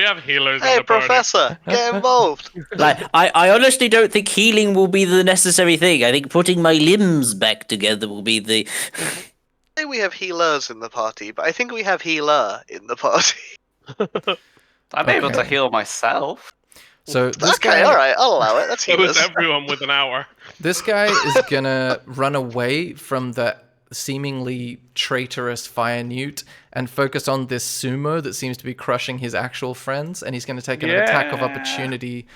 have healers in Hey, the party. Professor, get involved. Like, I honestly don't think healing will be the necessary thing. I think putting my limbs back together will be the. I say we have healers in the party, but I think we have healer in the party. I'm able to Okay. heal myself. So this Okay, guy, all right, I'll allow it. That's It was healers. everyone with an hour. this guy is gonna run away from the seemingly traitorous Fire Newt and focus on this sumo that seems to be crushing his actual friends, and he's gonna take an attack of Yeah. opportunity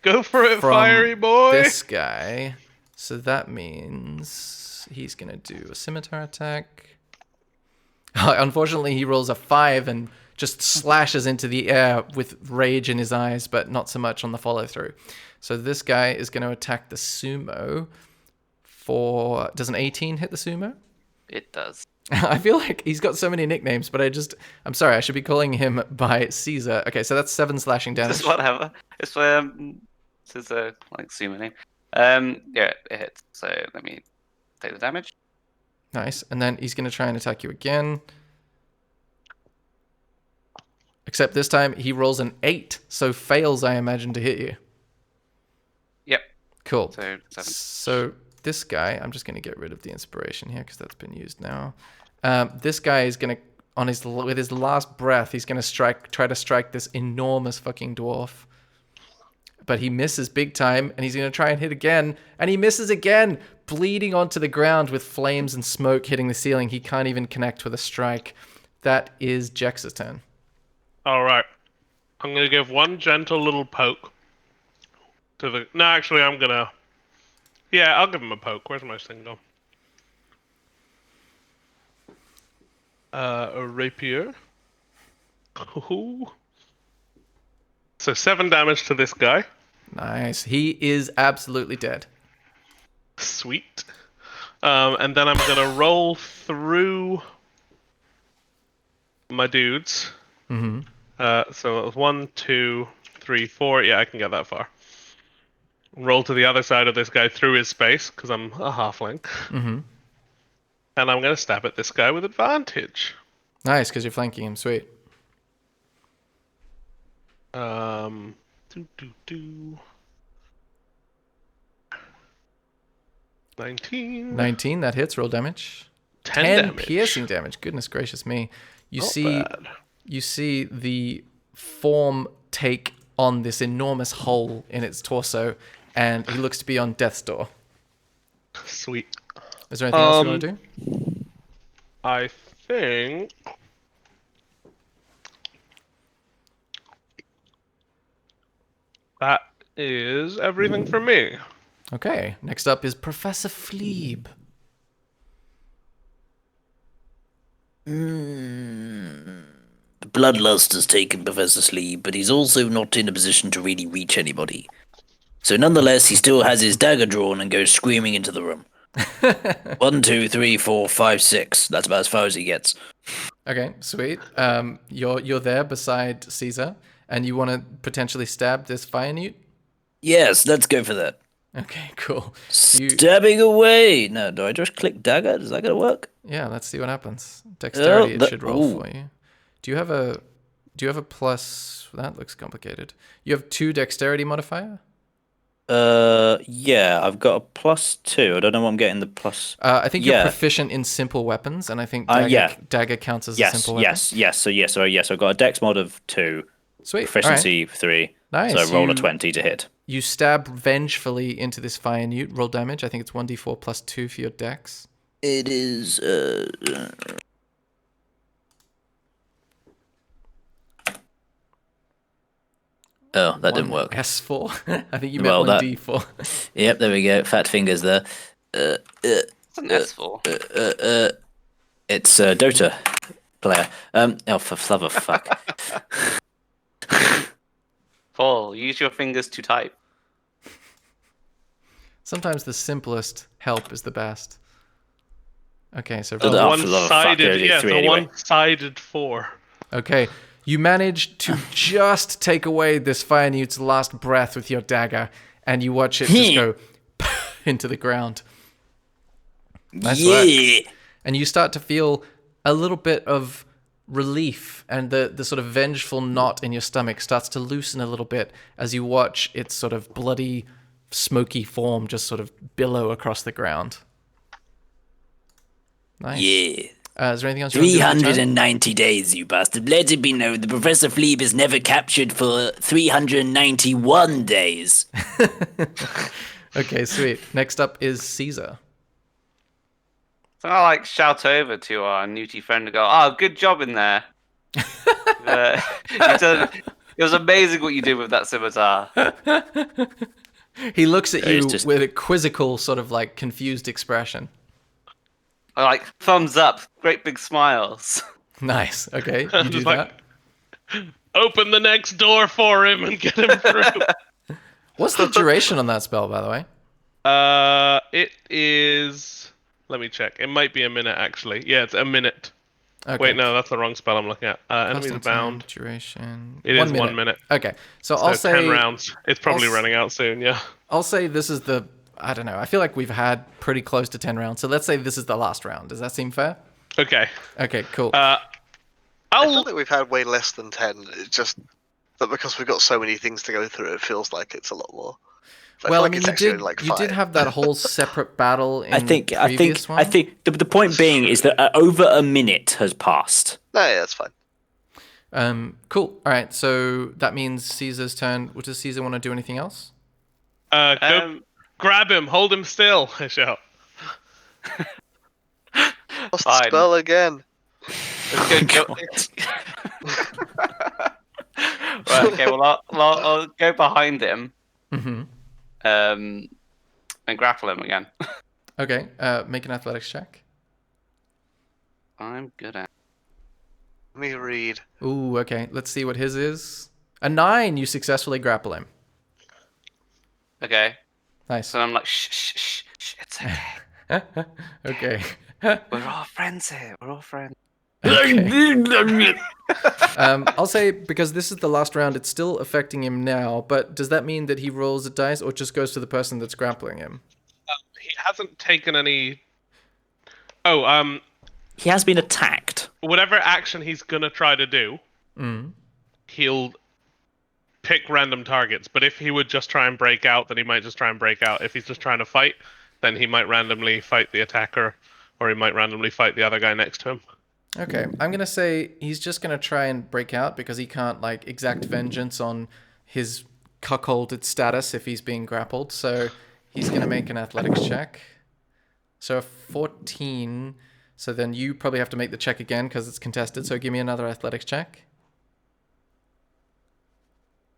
Go for it, from fiery boy. this guy. So that means he's gonna do a scimitar attack. Unfortunately, he rolls a 5 and just slashes into the air with rage in his eyes, but not so much on the follow through. So this guy is going to attack the sumo for. Does an 18 hit the sumo? It does. I feel like he's got so many nicknames, but I'm sorry, I should be calling him by Caesar. Okay, so that's 7 slashing damage. Just whatever. It's this is a like sumo name. Yeah, it hits. So let me take the damage. Nice. And then he's going to try and attack you again. Except this time he rolls an 8, so fails, I imagine, to hit you. Yep. Cool. So 7. So this guy, I'm just going to get rid of the inspiration here because that's been used now. This guy is going to, with his last breath, he's going to try to strike this enormous fucking dwarf. But he misses big time, and he's going to try and hit again, and he misses again, bleeding onto the ground with flames and smoke hitting the ceiling. He can't even connect with a strike. That is Jex's turn. All right. I'm gonna give one gentle little poke to the. No, actually, I'm gonna. Yeah, I'll give him a poke. Where's my signal? A rapier. Ooh. So 7 damage to this guy. Nice. He is absolutely dead. Sweet. And then I'm gonna roll through my dudes. Mm-hmm. So it was 1, 2, 3, 4. Yeah, I can get that far. Roll to the other side of this guy through his space, because I'm a halfling. Mm-hmm. And I'm going to stab at this guy with advantage. Nice, because you're flanking him. Sweet. Do, do, do. 19. 19, that hits. Roll damage. 10 damage. piercing damage. Goodness gracious me. You Not see, bad. you see the form take on this enormous hole in its torso, and he looks to be on death's door. Sweet. Is there anything else you want to do? I think... that is everything for me. Okay. Next up is Professor Fleeb. The bloodlust has taken Professor Sleeve, but he's also not in a position to really reach anybody. So nonetheless, he still has his dagger drawn and goes screaming into the room. 1, 2, 3, 4, 5, 6. That's about as far as he gets. Okay, sweet. You're there beside Caesar, and you want to potentially stab this fire newt? Yes, let's go for that. Okay, cool. Stabbing away. No, do I just click dagger? Is that gonna work? Yeah, let's see what happens. Dexterity it should roll ooh. for you. Do you have a plus? That looks complicated. You have 2 dexterity modifier? Yeah, I've got a +2. I don't know what I'm getting the plus. I think you're yeah. proficient in simple weapons, and I think dagger counts as a Yes, simple weapon. yes. So I've got a dex mod of 2, Sweet. proficiency 3. Nice. So I roll a You- 20 to hit. You stab vengefully into this fire newt. Roll damage. I think it's 1d4 plus 2 for your dex. It is Oh, that didn't work. S4. I think you meant Well, that- 1d4. Yep, there we go. Fat fingers there. What's an S4? It's Dota player. Oh, for love of fuck. Paul, use your fingers to type. Sometimes the simplest help is the best. Okay, so Oh, roll. for the love of fuck, One-sided, only yeah, 3 the anyway. one-sided 4. Okay, you manage to just take away this fire newt's last breath with your dagger, and you watch it just go into the ground. Nice work. And you start to feel a little bit of relief, and the sort of vengeful knot in your stomach starts to loosen a little bit as you watch its sort of bloody, smoky form just sort of billow across the ground. Nice. Yeah. Is there anything else you want to do with your turn? 390 days, you bastard. Let it be known the Professor Fleeb is never captured for 391 days. Okay, sweet. Next up is Caesar. So I like shout over to our newty friend and go, "Oh, good job in there." It was amazing what you did with that scimitar. He looks at Yeah, you he's just- with a quizzical, sort of like confused expression. I like thumbs up, great big smiles. Nice. Okay, you do Just that. like, open the next door for him and get him through. What's the duration on that spell, by the way? It is. Let me check. It might be a minute actually. Yeah, it's a minute. Okay. Wait, no, that's the wrong spell I'm looking at. Enemies Custom time, bound. duration. It is 1 minute. Okay, so So I'll say 10 rounds. It's probably I'll s- running out soon. Yeah. I'll say this is the. I don't know. I feel like we've had pretty close to 10 rounds, so let's say this is the last round. Does that seem fair? Okay. Okay, cool. I I'll. feel like we've had way less than 10. It's just that because we've got so many things to go through, it feels like it's a lot more. I well, feel I like mean, it's you actually did. only like You 5. did have that whole separate battle in I think previous one. the point being is that over a minute has passed. No, yeah, that's fine. Cool. All right. So that means Caesar's turn. What does Caesar want to do? Anything else? Go grab him. Hold him still. I shout. What's the Fine. spell again? Let's go. Right, okay, well, I'll go behind him Mm-hmm. and grapple him again. Okay. Make an athletics check. I'm good at. Let me read. Ooh. Okay. Let's see what his is. A 9. You successfully grapple him. Okay, Nice. so I'm like, shh, it's okay. Okay. We're all friends here. We're all friends. Okay. I'll say because this is the last round, it's still affecting him now. But does that mean that he rolls a dice or just goes to the person that's grappling him? He hasn't taken any. Oh, He has been attacked. whatever action he's gonna try to do, he'll pick random targets. But if he would just try and break out, then he might just try and break out. If he's just trying to fight, then he might randomly fight the attacker, or he might randomly fight the other guy next to him. Okay, I'm gonna say he's just gonna try and break out because he can't like exact vengeance on his cuckolded status if he's being grappled. So he's gonna make an athletics check. So a 14. So then you probably have to make the check again because it's contested. So give me another athletics check.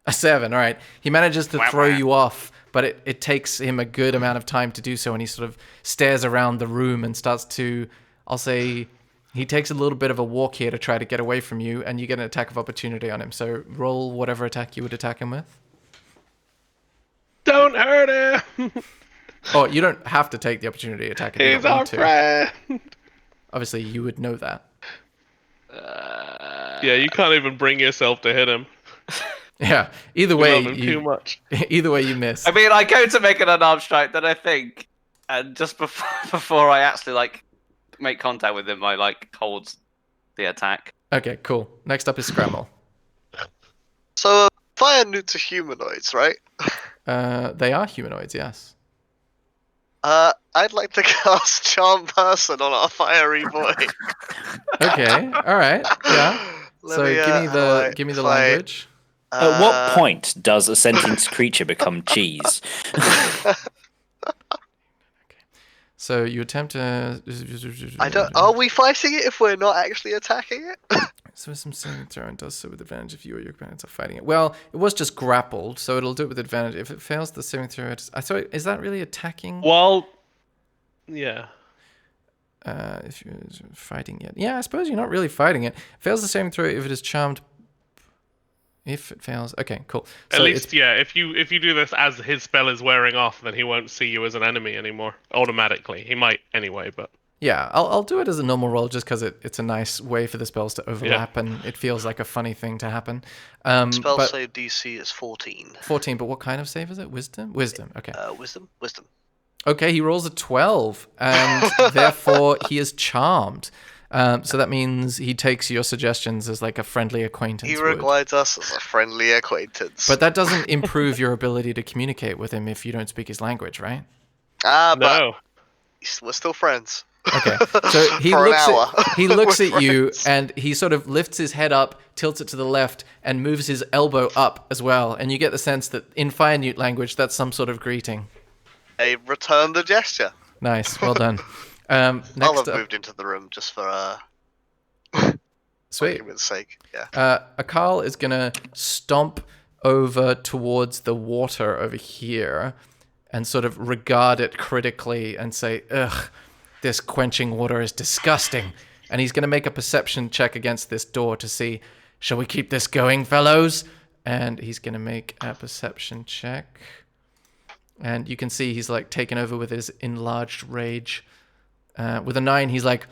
A 7. All right. He manages to throw you off, but it takes him a good amount of time to do so, and he sort of stares around the room and starts to, I'll say. He takes a little bit of a walk here to try to get away from you, and you get an attack of opportunity on him. So roll whatever attack you would attack him with. Don't hurt him. Oh, you don't have to take the opportunity attack if you He's don't our want to. friend. Obviously, you would know that. Yeah, you can't even bring yourself to hit him. Yeah. Either You way, love him too much. either way, you miss. I mean, I go to make an unarmed strike, then I think, and just before I actually like make contact with him, I like hold the attack. Okay, cool. Next up is Scramble. So fire newts are humanoids, right? They are humanoids, yes. I'd like to cast Charm Person on our fiery boy. Okay, all right, yeah. So give me the language. At what point does a sentient creature become cheese? So you attempt to. I don't. Are we fighting it if we're not actually attacking it? So some saving throw and does so with advantage if you or your opponents are fighting it. Well, it was just grappled, so it'll do it with advantage. If it fails the saving throw, sorry, is that really attacking? Well, yeah. If you're fighting it, yeah, I suppose you're not really fighting it. Fails the saving throw if it is charmed. If it fails, okay, cool. At least, yeah. If you do this as his spell is wearing off, then he won't see you as an enemy anymore automatically. He might anyway, but yeah, I'll do it as a normal roll just because it's a nice way for the spells to overlap and it feels like a funny thing to happen. Spell but save DC is 14. 14, but what kind of save is it? Wisdom? Wisdom. Okay. Wisdom. Okay, he rolls a 12, and therefore he is charmed. So that means he takes your suggestions as like a friendly acquaintance. He would. regards us as a friendly acquaintance. But that doesn't improve your ability to communicate with him if you don't speak his language, right? But no. we're still friends. Okay, so he For an looks hour. he looks We're at you friends. and he sort of lifts his head up, tilts it to the left, and moves his elbow up as well. And you get the sense that in Fire Newt language, that's some sort of greeting. They return the gesture. Nice, well done. I'll Next have up, moved into the room just for sweet. argument's sake. Yeah. Akal is gonna stomp over towards the water over here, and sort of regard it critically and say, "Ugh, this quenching water is disgusting." And he's gonna make a perception check against this door to see, shall we keep this going, fellows? And he's gonna make a perception check. And you can see he's like taken over with his enlarged rage. With a 9, he's like,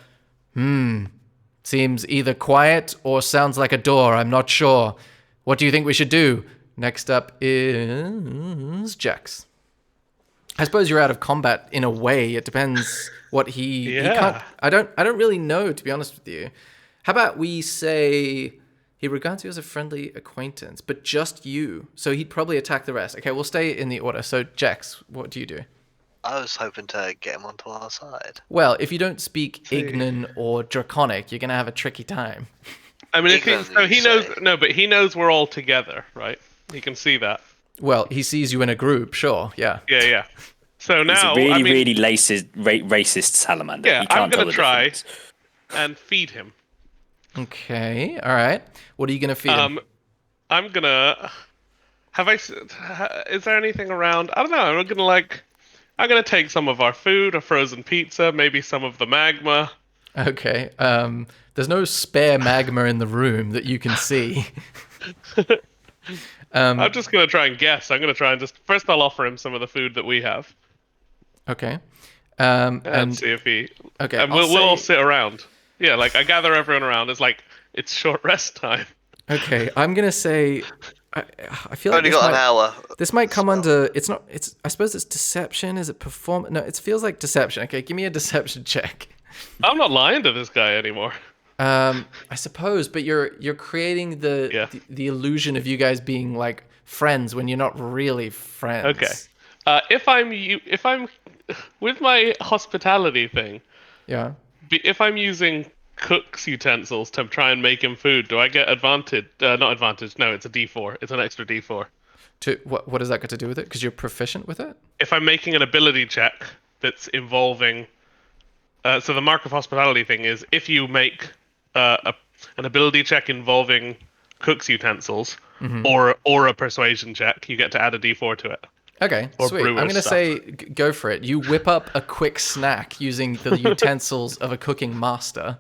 seems either quiet or sounds like a door. I'm not sure. What do you think we should do? Next up is Jax. I suppose you're out of combat in a way. It depends what he can't. I don't really know, to be honest with you. How about we say he regards you as a friendly acquaintance, but just you. So he'd probably attack the rest. Okay, we'll stay in the order. So Jax, what do you do? I was hoping to get him onto our side. Well, if you don't speak Ignan or Draconic, you're gonna have a tricky time. I mean, he knows. say. No, but he knows we're all together, right? He can see that. Well, he sees you in a group, sure, yeah. Yeah. So now, He's a really, I mean, really racist salamander. yeah, He can't I'm tell gonna the try difference. and feed him. Okay, all right. What are you gonna feed him? I'm gonna. Is there anything around? I don't know. I'm gonna take some of our food, a frozen pizza, maybe some of the magma. Okay. There's no spare magma in the room that you can see. I'm just gonna try and guess. I'm gonna try and just first I'll offer him some of the food that we have Okay. and And see if he. okay, And I'll we'll all say- sit around. Yeah, like I gather everyone around. It's like it's short rest time. Okay, I'm gonna say. I feel like Only got an hour. this might come under. It's not. It's. I suppose it's deception. Is it perform? No, it feels like deception. Okay, give me a deception check. I'm not lying to this guy anymore. I suppose, but you're creating the illusion of you guys being like friends when you're not really friends. Okay. If I'm with my hospitality thing, Yeah. if I'm using cook's utensils to try and make him food, do I get advantage? Not advantage. No, it's a D4. It's an extra D4. What does that got to do with it? Because you're proficient with it. If I'm making an ability check that's involving, so the mark of hospitality thing is if you make an ability check involving cook's utensils or a persuasion check, you get to add a D4 to it. Okay, Or sweet. I'm brewer's gonna stuff. say go for it. You whip up a quick snack using the utensils of a cooking master.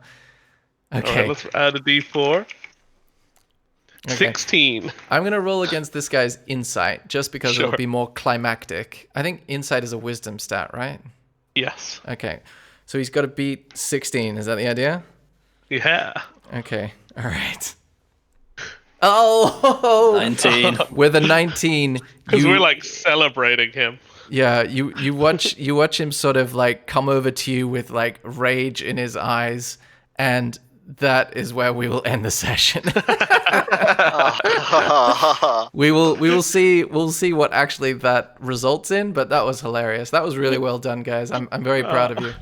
Okay. All right, let's add a D4. Okay. 16. I'm gonna roll against this guy's insight just because it'll Sure. be more climactic. I think insight is a wisdom stat, right? Yes. Okay. So he's got to beat 16. Is that the idea? Yeah. Okay. All right. Oh, 19. with a 19, Because we're like celebrating him. yeah, you watch him sort of like come over to you with like rage in his eyes, and that is where we will end the session. we'll see what actually that results in, but that was hilarious. That was really well done, guys. I'm very proud of you.